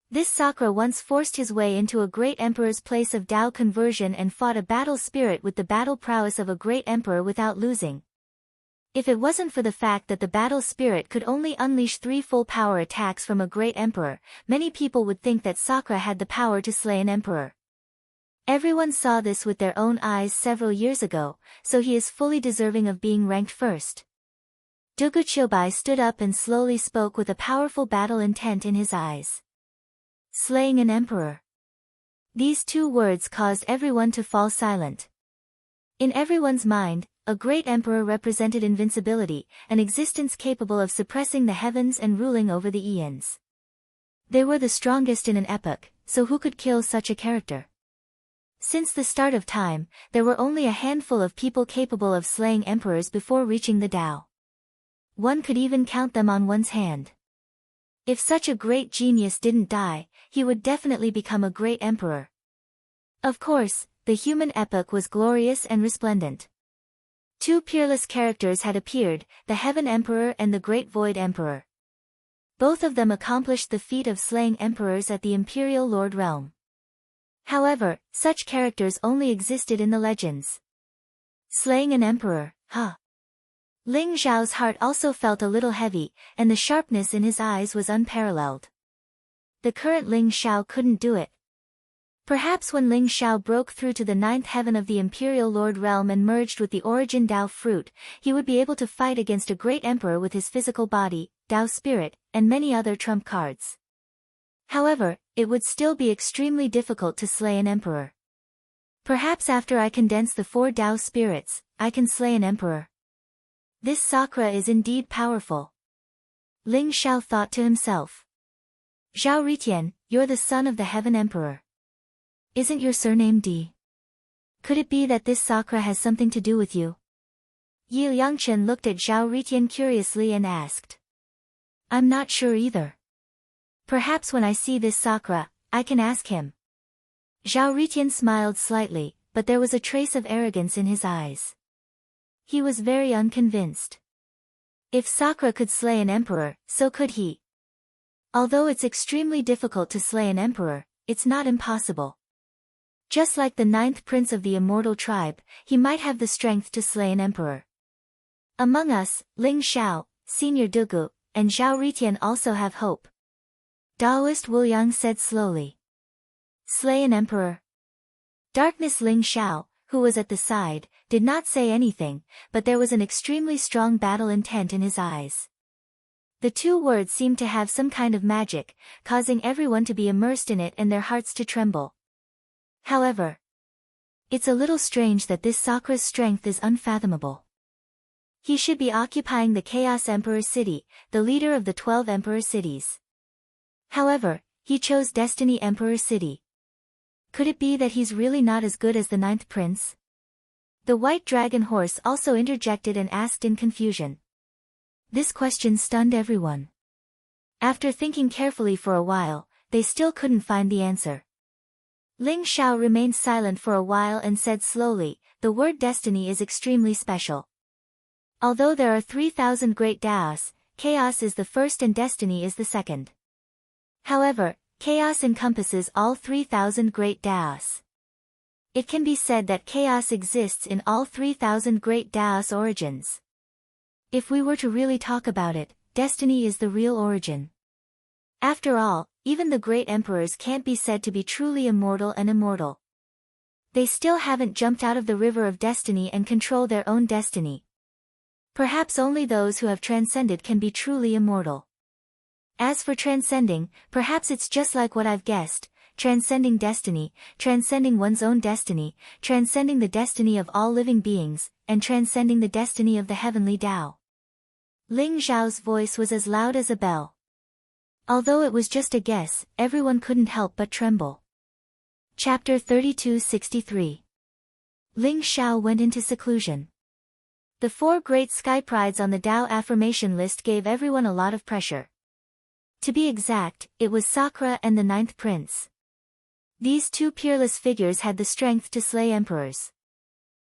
This Sakra once forced his way into a great emperor's place of Dao conversion and fought a battle spirit with the battle prowess of a great emperor without losing. If it wasn't for the fact that the battle spirit could only unleash 3 full power attacks from a great emperor, many people would think that Sakra had the power to slay an emperor. Everyone saw this with their own eyes several years ago, so he is fully deserving of being ranked 1st. Dugu Qiubai stood up and slowly spoke with a powerful battle intent in his eyes. Slaying an emperor. These 2 words caused everyone to fall silent. In everyone's mind, a great emperor represented invincibility, an existence capable of suppressing the heavens and ruling over the eons. They were the strongest in an epoch, so who could kill such a character? Since the start of time, there were only a handful of people capable of slaying emperors before reaching the Tao. One could even count them on one's hand. If such a great genius didn't die, he would definitely become a great emperor. Of course, the human epoch was glorious and resplendent. Two peerless characters had appeared, the Heaven Emperor and the Great Void Emperor. Both of them accomplished the feat of slaying emperors at the Imperial Lord realm. However, such characters only existed in the legends. Slaying an emperor, huh? Ling Xiao's heart also felt a little heavy, and the sharpness in his eyes was unparalleled. The current Ling Xiao couldn't do it. Perhaps when Ling Xiao broke through to the 9th heaven of the Imperial Lord realm and merged with the origin Dao fruit, he would be able to fight against a great emperor with his physical body, Dao spirit, and many other trump cards. However, it would still be extremely difficult to slay an emperor. Perhaps after I condense the 4 Dao spirits, I can slay an emperor. This Sakura is indeed powerful. Ling Xiao thought to himself. Zhao Ritian, you're the son of the Heaven Emperor. Isn't your surname Di? Could it be that this Sakura has something to do with you? Yi Liangchen looked at Zhao Ritian curiously and asked. I'm not sure either. Perhaps when I see this Sakura, I can ask him. Zhao Ritian smiled slightly, but there was a trace of arrogance in his eyes. He was very unconvinced. If Sakura could slay an emperor, so could he. Although it's extremely difficult to slay an emperor, it's not impossible. Just like the 9th prince of the immortal tribe, he might have the strength to slay an emperor. Among us, Ling Xiao, Senior Dugu, and Zhao Ritian also have hope. Daoist Wu Yang said slowly. Slay an emperor. Darkness Ling Xiao, who was at the side, did not say anything, but there was an extremely strong battle intent in his eyes. The two words seemed to have some kind of magic, causing everyone to be immersed in it and their hearts to tremble. However, it's a little strange that this Sakura's strength is unfathomable. He should be occupying the Chaos Emperor City, the leader of the 12 Emperor Cities. However, he chose Destiny Emperor City. Could it be that he's really not as good as the 9th prince? The white dragon horse also interjected and asked in confusion. This question stunned everyone. After thinking carefully for a while, they still couldn't find the answer. Ling Xiao remained silent for a while and said slowly, the word destiny is extremely special. Although there are 3,000 great Daos, chaos is the first and destiny is the second. However, chaos encompasses all 3,000 great Daos. It can be said that chaos exists in all 3,000 great Daos origins. If we were to really talk about it, destiny is the real origin. After all, even the great emperors can't be said to be truly immortal and immortal. They still haven't jumped out of the river of destiny and control their own destiny. Perhaps only those who have transcended can be truly immortal. As for transcending, perhaps it's just like what I've guessed, transcending destiny, transcending one's own destiny, transcending the destiny of all living beings, and transcending the destiny of the heavenly Tao. Ling Xiao's voice was as loud as a bell. Although it was just a guess, everyone couldn't help but tremble. Chapter 3263. Ling Xiao went into seclusion. The 4 great sky prides on the Tao affirmation list gave everyone a lot of pressure. To be exact, it was Sakura and the 9th prince. These two peerless figures had the strength to slay emperors.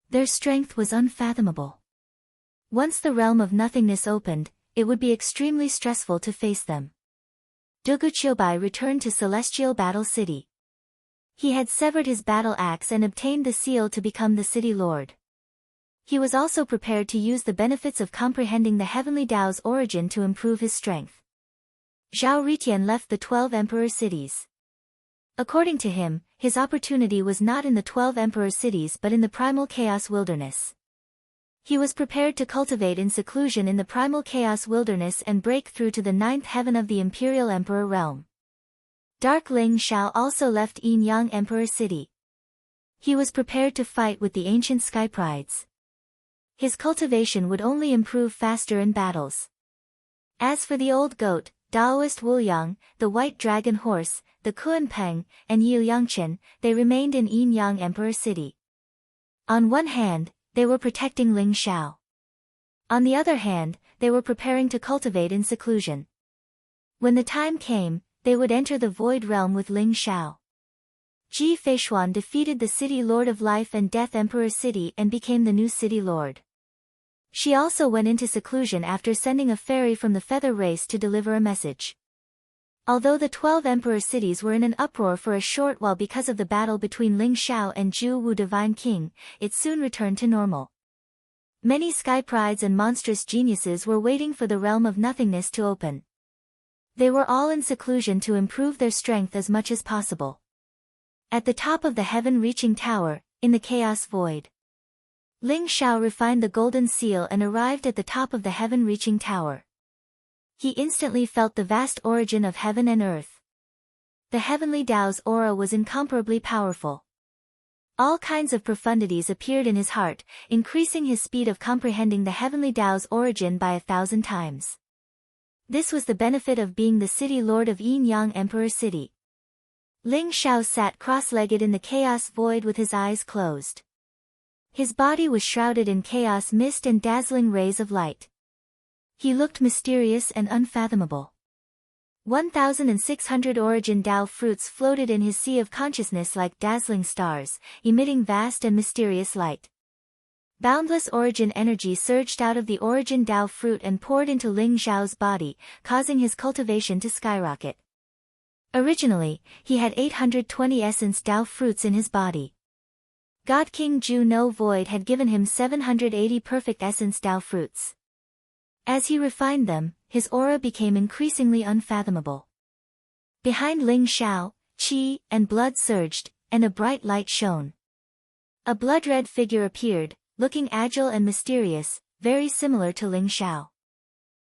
Their strength was unfathomable. Once the realm of nothingness opened, it would be extremely stressful to face them. Dugu Qiubai returned to Celestial Battle City. He had severed his battle axe and obtained the seal to become the city lord. He was also prepared to use the benefits of comprehending the heavenly Tao's origin to improve his strength. Zhao Ritian left the 12 emperor cities. According to him, his opportunity was not in the 12 emperor cities but in the primal chaos wilderness. He was prepared to cultivate in seclusion in the primal chaos wilderness and break through to the 9th heaven of the imperial emperor realm. Dark Ling Xiao also left Yin Yang Emperor City. He was prepared to fight with the ancient sky prides. His cultivation would only improve faster in battles. As for the old goat, Daoist Wuliang, the White Dragon Horse, the Kuanpeng, and Yu Yangchen, they remained in Yin-Yang Emperor City. On one hand, they were protecting Ling Shao. On the other hand, they were preparing to cultivate in seclusion. When the time came, they would enter the Void Realm with Ling Shao. Ji Feishuan defeated the City Lord of Life and Death Emperor City and became the new City Lord. She also went into seclusion after sending a fairy from the Feather Race to deliver a message. Although the 12 Emperor cities were in an uproar for a short while because of the battle between Ling Shao and Zhu Wu Divine King, it soon returned to normal. Many sky prides and monstrous geniuses were waiting for the realm of nothingness to open. They were all in seclusion to improve their strength as much as possible. At the top of the heaven-reaching tower, in the chaos void, Ling Shao refined the golden seal and arrived at the top of the heaven-reaching tower. He instantly felt the vast origin of heaven and earth. The heavenly Tao's aura was incomparably powerful. All kinds of profundities appeared in his heart, increasing his speed of comprehending the heavenly Tao's origin by 1,000 times. This was the benefit of being the City Lord of Yin-Yang Emperor City. Ling Shao sat cross-legged in the chaos void with his eyes closed. His body was shrouded in chaos mist and dazzling rays of light. He looked mysterious and unfathomable. 1,600 origin Tao fruits floated in his sea of consciousness like dazzling stars, emitting vast and mysterious light. Boundless origin energy surged out of the origin Tao fruit and poured into Ling Xiao's body, causing his cultivation to skyrocket. Originally, he had 820 essence Tao fruits in his body. God King Ju No Void had given him 780 perfect essence Tao fruits. As he refined them, his aura became increasingly unfathomable. Behind Ling Shao, qi and blood surged, and a bright light shone. A blood-red figure appeared, looking agile and mysterious, very similar to Ling Shao.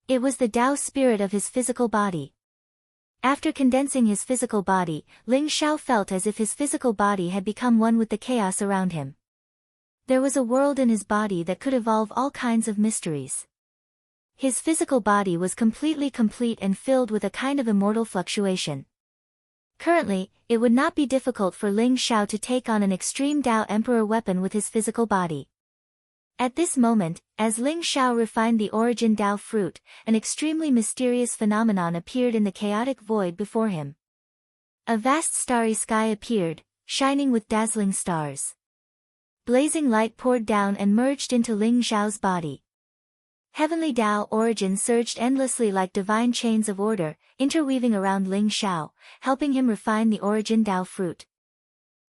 It was the Tao spirit of his physical body. After condensing his physical body, Ling Shao felt as if his physical body had become one with the chaos around him. There was a world in his body that could evolve all kinds of mysteries. His physical body was completely complete and filled with a kind of immortal fluctuation. Currently, it would not be difficult for Ling Shao to take on an extreme Tao Emperor weapon with his physical body. At this moment, as Ling Shao refined the origin Tao fruit, an extremely mysterious phenomenon appeared in the chaotic void before him. A vast starry sky appeared, shining with dazzling stars. Blazing light poured down and merged into Ling Xiao's body. Heavenly Tao origin surged endlessly like divine chains of order, interweaving around Ling Shao, helping him refine the origin Tao fruit.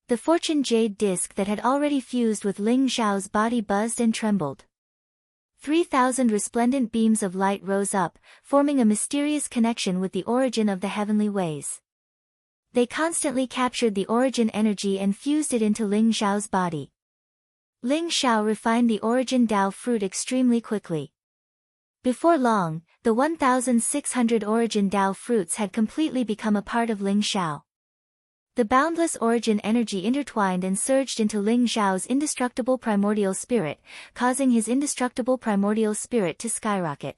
The fortune jade disc that had already fused with Ling Xiao's body buzzed and trembled. 3,000 resplendent beams of light rose up, forming a mysterious connection with the origin of the heavenly ways. They constantly captured the origin energy and fused it into Ling Xiao's body. Ling Xiao refined the origin Tao fruit extremely quickly. Before long, the 1,600 origin Tao fruits had completely become a part of Ling Xiao. The boundless origin energy intertwined and surged into Ling Xiao's indestructible primordial spirit, causing his indestructible primordial spirit to skyrocket.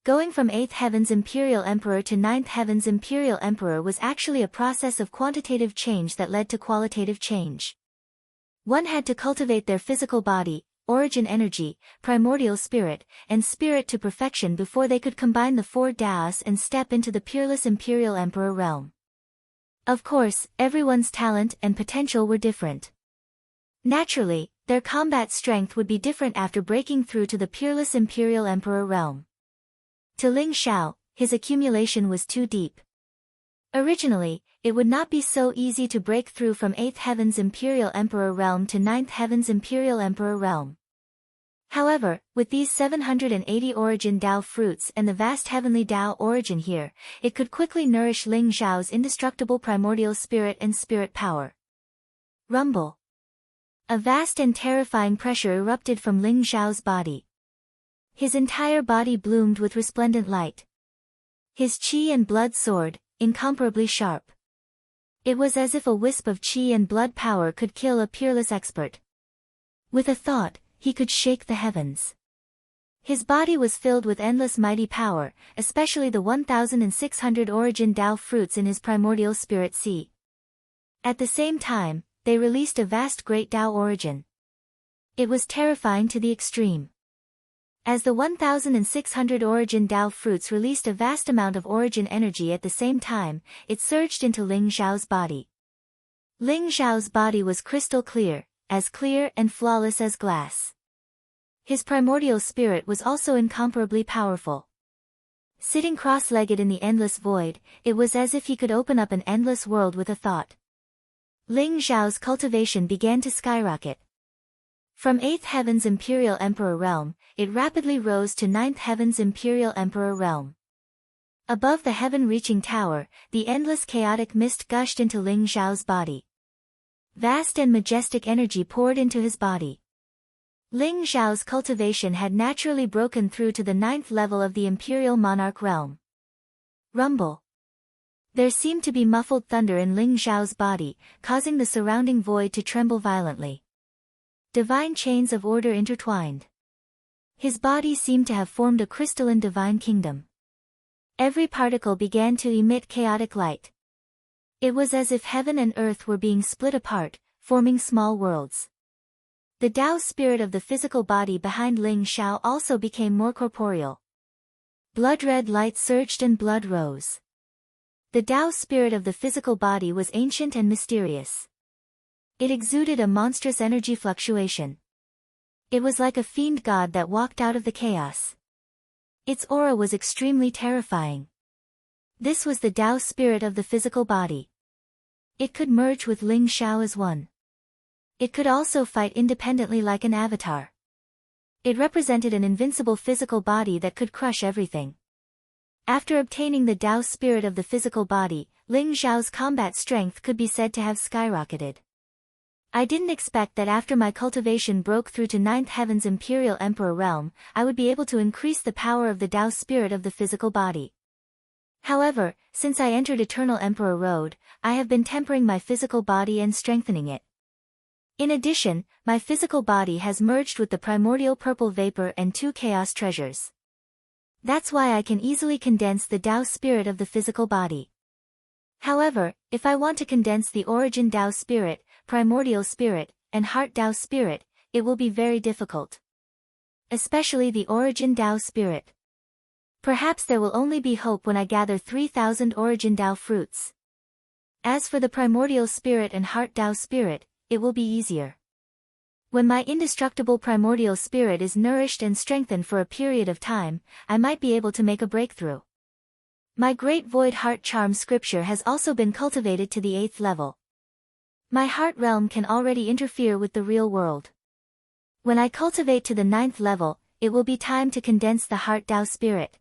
Going from 8th Heaven's Imperial Emperor to 9th Heaven's Imperial Emperor was actually a process of quantitative change that led to qualitative change. One had to cultivate their physical body, origin energy, primordial spirit, and spirit to perfection before they could combine the 4 Taos and step into the peerless Imperial Emperor realm. Of course, everyone's talent and potential were different. Naturally, their combat strength would be different after breaking through to the peerless Imperial Emperor realm. To Ling Xiao, his accumulation was too deep. Originally, it would not be so easy to break through from 8th Heaven's Imperial Emperor realm to 9th Heaven's Imperial Emperor realm. However, with these 780 origin Tao fruits and the vast heavenly Tao origin here, it could quickly nourish Ling Xiao's indestructible primordial spirit and spirit power. Rumble. A vast and terrifying pressure erupted from Ling Xiao's body. His entire body bloomed with resplendent light. His qi and blood soared, incomparably sharp. It was as if a wisp of qi and blood power could kill a peerless expert. With a thought, he could shake the heavens. His body was filled with endless mighty power, especially the 1,600 origin Tao fruits in his primordial spirit sea. At the same time, they released a vast great Tao origin. It was terrifying to the extreme. As the 1,600 origin Tao fruits released a vast amount of origin energy at the same time, it surged into Ling Zhao's body. Ling Zhao's body was crystal clear and flawless as glass. His primordial spirit was also incomparably powerful. Sitting cross-legged in the endless void, it was as if he could open up an endless world with a thought. Ling Zhao's cultivation began to skyrocket. From 8th Heaven's Imperial Emperor realm, it rapidly rose to 9th Heaven's Imperial Emperor realm. Above the heaven-reaching tower, the endless chaotic mist gushed into Ling Zhao's body. Vast and majestic energy poured into his body. Ling Zhao's cultivation had naturally broken through to the 9th level of the Imperial Monarch realm. Rumble. There seemed to be muffled thunder in Ling Zhao's body, causing the surrounding void to tremble violently. Divine chains of order intertwined. His body seemed to have formed a crystalline divine kingdom. Every particle began to emit chaotic light. It was as if heaven and earth were being split apart, forming small worlds. The Tao spirit of the physical body behind Ling Zhao also became more corporeal. Blood-red light surged and blood rose. The Tao spirit of the physical body was ancient and mysterious. It exuded a monstrous energy fluctuation. It was like a fiend god that walked out of the chaos. Its aura was extremely terrifying. This was the Tao spirit of the physical body. It could merge with Ling Zhao as one. It could also fight independently like an avatar. It represented an invincible physical body that could crush everything. After obtaining the Tao spirit of the physical body, Ling Zhao's combat strength could be said to have skyrocketed. I didn't expect that after my cultivation broke through to 9th Heaven's Imperial Emperor realm, I would be able to increase the power of the Tao spirit of the physical body. However, since I entered Eternal Emperor Road, I have been tempering my physical body and strengthening it. In addition, my physical body has merged with the primordial purple vapor and 2 chaos treasures. That's why I can easily condense the Tao spirit of the physical body. However, if I want to condense the origin Tao spirit, primordial spirit, and heart Tao spirit, it will be very difficult. Especially the origin Tao spirit. Perhaps there will only be hope when I gather 3,000 origin Tao fruits. As for the primordial spirit and heart Tao spirit, it will be easier. When my indestructible primordial spirit is nourished and strengthened for a period of time, I might be able to make a breakthrough. My Great Void Heart Charm scripture has also been cultivated to the 8th level. My heart realm can already interfere with the real world. When I cultivate to the 9th level, it will be time to condense the heart Tao spirit.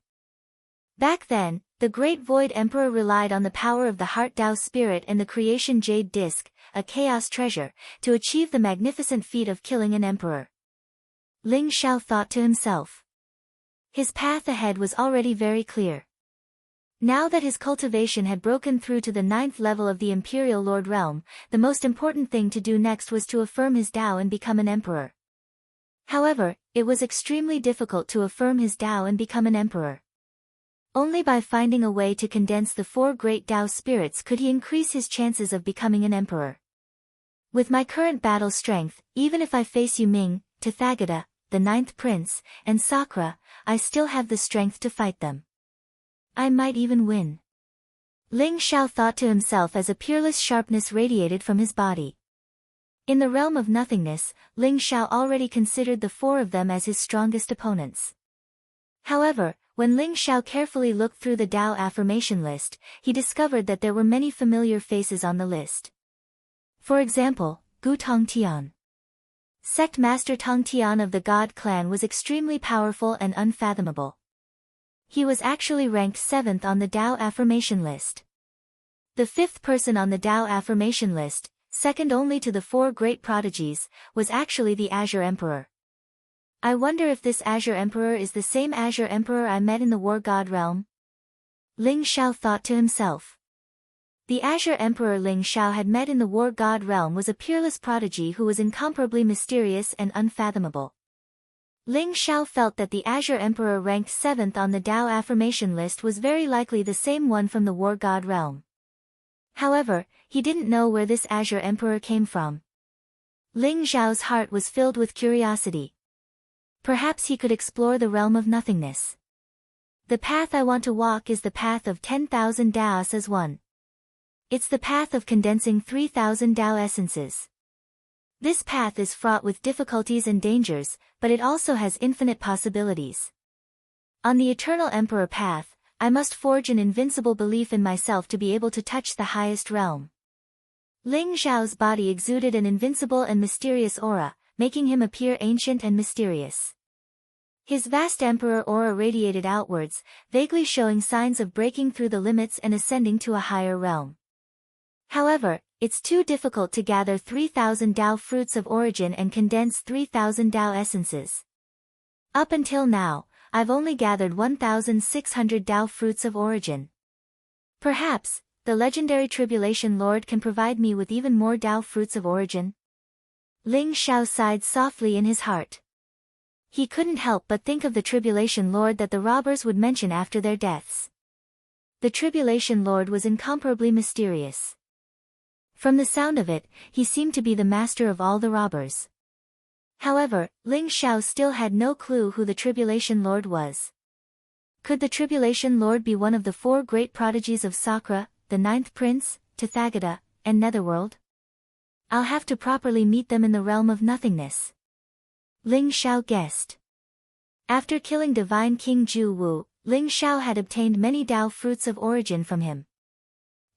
Back then, the Great Void Emperor relied on the power of the heart Tao spirit and the creation jade disc, a chaos treasure, to achieve the magnificent feat of killing an emperor. Ling Zhao thought to himself. His path ahead was already very clear. Now that his cultivation had broken through to the 9th level of the Imperial Lord realm, the most important thing to do next was to affirm his Tao and become an emperor. However, it was extremely difficult to affirm his Tao and become an emperor. Only by finding a way to condense the 4 great Tao spirits could he increase his chances of becoming an emperor. With my current battle strength, even if I face Yuming, Tathagata, the 9th prince, and Sakura, I still have the strength to fight them. I might even win. Ling Zhao thought to himself as a peerless sharpness radiated from his body. In the realm of nothingness, Ling Zhao already considered the 4 of them as his strongest opponents. However, when Ling Zhao carefully looked through the Tao affirmation list, he discovered that there were many familiar faces on the list. For example, Gu Tongtian. Sect Master Tongtian of the God clan was extremely powerful and unfathomable. He was actually ranked 7th on the Tao affirmation list. The 5th person on the Tao affirmation list, second only to the 4 great prodigies, was actually the Azure Emperor. I wonder if this Azure Emperor is the same Azure Emperor I met in the War God realm? Ling Zhao thought to himself. The Azure Emperor Ling Zhao had met in the War God realm was a peerless prodigy who was incomparably mysterious and unfathomable. Ling Xiao felt that the Azure Emperor ranked 7th on the Tao affirmation list was very likely the same one from the War God realm. However, he didn't know where this Azure Emperor came from. Ling Xiao's heart was filled with curiosity. Perhaps he could explore the realm of nothingness. The path I want to walk is the path of 10,000 Taos as one. It's the path of condensing 3,000 Tao essences. This path is fraught with difficulties and dangers, but it also has infinite possibilities. On the Eternal Emperor path, I must forge an invincible belief in myself to be able to touch the highest realm. Ling Xiao's body exuded an invincible and mysterious aura, making him appear ancient and mysterious. His vast emperor aura radiated outwards, vaguely showing signs of breaking through the limits and ascending to a higher realm. However, it's too difficult to gather 3,000 Tao fruits of origin and condense 3,000 Tao essences. Up until now, I've only gathered 1,600 Tao fruits of origin. Perhaps, the legendary Tribulation Lord can provide me with even more Tao fruits of origin? Ling Xiao sighed softly in his heart. He couldn't help but think of the Tribulation Lord that the robbers would mention after their deaths. The Tribulation Lord was incomparably mysterious. From the sound of it, he seemed to be the master of all the robbers. However, Ling Xiao still had no clue who the Tribulation Lord was. Could the Tribulation Lord be one of the 4 great prodigies of Sakra, the 9th Prince, Tathagata, and Netherworld? I'll have to properly meet them in the realm of nothingness. Ling Xiao guessed. After killing Divine King Ju Wu, Ling Xiao had obtained many Tao fruits of origin from him.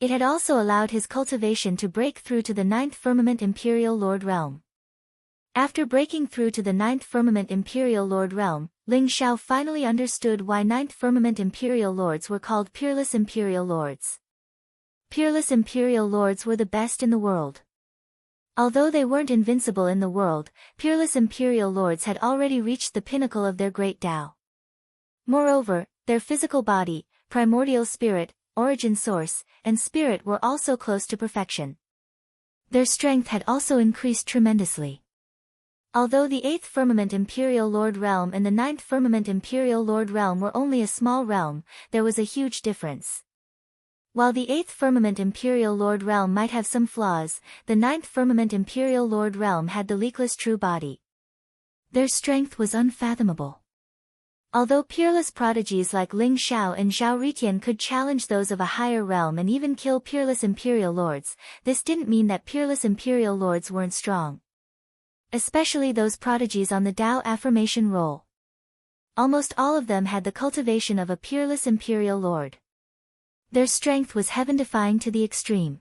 It had also allowed his cultivation to break through to the 9th Firmament Imperial Lord realm. After breaking through to the 9th Firmament Imperial Lord realm, Ling Xiao finally understood why 9th Firmament Imperial Lords were called Peerless Imperial Lords. Peerless Imperial Lords were the best in the world. Although they weren't invincible in the world, Peerless Imperial Lords had already reached the pinnacle of their great Tao. Moreover, their physical body, primordial spirit, origin source, and spirit were also close to perfection. Their strength had also increased tremendously. Although the 8th Firmament Imperial Lord realm and the 9th Firmament Imperial Lord realm were only a small realm, there was a huge difference. While the 8th Firmament Imperial Lord realm might have some flaws, the 9th Firmament Imperial Lord realm had the leakless true body. Their strength was unfathomable. Although peerless prodigies like Ling Xiao and Zhao Ritian could challenge those of a higher realm and even kill peerless Imperial Lords, this didn't mean that peerless Imperial Lords weren't strong. Especially those prodigies on the Tao affirmation roll. Almost all of them had the cultivation of a peerless Imperial Lord. Their strength was heaven-defying to the extreme.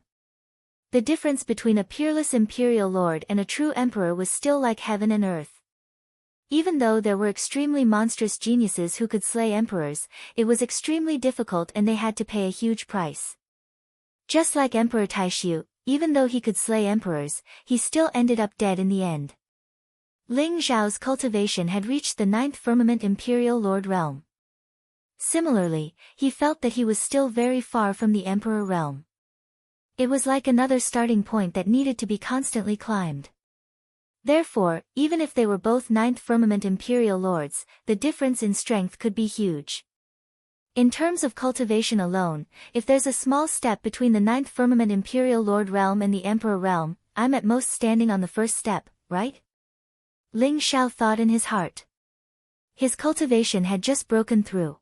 The difference between a peerless Imperial Lord and a true Emperor was still like heaven and earth. Even though there were extremely monstrous geniuses who could slay emperors, it was extremely difficult and they had to pay a huge price. Just like Emperor Taishu, even though he could slay emperors, he still ended up dead in the end. Ling Xiao's cultivation had reached the 9th Firmament Imperial Lord realm. Similarly, he felt that he was still very far from the Emperor realm. It was like another starting point that needed to be constantly climbed. Therefore, even if they were both 9th Firmament Imperial Lords, the difference in strength could be huge. In terms of cultivation alone, if there's a small step between the 9th Firmament Imperial Lord realm and the Emperor realm, I'm at most standing on the first step, right? Ling Xiao thought in his heart. His cultivation had just broken through.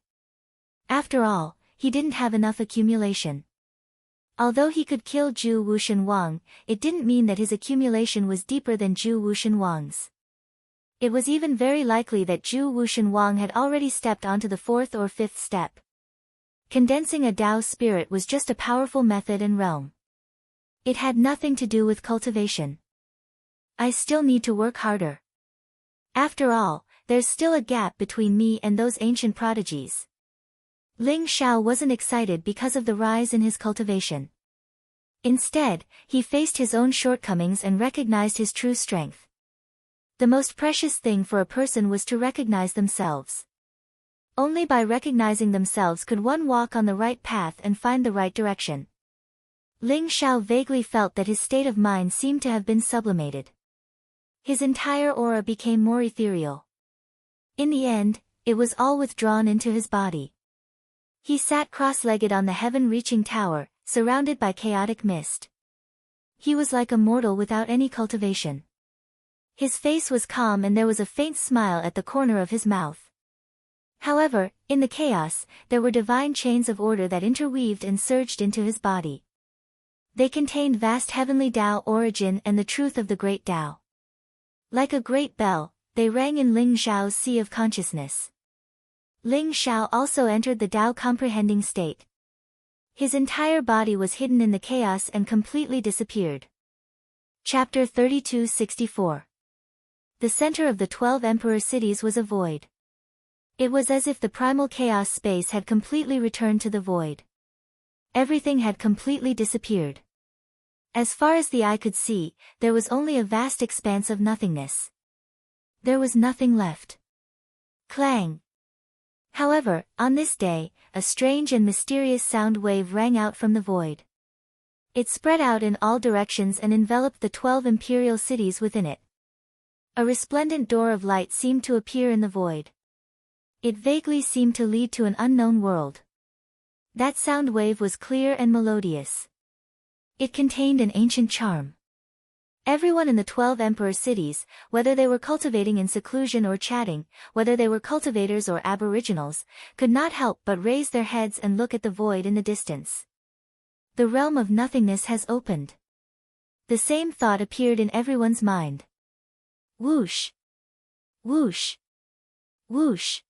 After all, he didn't have enough accumulation. Although he could kill Zhu Wushan Wang, it didn't mean that his accumulation was deeper than Zhu Wushan Wang's. It was even very likely that Zhu Wushan Wang had already stepped onto the 4th or 5th step. Condensing a Tao spirit was just a powerful method and realm. It had nothing to do with cultivation. I still need to work harder. After all, there's still a gap between me and those ancient prodigies. Ling Xiao wasn't excited because of the rise in his cultivation. Instead, he faced his own shortcomings and recognized his true strength. The most precious thing for a person was to recognize themselves. Only by recognizing themselves could one walk on the right path and find the right direction. Ling Xiao vaguely felt that his state of mind seemed to have been sublimated. His entire aura became more ethereal. In the end, it was all withdrawn into his body. He sat cross-legged on the heaven-reaching tower, surrounded by chaotic mist. He was like a mortal without any cultivation. His face was calm and there was a faint smile at the corner of his mouth. However, in the chaos, there were divine chains of order that interweaved and surged into his body. They contained vast heavenly Tao origin and the truth of the great Tao. Like a great bell, they rang in Ling Xiao's sea of consciousness. Ling Xiao also entered the Tao comprehending state. His entire body was hidden in the chaos and completely disappeared. Chapter 32-64. The center of the 12 emperor cities was a void. It was as if the primal chaos space had completely returned to the void. Everything had completely disappeared. As far as the eye could see, there was only a vast expanse of nothingness. There was nothing left. Clang. However, on this day, a strange and mysterious sound wave rang out from the void. It spread out in all directions and enveloped the 12 imperial cities within it. A resplendent door of light seemed to appear in the void. It vaguely seemed to lead to an unknown world. That sound wave was clear and melodious. It contained an ancient charm. Everyone in the 12 emperor cities, whether they were cultivating in seclusion or chatting, whether they were cultivators or aboriginals, could not help but raise their heads and look at the void in the distance. The realm of nothingness has opened. The same thought appeared in everyone's mind. Whoosh! Whoosh! Whoosh!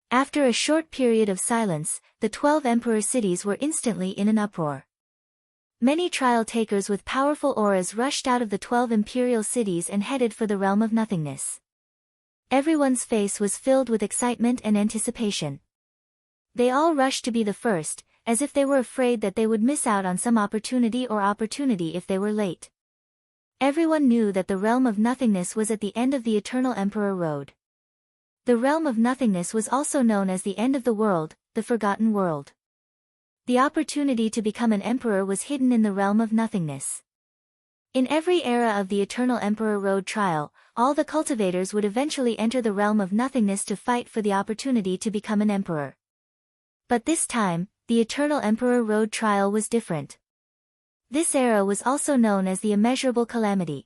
After a short period of silence, the 12 emperor cities were instantly in an uproar. Many trial takers with powerful auras rushed out of the 12 imperial cities and headed for the realm of nothingness. Everyone's face was filled with excitement and anticipation. They all rushed to be the first, as if they were afraid that they would miss out on some opportunity if they were late. Everyone knew that the realm of nothingness was at the end of the Eternal Emperor Road. The realm of nothingness was also known as the end of the world, the forgotten world. The opportunity to become an emperor was hidden in the realm of nothingness. In every era of the Eternal Emperor Road trial, all the cultivators would eventually enter the realm of nothingness to fight for the opportunity to become an emperor. But this time, the Eternal Emperor Road trial was different. This era was also known as the Immeasurable Calamity.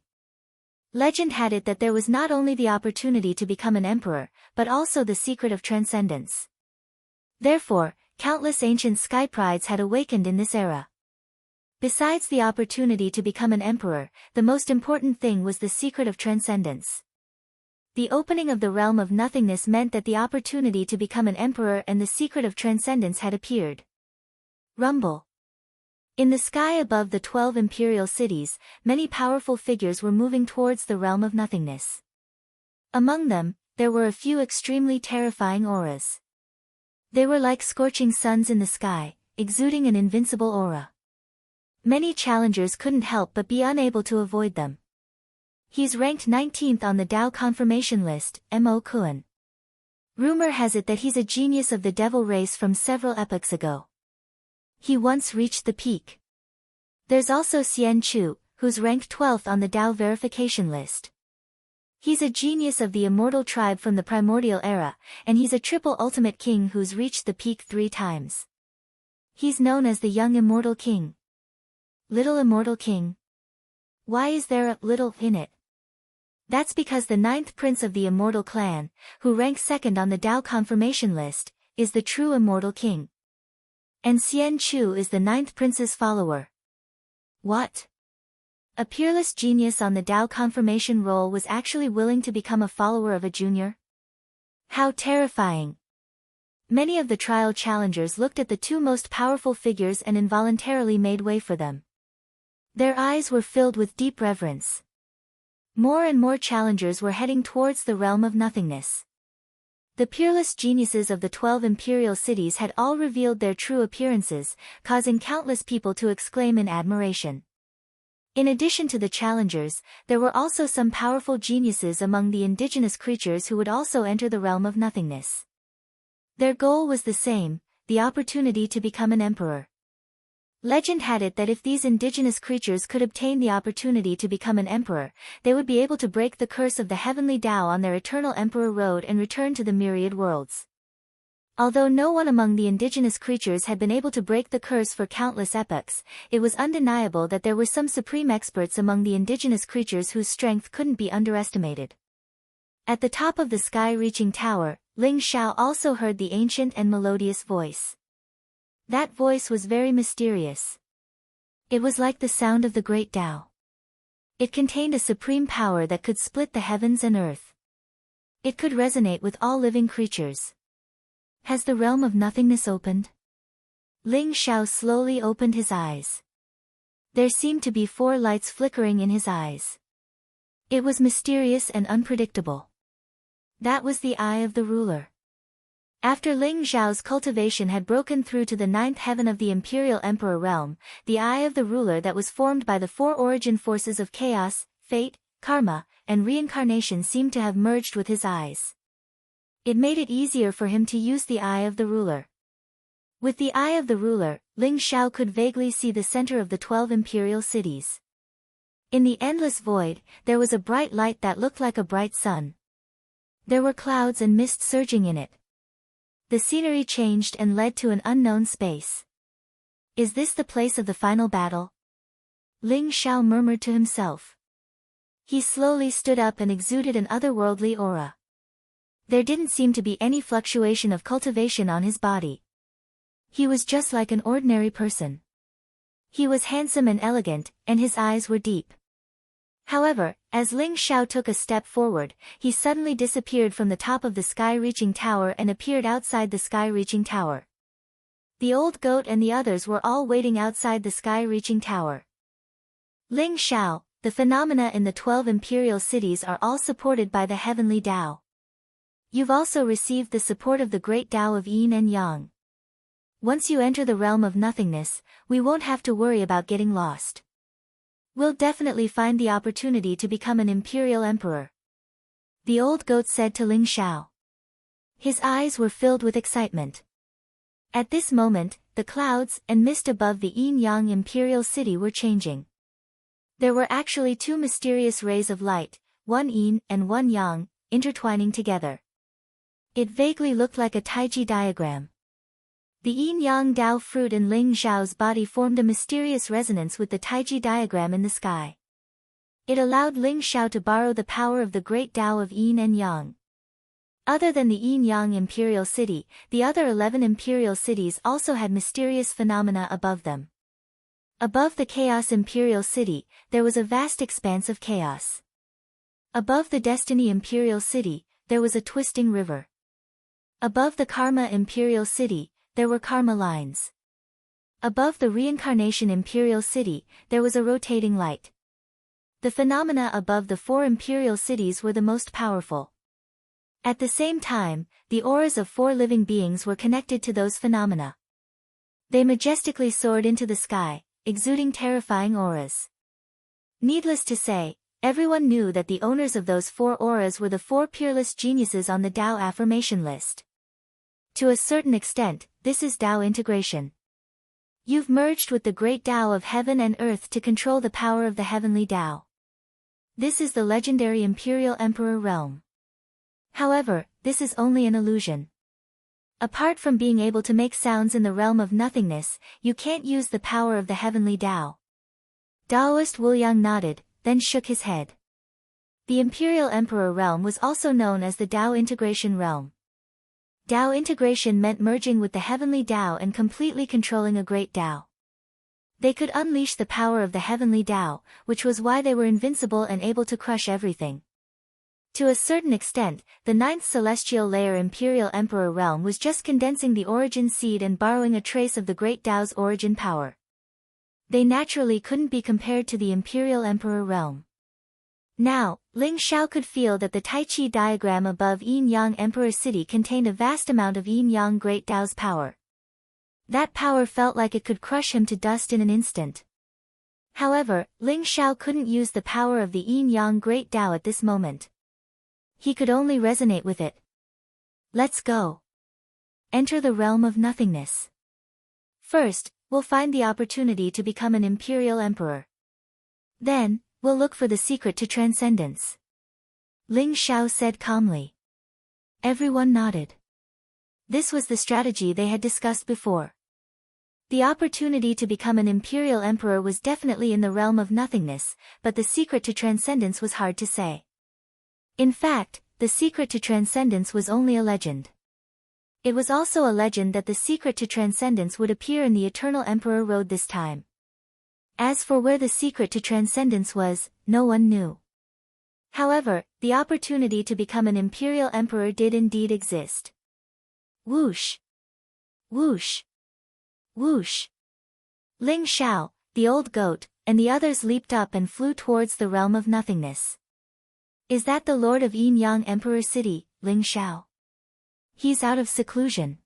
Legend had it that there was not only the opportunity to become an emperor, but also the secret of transcendence. Therefore, countless ancient sky prides had awakened in this era. Besides the opportunity to become an emperor, the most important thing was the secret of transcendence. The opening of the realm of nothingness meant that the opportunity to become an emperor and the secret of transcendence had appeared. Rumble. In the sky above the 12 imperial cities, many powerful figures were moving towards the realm of nothingness. Among them, there were a few extremely terrifying auras. They were like scorching suns in the sky, exuding an invincible aura. Many challengers couldn't help but be unable to avoid them. He's ranked 19th on the Tao confirmation list, Mo Kuan. Rumor has it that he's a genius of the devil race from several epochs ago. He once reached the peak. There's also Xian Chu, who's ranked 12th on the Tao verification list. He's a genius of the immortal tribe from the primordial era, and he's a triple ultimate king who's reached the peak 3 times. He's known as the young immortal king. Little immortal king. Why is there a little in it? That's because the 9th prince of the immortal clan, who ranks 2nd on the Tao confirmation list, is the true immortal king. And Xian Chu is the 9th prince's follower. What? A peerless genius on the Tao confirmation roll was actually willing to become a follower of a junior? How terrifying! Many of the trial challengers looked at the 2 most powerful figures and involuntarily made way for them. Their eyes were filled with deep reverence. More and more challengers were heading towards the realm of nothingness. The peerless geniuses of the 12 imperial cities had all revealed their true appearances, causing countless people to exclaim in admiration. In addition to the challengers, there were also some powerful geniuses among the indigenous creatures who would also enter the realm of nothingness. Their goal was the same, the opportunity to become an emperor. Legend had it that if these indigenous creatures could obtain the opportunity to become an emperor, they would be able to break the curse of the heavenly Tao on their eternal emperor road and return to the myriad worlds. Although no one among the indigenous creatures had been able to break the curse for countless epochs, it was undeniable that there were some supreme experts among the indigenous creatures whose strength couldn't be underestimated. At the top of the sky-reaching tower, Ling Xiao also heard the ancient and melodious voice. That voice was very mysterious. It was like the sound of the great Tao. It contained a supreme power that could split the heavens and earth. It could resonate with all living creatures. Has the realm of nothingness opened? Ling Xiao slowly opened his eyes. There seemed to be 4 lights flickering in his eyes. It was mysterious and unpredictable. That was the eye of the ruler. After Ling Xiao's cultivation had broken through to the 9th heaven of the Imperial Emperor realm, the eye of the ruler that was formed by the 4 origin forces of chaos, fate, karma, and reincarnation seemed to have merged with his eyes. It made it easier for him to use the eye of the ruler. With the eye of the ruler, Ling Xiao could vaguely see the center of the 12 imperial cities. In the endless void, there was a bright light that looked like a bright sun. There were clouds and mist surging in it. The scenery changed and led to an unknown space. Is this the place of the final battle? Ling Xiao murmured to himself. He slowly stood up and exuded an otherworldly aura. There didn't seem to be any fluctuation of cultivation on his body. He was just like an ordinary person. He was handsome and elegant, and his eyes were deep. However, as Ling Xiao took a step forward, he suddenly disappeared from the top of the sky-reaching tower and appeared outside the sky-reaching tower. The old goat and the others were all waiting outside the sky-reaching tower. Ling Xiao, the phenomena in the 12 imperial cities are all supported by the heavenly Tao. You've also received the support of the great Tao of Yin and Yang. Once you enter the realm of nothingness, we won't have to worry about getting lost. We'll definitely find the opportunity to become an imperial emperor. The old goat said to Ling Xiao. His eyes were filled with excitement. At this moment, the clouds and mist above the Yin-Yang imperial city were changing. There were actually 2 mysterious rays of light, one Yin and one Yang, intertwining together. It vaguely looked like a Taiji diagram. The yin-yang Dao fruit in Ling Xiao's body formed a mysterious resonance with the Taiji diagram in the sky. It allowed Ling Xiao to borrow the power of the great Tao of Yin and Yang. Other than the Yin-Yang Imperial City, the other 11 imperial cities also had mysterious phenomena above them. Above the Chaos Imperial City, there was a vast expanse of chaos. Above the Destiny Imperial City, there was a twisting river. Above the Karma Imperial City, there were karma lines. Above the Reincarnation Imperial City, there was a rotating light. The phenomena above the 4 imperial cities were the most powerful. At the same time, the auras of 4 living beings were connected to those phenomena. They majestically soared into the sky, exuding terrifying auras. Needless to say, everyone knew that the owners of those 4 auras were the 4 peerless geniuses on the Tao affirmation list. To a certain extent, this is Tao integration. You've merged with the great Tao of heaven and earth to control the power of the heavenly Tao. This is the legendary Imperial Emperor realm. However, this is only an illusion. Apart from being able to make sounds in the realm of nothingness, you can't use the power of the heavenly Tao. Taoist Wuliang nodded, then shook his head. The Imperial Emperor realm was also known as the Tao integration realm. Tao integration meant merging with the heavenly Tao and completely controlling a great Tao. They could unleash the power of the heavenly Tao, which was why they were invincible and able to crush everything. To a certain extent, the 9th celestial layer Imperial Emperor realm was just condensing the origin seed and borrowing a trace of the great Tao's origin power. They naturally couldn't be compared to the Imperial Emperor realm. Now, Ling Xiao could feel that the Tai Chi diagram above Yin-Yang Emperor City contained a vast amount of Yin-Yang Great Tao's power. That power felt like it could crush him to dust in an instant. However, Ling Xiao couldn't use the power of the Yin-Yang Great Tao at this moment. He could only resonate with it. Let's go. Enter the realm of nothingness. First, we'll find the opportunity to become an imperial emperor. Then, we'll look for the secret to transcendence. Ling Xiao said calmly. Everyone nodded. This was the strategy they had discussed before. The opportunity to become an imperial emperor was definitely in the realm of nothingness, but the secret to transcendence was hard to say. In fact, the secret to transcendence was only a legend. It was also a legend that the secret to transcendence would appear in the Eternal Emperor Road this time. As for where the secret to transcendence was, no one knew. However, the opportunity to become an imperial emperor did indeed exist. Whoosh! Whoosh! Whoosh! Ling Xiao, the old goat, and the others leaped up and flew towards the realm of nothingness. Is that the Lord of Yin Yang Emperor City, Ling Xiao? He's out of seclusion.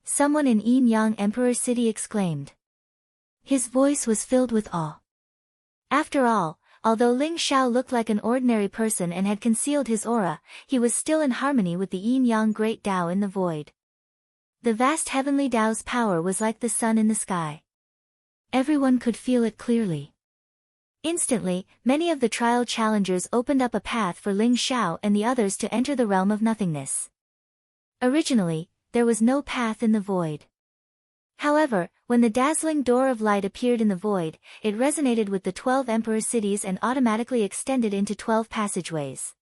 Someone in Yin Yang Emperor City exclaimed. His voice was filled with awe. After all, although Ling Xiao looked like an ordinary person and had concealed his aura, he was still in harmony with the Yin Yang Great Tao in the void. The vast heavenly Tao's power was like the sun in the sky. Everyone could feel it clearly. Instantly, many of the trial challengers opened up a path for Ling Xiao and the others to enter the realm of nothingness. Originally, there was no path in the void. However, when the dazzling door of light appeared in the void, it resonated with the 12 emperor cities and automatically extended into 12 passageways.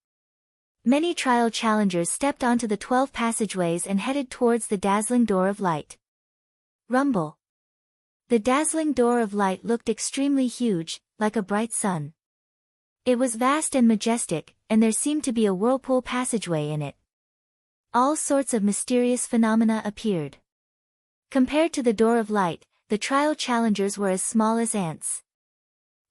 Many trial challengers stepped onto the 12 passageways and headed towards the dazzling door of light. Rumble. The dazzling door of light looked extremely huge, like a bright sun. It was vast and majestic, and there seemed to be a whirlpool passageway in it. All sorts of mysterious phenomena appeared. Compared to the door of light, the trial challengers were as small as ants.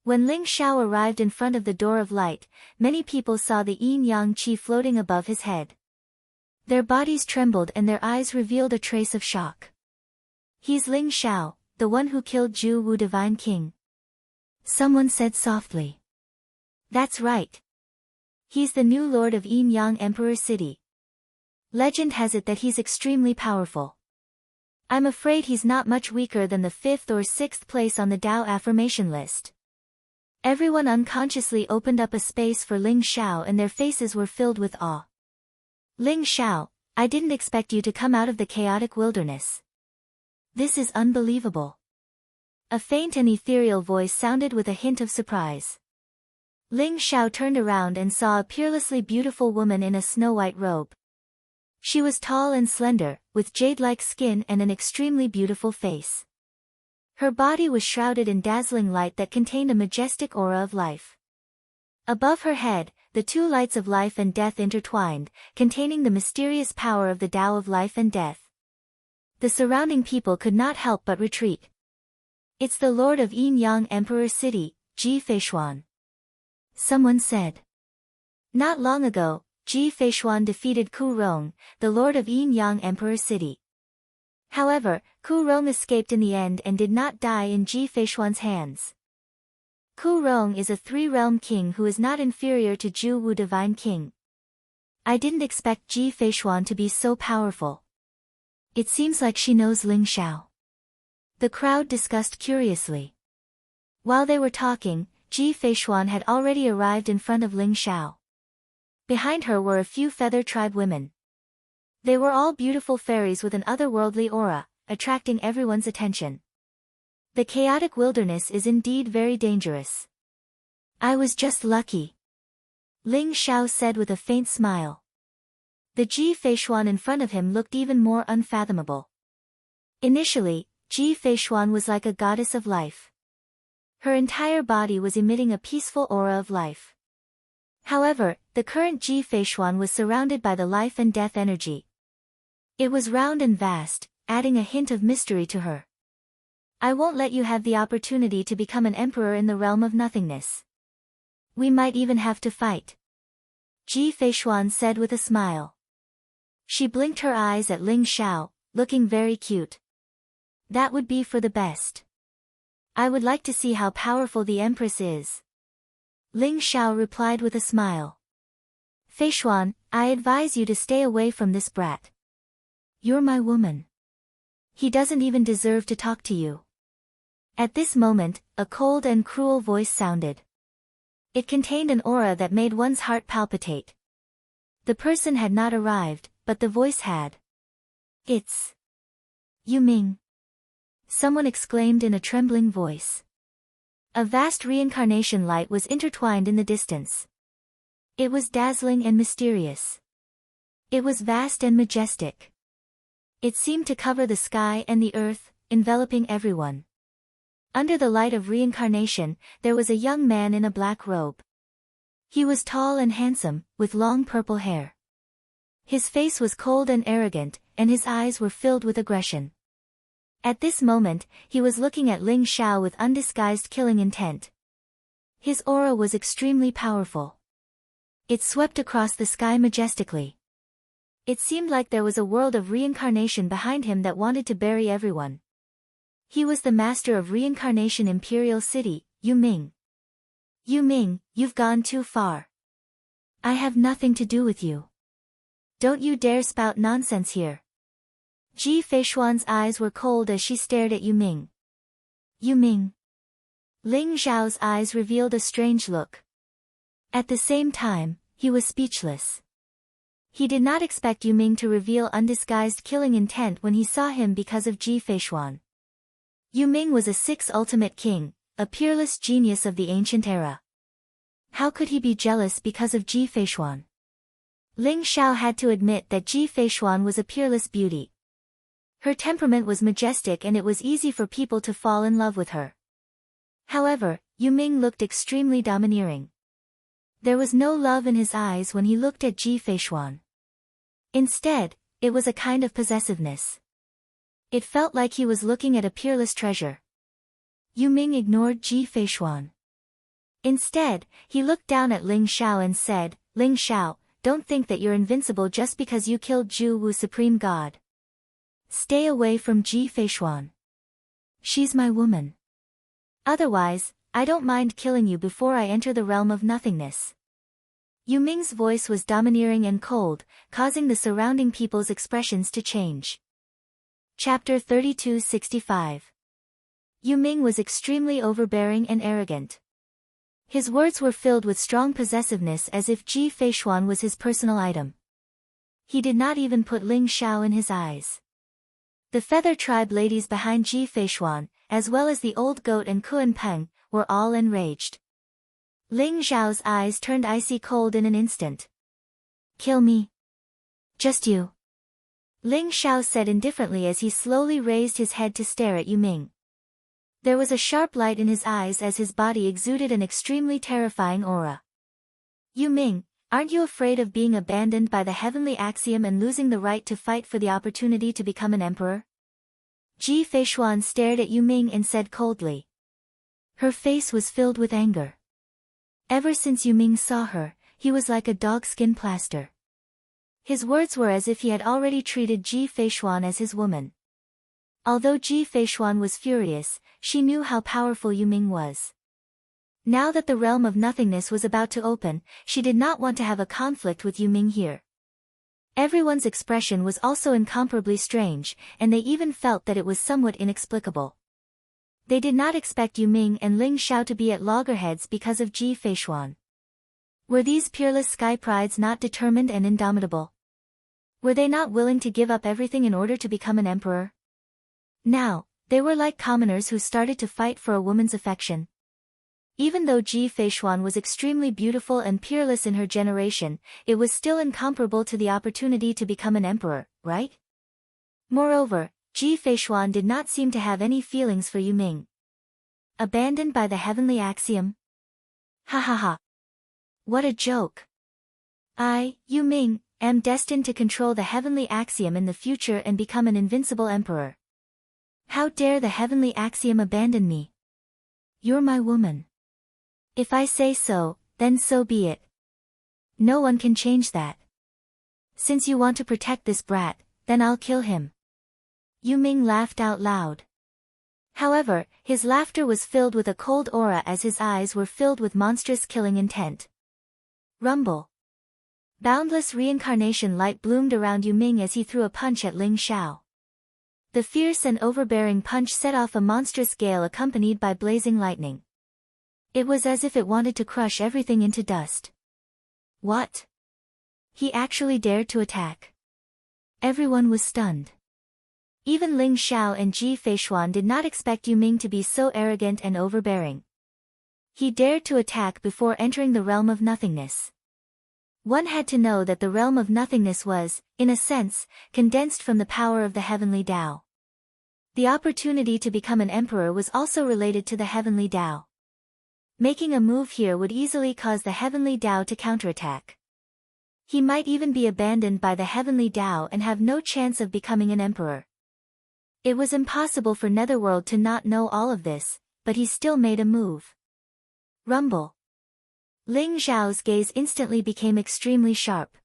When Ling Xiao arrived in front of the door of light, many people saw the yin-yang qi floating above his head. Their bodies trembled and their eyes revealed a trace of shock. He's Ling Xiao, the one who killed Zhu Wu Divine King. Someone said softly. That's right. He's the new lord of Yin Yang Emperor City. Legend has it that he's extremely powerful. I'm afraid he's not much weaker than the 5th or 6th place on the Tao affirmation list. Everyone unconsciously opened up a space for Ling Xiao and their faces were filled with awe. Ling Xiao, I didn't expect you to come out of the chaotic wilderness. This is unbelievable. A faint and ethereal voice sounded with a hint of surprise. Ling Xiao turned around and saw a peerlessly beautiful woman in a snow-white robe. She was tall and slender, with jade-like skin and an extremely beautiful face. Her body was shrouded in dazzling light that contained a majestic aura of life. Above her head, the two lights of life and death intertwined, containing the mysterious power of the Tao of life and death. The surrounding people could not help but retreat. It's the Lord of Yin Yang Emperor City, Ji Feishuan. Someone said. Not long ago, Ji Feishuan defeated Ku Rong, the Lord of Yin Yang Emperor City. However, Ku Rong escaped in the end and did not die in Ji Feishuan's hands. Ku Rong is a 3-realm king who is not inferior to Zhu Wu Divine King. I didn't expect Ji Feishuan to be so powerful. It seems like she knows Ling Xiao. The crowd discussed curiously. While they were talking, Ji Feishuan had already arrived in front of Ling Xiao. Behind her were a few feather tribe women. They were all beautiful fairies with an otherworldly aura, attracting everyone's attention. The chaotic wilderness is indeed very dangerous. I was just lucky. Ling Xiao said with a faint smile. The Ji Feishuan in front of him looked even more unfathomable. Initially, Ji Feishuan was like a goddess of life. Her entire body was emitting a peaceful aura of life. However, the current Ji Feishuan was surrounded by the life and death energy. It was round and vast, adding a hint of mystery to her. I won't let you have the opportunity to become an emperor in the realm of nothingness. We might even have to fight. Ji Feishuan said with a smile. She blinked her eyes at Ling Xiao, looking very cute. That would be for the best. I would like to see how powerful the Empress is. Ling Xiao replied with a smile. Feishuan, I advise you to stay away from this brat. You're my woman. He doesn't even deserve to talk to you. At this moment, a cold and cruel voice sounded. It contained an aura that made one's heart palpitate. The person had not arrived, but the voice had. "It's Yu Ming," someone exclaimed in a trembling voice. A vast reincarnation light was intertwined in the distance. It was dazzling and mysterious. It was vast and majestic. It seemed to cover the sky and the earth, enveloping everyone. Under the light of reincarnation, there was a young man in a black robe. He was tall and handsome, with long purple hair. His face was cold and arrogant, and his eyes were filled with aggression. At this moment, he was looking at Ling Xiao with undisguised killing intent. His aura was extremely powerful. It swept across the sky majestically. It seemed like there was a world of reincarnation behind him that wanted to bury everyone. He was the master of Reincarnation Imperial City, Yu Ming. "Yu Ming, you've gone too far. I have nothing to do with you. Don't you dare spout nonsense here." Ji Feishuan's eyes were cold as she stared at Yu Ming. "Yu Ming." Ling Zhao's eyes revealed a strange look. At the same time, he was speechless. He did not expect Yu Ming to reveal undisguised killing intent when he saw him because of Ji Feishuan. Yu Ming was a sixth ultimate king, a peerless genius of the ancient era. How could he be jealous because of Ji Feishuan? Ling Xiao had to admit that Ji Feishuan was a peerless beauty. Her temperament was majestic and it was easy for people to fall in love with her. However, Yu Ming looked extremely domineering. There was no love in his eyes when he looked at Ji Feishuan. Instead, it was a kind of possessiveness. It felt like he was looking at a peerless treasure. Yu Ming ignored Ji Feishuan. Instead, he looked down at Ling Xiao and said, "Ling Xiao, don't think that you're invincible just because you killed Zhu Wu Supreme God. Stay away from Ji Feishuan. She's my woman. Otherwise, I don't mind killing you before I enter the realm of nothingness." Yu Ming's voice was domineering and cold, causing the surrounding people's expressions to change. Chapter 3265. Yu Ming was extremely overbearing and arrogant. His words were filled with strong possessiveness as if Ji Feishuan was his personal item. He did not even put Ling Xiao in his eyes. The Feather Tribe ladies behind Ji Feishuan, as well as the old goat and Kuan Peng, were all enraged. Ling Zhao's eyes turned icy cold in an instant. "Kill me. Just you," Ling Xiao said indifferently as he slowly raised his head to stare at Yu Ming. There was a sharp light in his eyes as his body exuded an extremely terrifying aura. "Yu Ming, aren't you afraid of being abandoned by the heavenly axiom and losing the right to fight for the opportunity to become an emperor?" Ji Feishuan stared at Yu Ming and said coldly. Her face was filled with anger. Ever since Yu Ming saw her, he was like a dogskin plaster. His words were as if he had already treated Ji Feishuan as his woman. Although Ji Feishuan was furious, she knew how powerful Yu Ming was. Now that the realm of nothingness was about to open, she did not want to have a conflict with Yu Ming here. Everyone's expression was also incomparably strange, and they even felt that it was somewhat inexplicable. They did not expect Yu Ming and Ling Xiao to be at loggerheads because of Ji Feishuan. Were these peerless sky prides not determined and indomitable? Were they not willing to give up everything in order to become an emperor? Now, they were like commoners who started to fight for a woman's affection. Even though Ji Feishuan was extremely beautiful and peerless in her generation, it was still incomparable to the opportunity to become an emperor, right? Moreover, Ji Feishuan did not seem to have any feelings for Yu Ming. Abandoned by the heavenly axiom? Ha ha ha. What a joke. I, Yu Ming, am destined to control the heavenly axiom in the future and become an invincible emperor. How dare the heavenly axiom abandon me? You're my woman. If I say so, then so be it. No one can change that. Since you want to protect this brat, then I'll kill him. Yu Ming laughed out loud. However, his laughter was filled with a cold aura as his eyes were filled with monstrous killing intent. Rumble. Boundless reincarnation light bloomed around Yu Ming as he threw a punch at Ling Xiao. The fierce and overbearing punch set off a monstrous gale accompanied by blazing lightning. It was as if it wanted to crush everything into dust. What? He actually dared to attack. Everyone was stunned. Even Ling Xiao and Ji Feishuan did not expect Yu Ming to be so arrogant and overbearing. He dared to attack before entering the realm of nothingness. One had to know that the realm of nothingness was, in a sense, condensed from the power of the heavenly Tao. The opportunity to become an emperor was also related to the heavenly Tao. Making a move here would easily cause the heavenly Tao to counterattack. He might even be abandoned by the heavenly Tao and have no chance of becoming an emperor. It was impossible for Netherworld to not know all of this, but he still made a move. Rumble. Ling Zhao's gaze instantly became extremely sharp.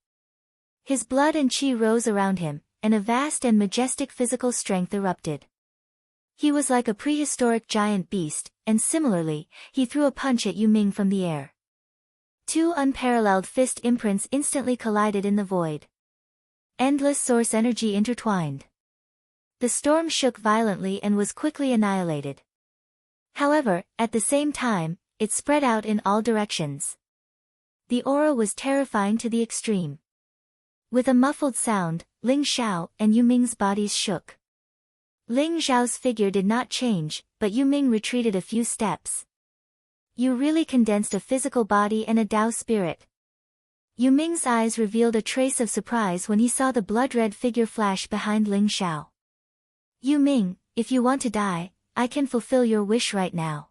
His blood and qi rose around him, and a vast and majestic physical strength erupted. He was like a prehistoric giant beast, and similarly, he threw a punch at Yu Ming from the air. Two unparalleled fist imprints instantly collided in the void. Endless source energy intertwined. The storm shook violently and was quickly annihilated. However, at the same time, it spread out in all directions. The aura was terrifying to the extreme. With a muffled sound, Ling Xiao and Yu Ming's bodies shook. Ling Zhao's figure did not change, but Yu Ming retreated a few steps. You really condensed a physical body and a Tao spirit. Yu Ming's eyes revealed a trace of surprise when he saw the blood-red figure flash behind Ling Xiao. Yu Ming, if you want to die, I can fulfill your wish right now.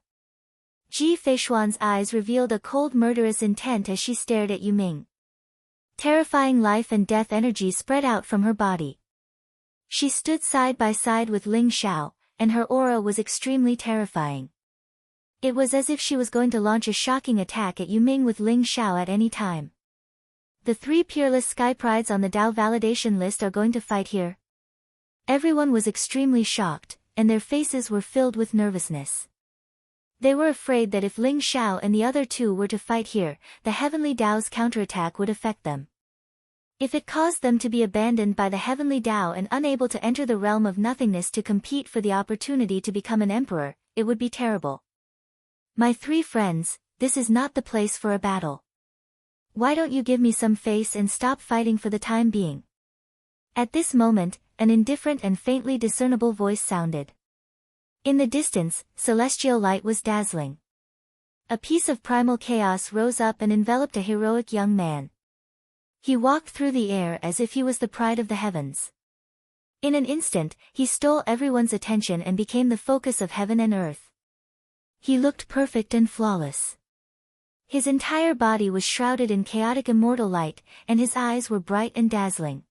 Ji Feishuan's eyes revealed a cold murderous intent as she stared at Yu Ming. Terrifying life and death energy spread out from her body. She stood side by side with Ling Xiao, and her aura was extremely terrifying. It was as if she was going to launch a shocking attack at Yu Ming with Ling Xiao at any time. The three peerless sky prides on the Tao validation list are going to fight here. Everyone was extremely shocked, and their faces were filled with nervousness. They were afraid that if Ling Xiao and the other two were to fight here, the heavenly Tao's counterattack would affect them. If it caused them to be abandoned by the heavenly Tao and unable to enter the realm of nothingness to compete for the opportunity to become an emperor, it would be terrible. My three friends, this is not the place for a battle. Why don't you give me some face and stop fighting for the time being? At this moment, an indifferent and faintly discernible voice sounded. In the distance, celestial light was dazzling. A piece of primal chaos rose up and enveloped a heroic young man. He walked through the air as if he was the pride of the heavens. In an instant, he stole everyone's attention and became the focus of heaven and earth. He looked perfect and flawless. His entire body was shrouded in chaotic immortal light, and his eyes were bright and dazzling.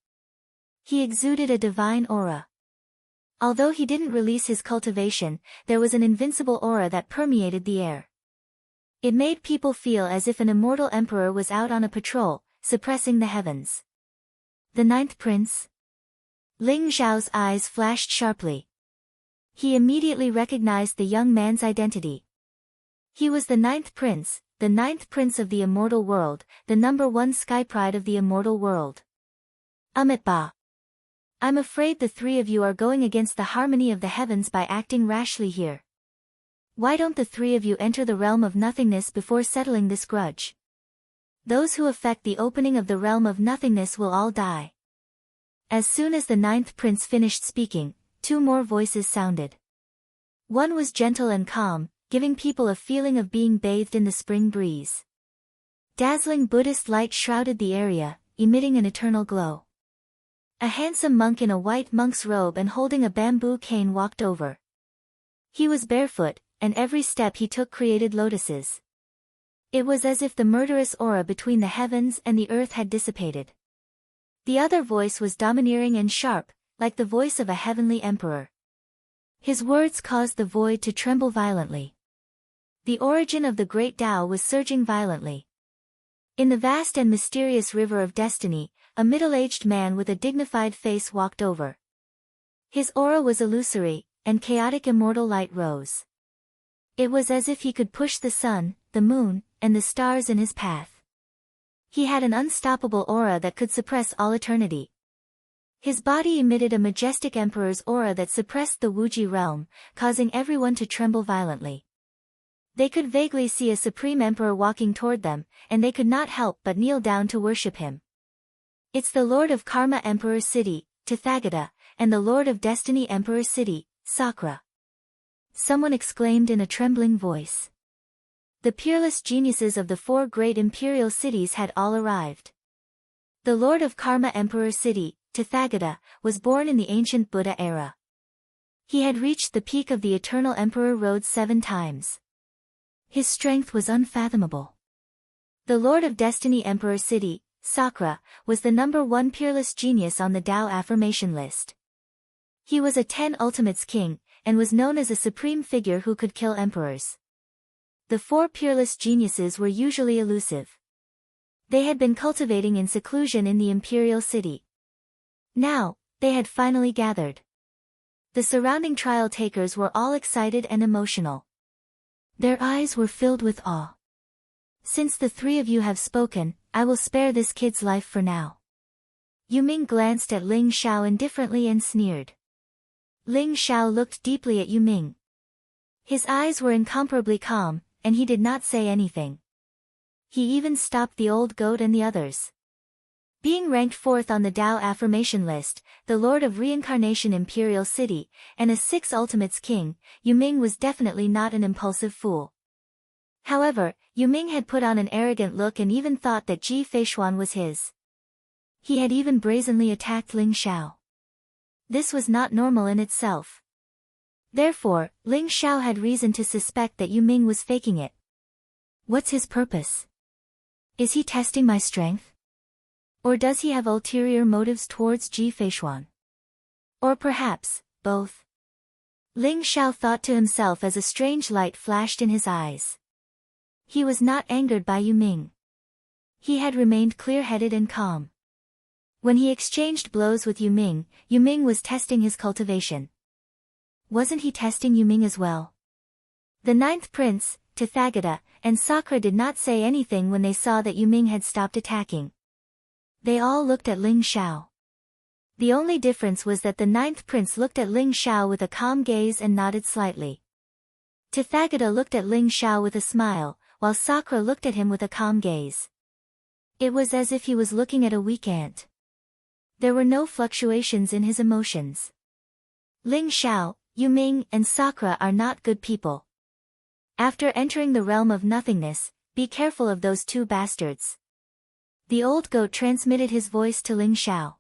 He exuded a divine aura. Although he didn't release his cultivation, there was an invincible aura that permeated the air. It made people feel as if an immortal emperor was out on a patrol, suppressing the heavens. The ninth prince? Ling Zhao's eyes flashed sharply. He immediately recognized the young man's identity. He was the ninth prince of the immortal world, the #1 sky pride of the immortal world. Ba. I'm afraid the three of you are going against the harmony of the heavens by acting rashly here. Why don't the three of you enter the realm of nothingness before settling this grudge? Those who affect the opening of the realm of nothingness will all die. As soon as the ninth prince finished speaking, two more voices sounded. One was gentle and calm, giving people a feeling of being bathed in the spring breeze. Dazzling Buddhist light shrouded the area, emitting an eternal glow. A handsome monk in a white monk's robe and holding a bamboo cane walked over. He was barefoot, and every step he took created lotuses. It was as if the murderous aura between the heavens and the earth had dissipated. The other voice was domineering and sharp, like the voice of a heavenly emperor. His words caused the void to tremble violently. The origin of the great Tao was surging violently. In the vast and mysterious river of destiny, a middle-aged man with a dignified face walked over. His aura was illusory, and chaotic immortal light rose. It was as if he could push the sun, the moon, and the stars in his path. He had an unstoppable aura that could suppress all eternity. His body emitted a majestic emperor's aura that suppressed the Wuji realm, causing everyone to tremble violently. They could vaguely see a supreme emperor walking toward them, and they could not help but kneel down to worship him. It's the Lord of Karma Emperor City, Tathagata, and the Lord of Destiny Emperor City, Sakura. Someone exclaimed in a trembling voice. The peerless geniuses of the 4 great imperial cities had all arrived. The Lord of Karma Emperor City, Tathagata, was born in the ancient Buddha era. He had reached the peak of the Eternal Emperor Road 7 times. His strength was unfathomable. The Lord of Destiny Emperor City, Sakura, was the #1 peerless genius on the Tao affirmation list. He was a 10 Ultimates king, and was known as a supreme figure who could kill emperors. The 4 peerless geniuses were usually elusive. They had been cultivating in seclusion in the imperial city. Now, they had finally gathered. The surrounding trial takers were all excited and emotional. Their eyes were filled with awe. Since the 3 of you have spoken, I will spare this kid's life for now. Yuming glanced at Ling Xiao indifferently and sneered. Ling Xiao looked deeply at Yuming. His eyes were incomparably calm, and he did not say anything. He even stopped the old goat and the others. Being ranked 4th on the Tao affirmation list, the Lord of Reincarnation Imperial City, and a 6 Ultimates king, Yuming was definitely not an impulsive fool. However, Yuming had put on an arrogant look and even thought that Ji Feishuan was his. He had even brazenly attacked Ling Xiao. This was not normal in itself. Therefore, Ling Xiao had reason to suspect that Yuming was faking it. What's his purpose? Is he testing my strength? Or does he have ulterior motives towards Ji Feishuan? Or perhaps, both? Ling Xiao thought to himself as a strange light flashed in his eyes. He was not angered by Yuming. He had remained clear-headed and calm. When he exchanged blows with Yuming, Yuming was testing his cultivation. Wasn't he testing Yuming as well? The 9th prince, Tathagata, and Sakura did not say anything when they saw that Yuming had stopped attacking. They all looked at Ling Xiao. The only difference was that the 9th prince looked at Ling Xiao with a calm gaze and nodded slightly. Tathagata looked at Ling Xiao with a smile, while Sakura looked at him with a calm gaze. It was as if he was looking at a weak ant. There were no fluctuations in his emotions. Ling Xiao, Yuming, and Sakura are not good people. After entering the realm of nothingness, be careful of those 2 bastards. The old goat transmitted his voice to Ling Xiao.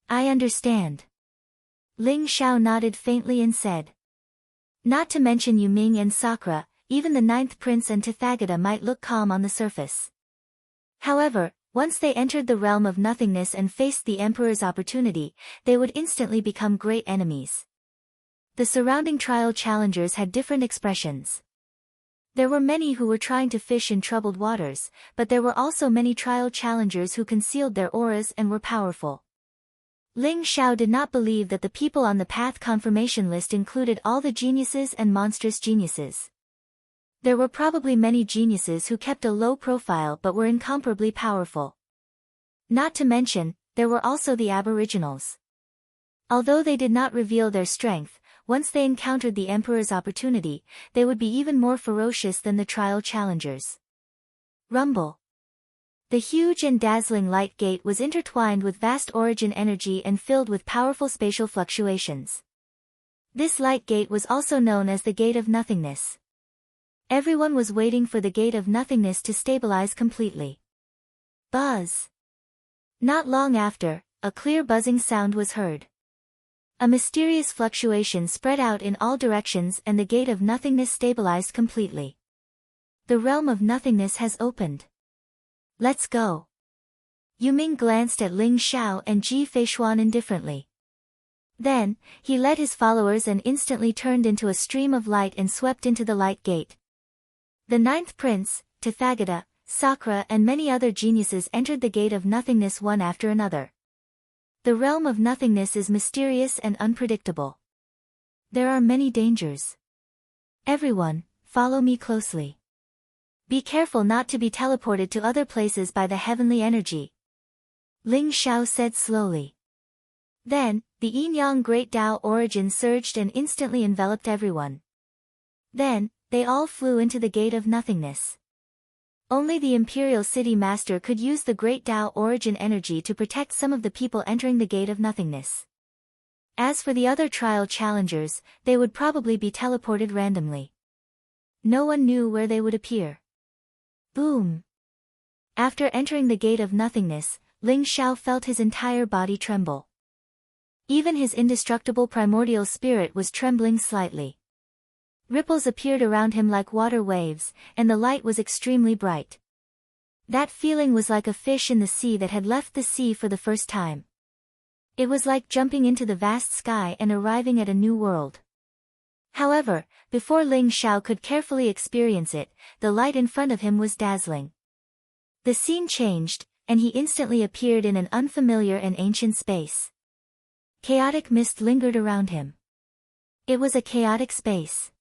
I understand. Ling Xiao nodded faintly and said. Not to mention Yuming and Sakura, even the 9th prince and Tathagata might look calm on the surface. However, once they entered the realm of nothingness and faced the emperor's opportunity, they would instantly become great enemies. The surrounding trial challengers had different expressions. There were many who were trying to fish in troubled waters, but there were also many trial challengers who concealed their auras and were powerful. Ling Xiao did not believe that the people on the path confirmation list included all the geniuses and monstrous geniuses. There were probably many geniuses who kept a low profile but were incomparably powerful. Not to mention, there were also the aboriginals. Although they did not reveal their strength, once they encountered the emperor's opportunity, they would be even more ferocious than the trial challengers. Rumble. The huge and dazzling light gate was intertwined with vast origin energy and filled with powerful spatial fluctuations. This light gate was also known as the Gate of Nothingness. Everyone was waiting for the Gate of Nothingness to stabilize completely. Buzz. Not long after, a clear buzzing sound was heard. A mysterious fluctuation spread out in all directions and the Gate of Nothingness stabilized completely. The realm of nothingness has opened. Let's go. Yuming glanced at Ling Xiao and Ji Feishuan indifferently. Then, he led his followers and instantly turned into a stream of light and swept into the light gate. The 9th prince, Tathagata, Sakura and many other geniuses entered the Gate of Nothingness one after another. The realm of nothingness is mysterious and unpredictable. There are many dangers. Everyone, follow me closely. Be careful not to be teleported to other places by the heavenly energy. Ling Xiao said slowly. Then, the yin-yang Great Tao origin surged and instantly enveloped everyone. Then, they all flew into the gate of nothingness. Only the Imperial City Master could use the Great Tao origin energy to protect some of the people entering the gate of nothingness. As for the other trial challengers, they would probably be teleported randomly. No one knew where they would appear. Boom! After entering the gate of nothingness, Ling Xiao felt his entire body tremble. Even his indestructible primordial spirit was trembling slightly. Ripples appeared around him like water waves, and the light was extremely bright. That feeling was like a fish in the sea that had left the sea for the first time. It was like jumping into the vast sky and arriving at a new world. However, before Ling Xiao could carefully experience it, the light in front of him was dazzling. The scene changed, and he instantly appeared in an unfamiliar and ancient space. Chaotic mist lingered around him. It was a chaotic space.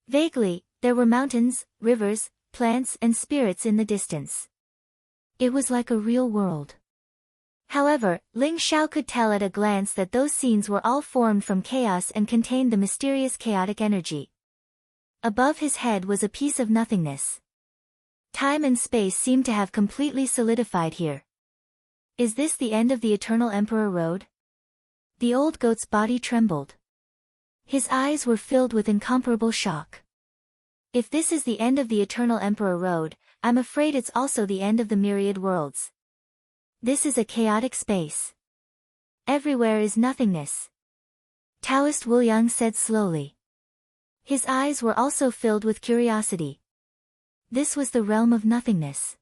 Vaguely, there were mountains, rivers, plants and spirits in the distance. It was like a real world. However, Ling Xiao could tell at a glance that those scenes were all formed from chaos and contained the mysterious chaotic energy. Above his head was a piece of nothingness. Time and space seemed to have completely solidified here. Is this the end of the Eternal Emperor Road? The old goat's body trembled. His eyes were filled with incomparable shock. If this is the end of the Eternal Emperor Road, I'm afraid it's also the end of the myriad worlds. This is a chaotic space. Everywhere is nothingness. Taoist Wu Yang said slowly. His eyes were also filled with curiosity. This was the realm of nothingness.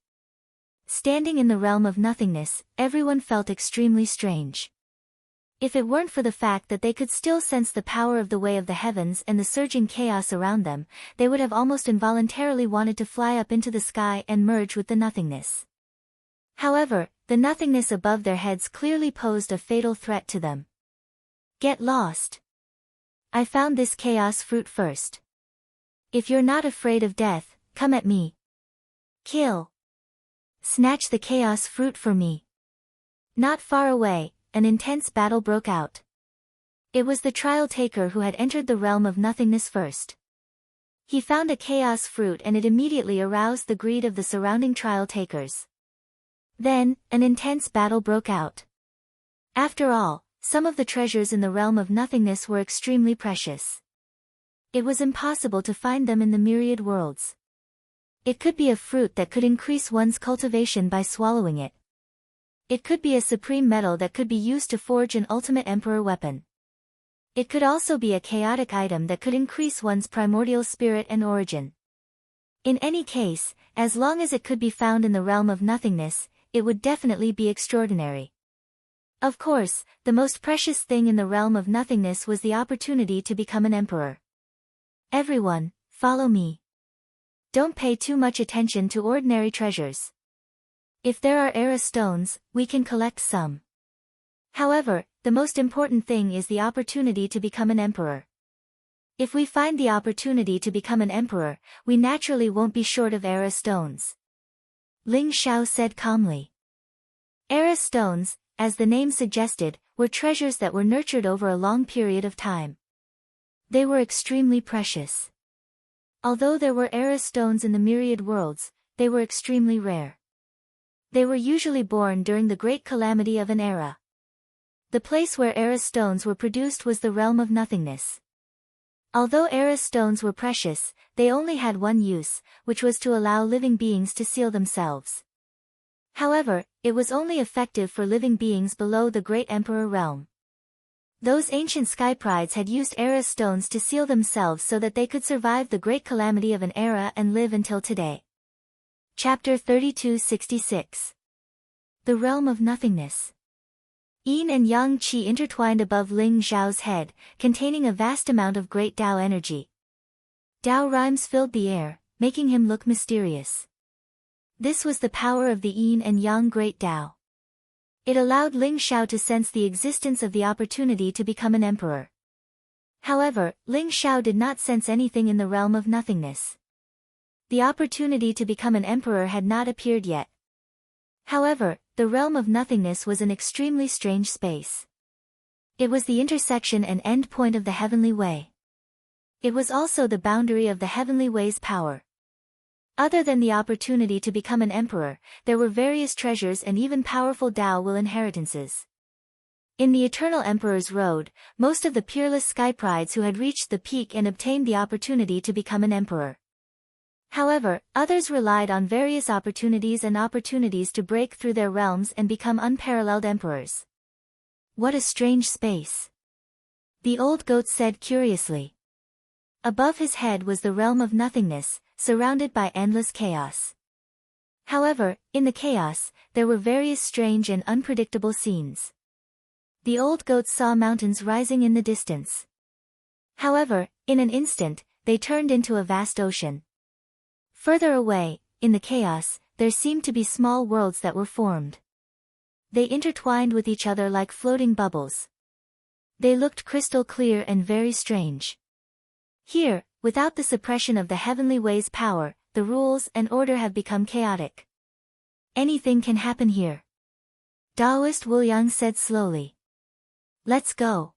Standing in the realm of nothingness, everyone felt extremely strange. If it weren't for the fact that they could still sense the power of the way of the heavens and the surging chaos around them, they would have almost involuntarily wanted to fly up into the sky and merge with the nothingness. However, the nothingness above their heads clearly posed a fatal threat to them. Get lost. I found this chaos fruit first. If you're not afraid of death, come at me. Kill. Snatch the chaos fruit for me. Not far away, an intense battle broke out. It was the trial taker who had entered the realm of nothingness first. He found a chaos fruit and it immediately aroused the greed of the surrounding trial takers. Then, an intense battle broke out. After all, some of the treasures in the realm of nothingness were extremely precious. It was impossible to find them in the myriad worlds. It could be a fruit that could increase one's cultivation by swallowing it. It could be a supreme metal that could be used to forge an ultimate emperor weapon. It could also be a chaotic item that could increase one's primordial spirit and origin. In any case, as long as it could be found in the realm of nothingness, it would definitely be extraordinary. Of course, the most precious thing in the realm of nothingness was the opportunity to become an emperor. Everyone, follow me. Don't pay too much attention to ordinary treasures. If there are era stones, we can collect some. However, the most important thing is the opportunity to become an emperor. If we find the opportunity to become an emperor, we naturally won't be short of era stones. Ling Xiao said calmly. Era stones, as the name suggested, were treasures that were nurtured over a long period of time. They were extremely precious. Although there were era stones in the myriad worlds, they were extremely rare. They were usually born during the great calamity of an era. The place where era stones were produced was the realm of nothingness. Although era stones were precious, they only had one use, which was to allow living beings to seal themselves. However, it was only effective for living beings below the Great Emperor realm. Those ancient sky prides had used era stones to seal themselves so that they could survive the great calamity of an era and live until today. Chapter 3266. The Realm of Nothingness. Yin and Yang Qi intertwined above Ling Xiao's head, containing a vast amount of great Tao energy. Tao rhymes filled the air, making him look mysterious. This was the power of the Yin and Yang Great Tao. It allowed Ling Xiao to sense the existence of the opportunity to become an emperor. However, Ling Xiao did not sense anything in the realm of nothingness. The opportunity to become an emperor had not appeared yet. However, the realm of nothingness was an extremely strange space. It was the intersection and end point of the heavenly way. It was also the boundary of the heavenly way's power. Other than the opportunity to become an emperor, there were various treasures and even powerful Tao will inheritances. In the Eternal Emperor's Road, most of the peerless skyprides who had reached the peak and obtained the opportunity to become an emperor. However, others relied on various opportunities to break through their realms and become unparalleled emperors. What a strange space! The old goat said curiously. Above his head was the realm of nothingness, surrounded by endless chaos. However, in the chaos, there were various strange and unpredictable scenes. The old goat saw mountains rising in the distance. However, in an instant, they turned into a vast ocean. Further away, in the chaos, there seemed to be small worlds that were formed. They intertwined with each other like floating bubbles. They looked crystal clear and very strange. Here, without the suppression of the heavenly way's power, the rules and order have become chaotic. Anything can happen here. Taoist Wu Yang said slowly. Let's go.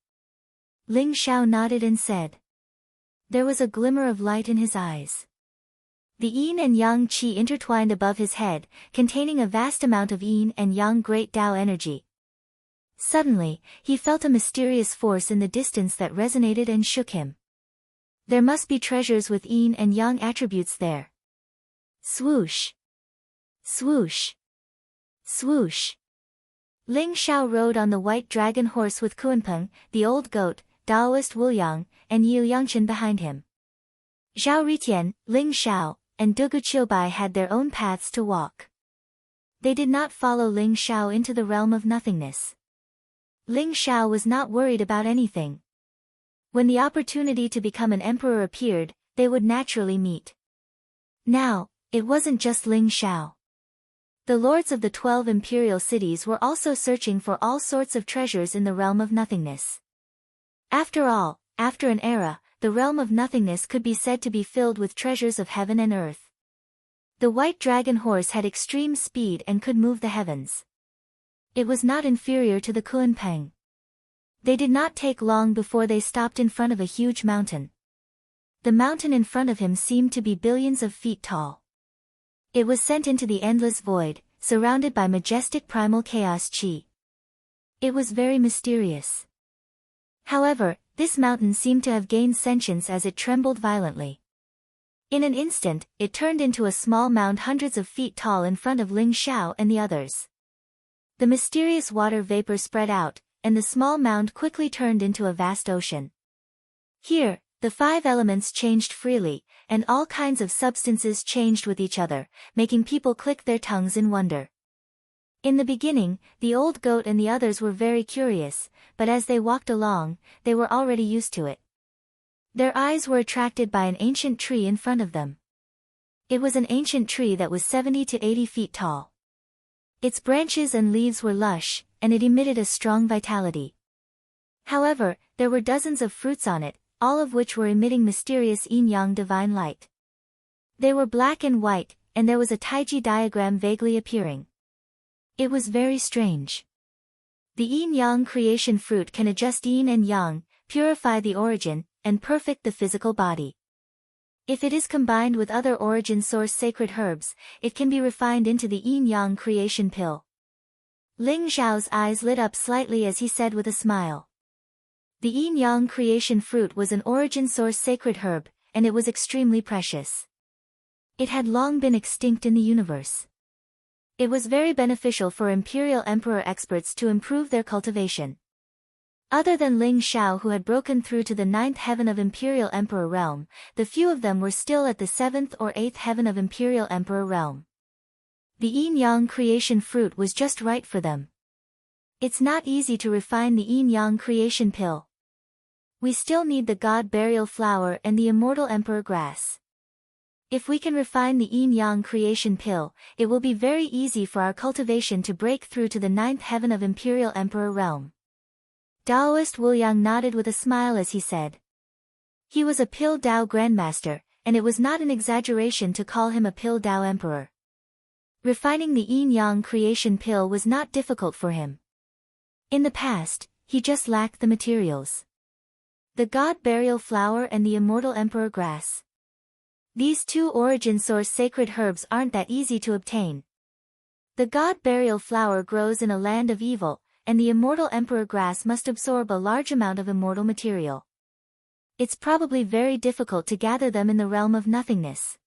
Ling Xiao nodded and said. There was a glimmer of light in his eyes. The yin and yang qi intertwined above his head, containing a vast amount of yin and yang great Tao energy. Suddenly, he felt a mysterious force in the distance that resonated and shook him. There must be treasures with yin and yang attributes there. Swoosh! Swoosh! Swoosh! Ling Xiao rode on the white dragon horse with Kuanpeng, the old goat, Taoist Wu Yang, and Yu Yangchen behind him. Zhao Ritian, Ling Xiao, and Dugu Qiubai had their own paths to walk. They did not follow Ling Xiao into the realm of nothingness. Ling Xiao was not worried about anything. When the opportunity to become an emperor appeared, they would naturally meet. Now, it wasn't just Ling Xiao. The lords of the 12 imperial cities were also searching for all sorts of treasures in the realm of nothingness. After all, after an era, the realm of nothingness could be said to be filled with treasures of heaven and earth. The white dragon horse had extreme speed and could move the heavens. It was not inferior to the Kuanpeng. They did not take long before they stopped in front of a huge mountain. The mountain in front of him seemed to be billions of feet tall. It was sent into the endless void, surrounded by majestic primal chaos qi. It was very mysterious. However, this mountain seemed to have gained sentience as it trembled violently. In an instant, it turned into a small mound hundreds of feet tall in front of Ling Xiao and the others. The mysterious water vapor spread out, and the small mound quickly turned into a vast ocean. Here, the 5 elements changed freely, and all kinds of substances changed with each other, making people click their tongues in wonder. In the beginning, the old goat and the others were very curious, but as they walked along, they were already used to it. Their eyes were attracted by an ancient tree in front of them. It was an ancient tree that was 70 to 80 feet tall. Its branches and leaves were lush, and it emitted a strong vitality. However, there were dozens of fruits on it, all of which were emitting mysterious yin-yang divine light. They were black and white, and there was a taiji diagram vaguely appearing. It was very strange. The yin-yang creation fruit can adjust yin and yang, purify the origin, and perfect the physical body. If it is combined with other origin source sacred herbs, it can be refined into the yin-yang creation pill. Ling Xiao's eyes lit up slightly as he said with a smile. The yin-yang creation fruit was an origin source sacred herb, and it was extremely precious. It had long been extinct in the universe. It was very beneficial for imperial emperor experts to improve their cultivation. Other than Ling Xiao who had broken through to the 9th heaven of imperial emperor realm, the few of them were still at the 7th or 8th heaven of imperial emperor realm. The yin-yang creation fruit was just right for them. It's not easy to refine the yin-yang creation pill. We still need the god burial flower and the immortal emperor grass. If we can refine the yin-yang creation pill, it will be very easy for our cultivation to break through to the 9th heaven of imperial emperor realm. Taoist Wu Yang nodded with a smile as he said. He was a Pill Dao grandmaster, and it was not an exaggeration to call him a Pill Dao emperor. Refining the yin-yang creation pill was not difficult for him. In the past, he just lacked the materials. The god burial flower and the immortal emperor grass. These two origin source sacred herbs aren't that easy to obtain. The god burial flower grows in a land of evil, and the immortal emperor grass must absorb a large amount of immortal material. It's probably very difficult to gather them in the realm of nothingness.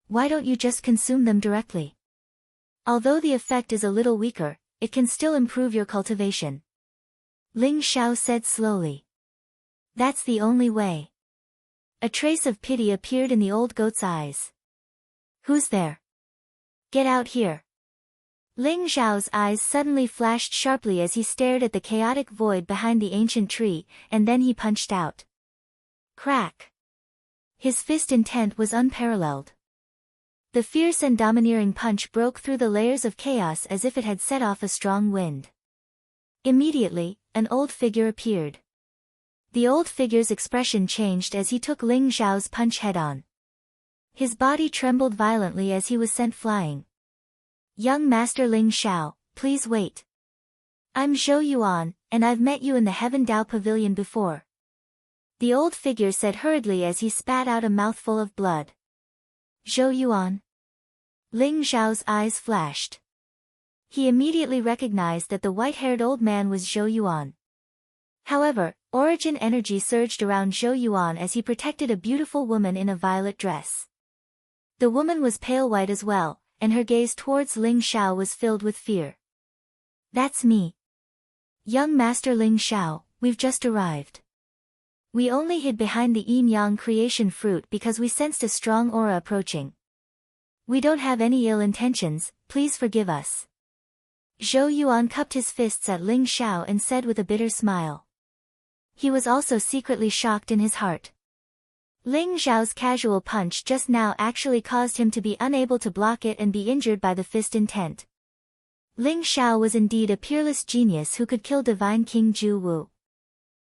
Why don't you just consume them directly? Although the effect is a little weaker, it can still improve your cultivation. Ling Xiao said slowly. That's the only way. A trace of pity appeared in the old goat's eyes. Who's there? Get out here. Ling Xiao's eyes suddenly flashed sharply as he stared at the chaotic void behind the ancient tree, and then he punched out. Crack. His fist intent was unparalleled. The fierce and domineering punch broke through the layers of chaos as if it had set off a strong wind. Immediately, an old figure appeared. The old figure's expression changed as he took Ling Xiao's punch head-on. His body trembled violently as he was sent flying. Young Master Ling Xiao, please wait. I'm Zhou Yuan, and I've met you in the Heaven Dao Pavilion before. The old figure said hurriedly as he spat out a mouthful of blood. Zhou Yuan? Ling Xiao's eyes flashed. He immediately recognized that the white-haired old man was Zhou Yuan. However, origin energy surged around Zhou Yuan as he protected a beautiful woman in a violet dress. The woman was pale white as well, and her gaze towards Ling Xiao was filled with fear. That's me. Young Master Ling Xiao, we've just arrived. We only hid behind the yin-yang creation fruit because we sensed a strong aura approaching. We don't have any ill intentions, please forgive us. Zhou Yuan cupped his fists at Ling Xiao and said with a bitter smile. He was also secretly shocked in his heart. Ling Xiao's casual punch just now actually caused him to be unable to block it and be injured by the fist intent. Ling Xiao was indeed a peerless genius who could kill Divine King Zhu Wu.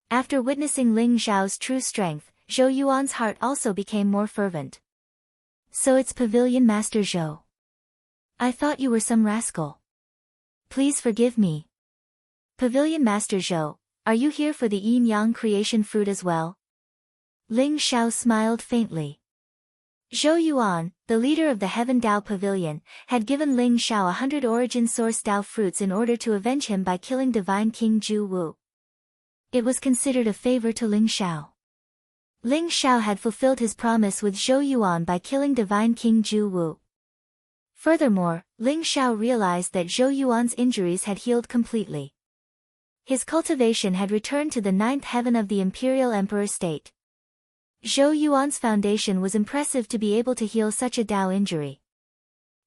After witnessing Ling Xiao's true strength, Zhou Yuan's heart also became more fervent. So it's Pavilion Master Zhou. I thought you were some rascal. Please forgive me. Pavilion Master Zhou, are you here for the yin-yang creation fruit as well? Ling Xiao smiled faintly. Zhou Yuan, the leader of the Heaven Dao Pavilion, had given Ling Xiao 100 origin source Dao fruits in order to avenge him by killing Divine King Zhu Wu. It was considered a favor to Ling Xiao. Ling Xiao had fulfilled his promise with Zhou Yuan by killing Divine King Zhu Wu. Furthermore, Ling Xiao realized that Zhou Yuan's injuries had healed completely. His cultivation had returned to the 9th heaven of the Imperial Emperor state. Zhou Yuan's foundation was impressive to be able to heal such a Dao injury.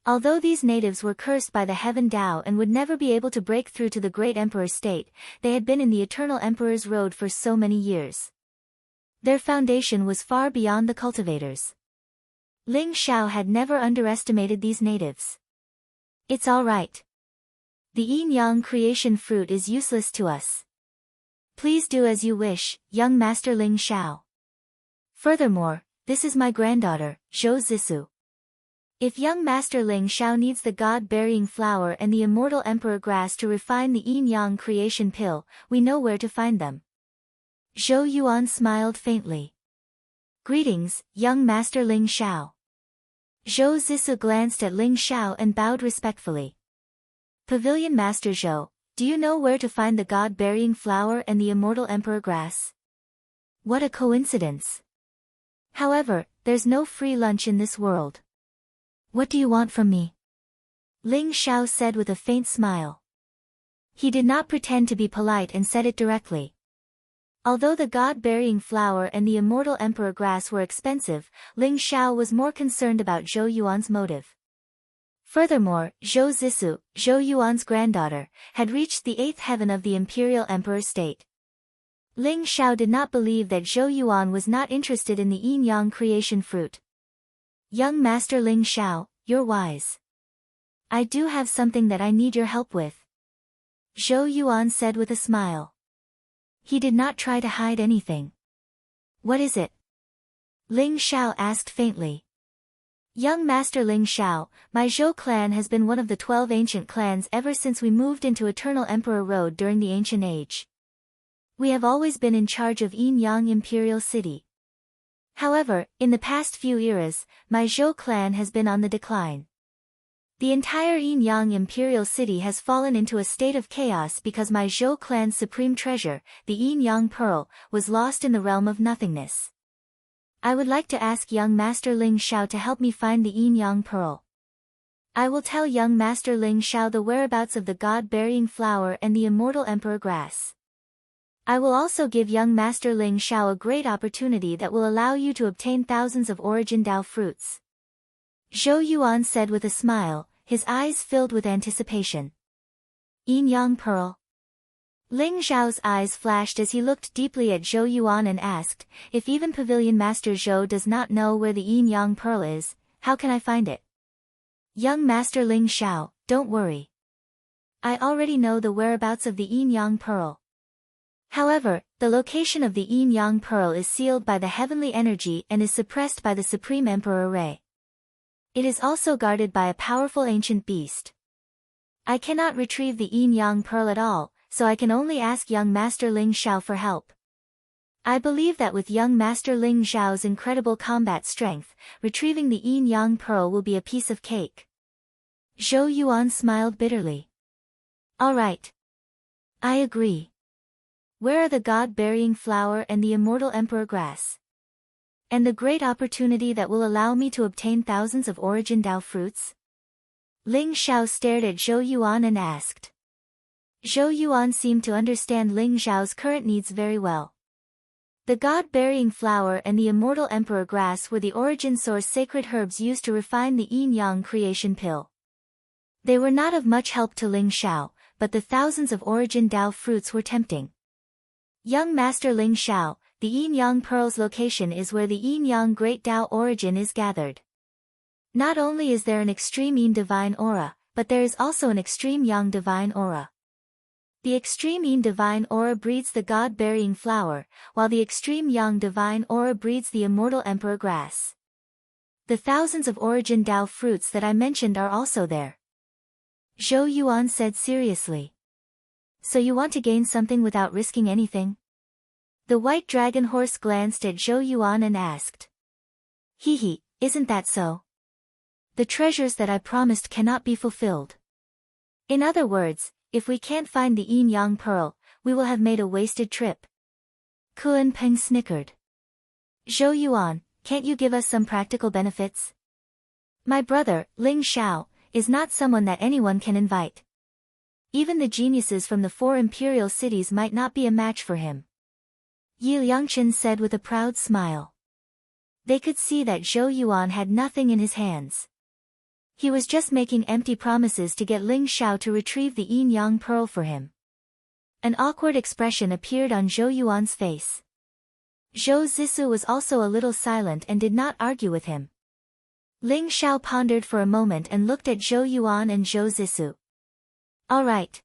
Although these natives were cursed by the Heaven Dao and would never be able to break through to the Great Emperor state, they had been in the Eternal Emperor's road for so many years. Their foundation was far beyond the cultivators. Ling Xiao had never underestimated these natives. It's all right. The yin-yang creation fruit is useless to us. Please do as you wish, young Master Ling Xiao. Furthermore, this is my granddaughter, Zhou Zisu. If young Master Ling Xiao needs the god-burying flower and the immortal emperor grass to refine the yin-yang creation pill, we know where to find them. Zhou Yuan smiled faintly. Greetings, young Master Ling Xiao. Zhou Zisu glanced at Ling Xiao and bowed respectfully. Pavilion Master Zhou, do you know where to find the god-burying flower and the immortal emperor grass? What a coincidence. However, there's no free lunch in this world. What do you want from me? Ling Xiao said with a faint smile. He did not pretend to be polite and said it directly. Although the god-burying flower and the immortal emperor grass were expensive, Ling Xiao was more concerned about Zhou Yuan's motive. Furthermore, Zhou Zisu, Zhou Yuan's granddaughter, had reached the 8th heaven of the Imperial Emperor state. Ling Xiao did not believe that Zhou Yuan was not interested in the yin-yang creation fruit. Young Master Ling Xiao, you're wise. I do have something that I need your help with. Zhou Yuan said with a smile. He did not try to hide anything. What is it? Ling Xiao asked faintly. Young Master Ling Xiao, my Zhou clan has been one of the 12 ancient clans ever since we moved into Eternal Emperor Road during the Ancient Age. We have always been in charge of Yin-Yang Imperial City. However, in the past few eras, my Zhou clan has been on the decline. The entire Yin-Yang Imperial City has fallen into a state of chaos because my Zhou clan's supreme treasure, the Yin-Yang Pearl, was lost in the realm of nothingness. I would like to ask young Master Ling Xiao to help me find the Yin-Yang Pearl. I will tell young Master Ling Xiao the whereabouts of the God-Burying Flower and the Immortal Emperor Grass. I will also give young Master Ling Xiao a great opportunity that will allow you to obtain thousands of Origin Dao fruits. Zhou Yuan said with a smile, his eyes filled with anticipation. Yin-Yang Pearl. Ling Xiao's eyes flashed as he looked deeply at Zhou Yuan and asked, if even Pavilion Master Zhou does not know where the Yin-Yang Pearl is, how can I find it? Young Master Ling Xiao, don't worry. I already know the whereabouts of the Yin-Yang Pearl. However, the location of the Yin-Yang Pearl is sealed by the heavenly energy and is suppressed by the Supreme Emperor Ray. It is also guarded by a powerful ancient beast. I cannot retrieve the Yin-Yang Pearl at all, so I can only ask young Master Ling Xiao for help. I believe that with young Master Ling Xiao's incredible combat strength, retrieving the Yin-Yang Pearl will be a piece of cake. Zhou Yuan smiled bitterly. All right. I agree. Where are the God-Burying Flower and the Immortal Emperor Grass? And the great opportunity that will allow me to obtain thousands of Origin Dao fruits? Ling Xiao stared at Zhou Yuan and asked. Zhou Yuan seemed to understand Ling Xiao's current needs very well. The God-Burying Flower and the Immortal Emperor Grass were the origin source sacred herbs used to refine the Yin-Yang creation pill. They were not of much help to Ling Xiao, but the thousands of Origin Dao fruits were tempting. Young Master Ling Xiao, the Yin-Yang Pearl's location is where the Yin-Yang Great Dao origin is gathered. Not only is there an extreme Yin divine aura, but there is also an extreme Yang divine aura. The extreme Yin divine aura breeds the God-Burying Flower, while the extreme Yang divine aura breeds the Immortal Emperor Grass. The thousands of Origin Dao fruits that I mentioned are also there. Zhou Yuan said seriously. So you want to gain something without risking anything? The white dragon horse glanced at Zhou Yuan and asked. Hee, isn't that so? The treasures that I promised cannot be fulfilled. In other words, if we can't find the Yin-Yang Pearl, we will have made a wasted trip. Kuan Peng snickered. Zhou Yuan, can't you give us some practical benefits? My brother, Ling Xiao, is not someone that anyone can invite. Even the geniuses from the 4 imperial cities might not be a match for him. Yi Liangchen said with a proud smile. They could see that Zhou Yuan had nothing in his hands. He was just making empty promises to get Ling Xiao to retrieve the Yin-Yang Pearl for him. An awkward expression appeared on Zhou Yuan's face. Zhou Zixu was also a little silent and did not argue with him. Ling Xiao pondered for a moment and looked at Zhou Yuan and Zhou Zixu. All right.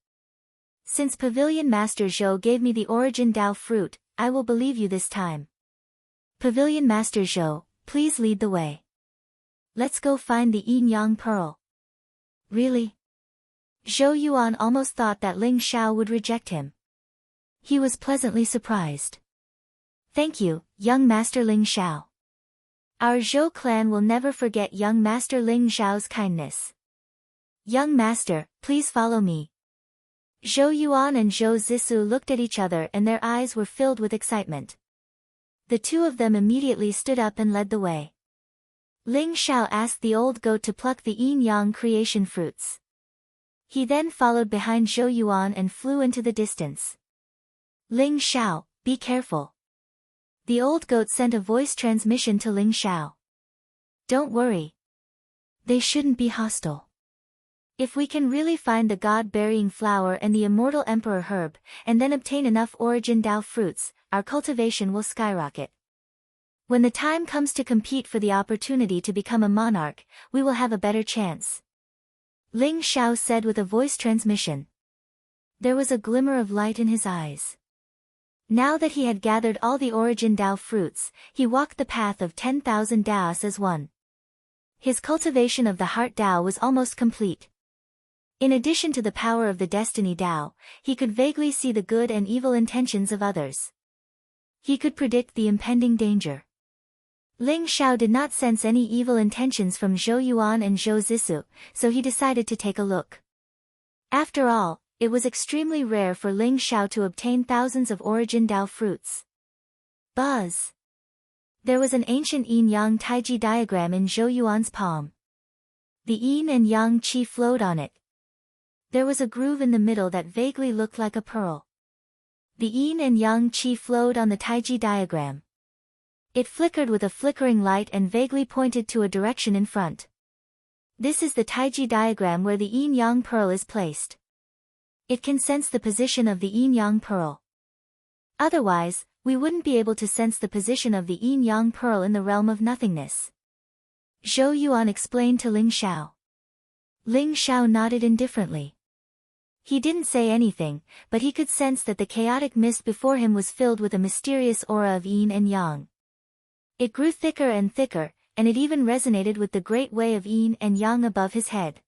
Since Pavilion Master Zhou gave me the Origin Dao fruit, I will believe you this time. Pavilion Master Zhou, please lead the way. Let's go find the Yin-Yang Pearl. Really? Zhou Yuan almost thought that Ling Xiao would reject him. He was pleasantly surprised. Thank you, young Master Ling Xiao. Our Zhou clan will never forget young Master Ling Xiao's kindness. Young Master, please follow me. Zhou Yuan and Zhou Zixu looked at each other and their eyes were filled with excitement. The two of them immediately stood up and led the way. Ling Xiao asked the old goat to pluck the Yin-Yang creation fruits. He then followed behind Zhou Yuan and flew into the distance. Ling Xiao, be careful. The old goat sent a voice transmission to Ling Xiao. Don't worry. They shouldn't be hostile. If we can really find the God-Burying Flower and the Immortal Emperor Herb, and then obtain enough Origin Dao fruits, our cultivation will skyrocket. When the time comes to compete for the opportunity to become a monarch, we will have a better chance. Ling Xiao said with a voice transmission. There was a glimmer of light in his eyes. Now that he had gathered all the Origin Dao fruits, he walked the path of 10,000 Daos as one. His cultivation of the Heart Dao was almost complete. In addition to the power of the destiny Tao, he could vaguely see the good and evil intentions of others. He could predict the impending danger. Ling Xiao did not sense any evil intentions from Zhou Yuan and Zhou Zisu, so he decided to take a look. After all, it was extremely rare for Ling Xiao to obtain thousands of origin Tao fruits. Buzz! There was an ancient yin-yang taiji diagram in Zhou Yuan's palm. The yin and yang qi flowed on it. There was a groove in the middle that vaguely looked like a pearl. The yin and yang qi flowed on the taiji diagram. It flickered with a flickering light and vaguely pointed to a direction in front. This is the taiji diagram where the yin-yang pearl is placed. It can sense the position of the yin-yang pearl. Otherwise, we wouldn't be able to sense the position of the yin-yang pearl in the realm of nothingness. Zhou Yuan explained to Ling Xiao. Ling Xiao nodded indifferently. He didn't say anything, but he could sense that the chaotic mist before him was filled with a mysterious aura of yin and yang. It grew thicker and thicker, and it even resonated with the great way of yin and yang above his head.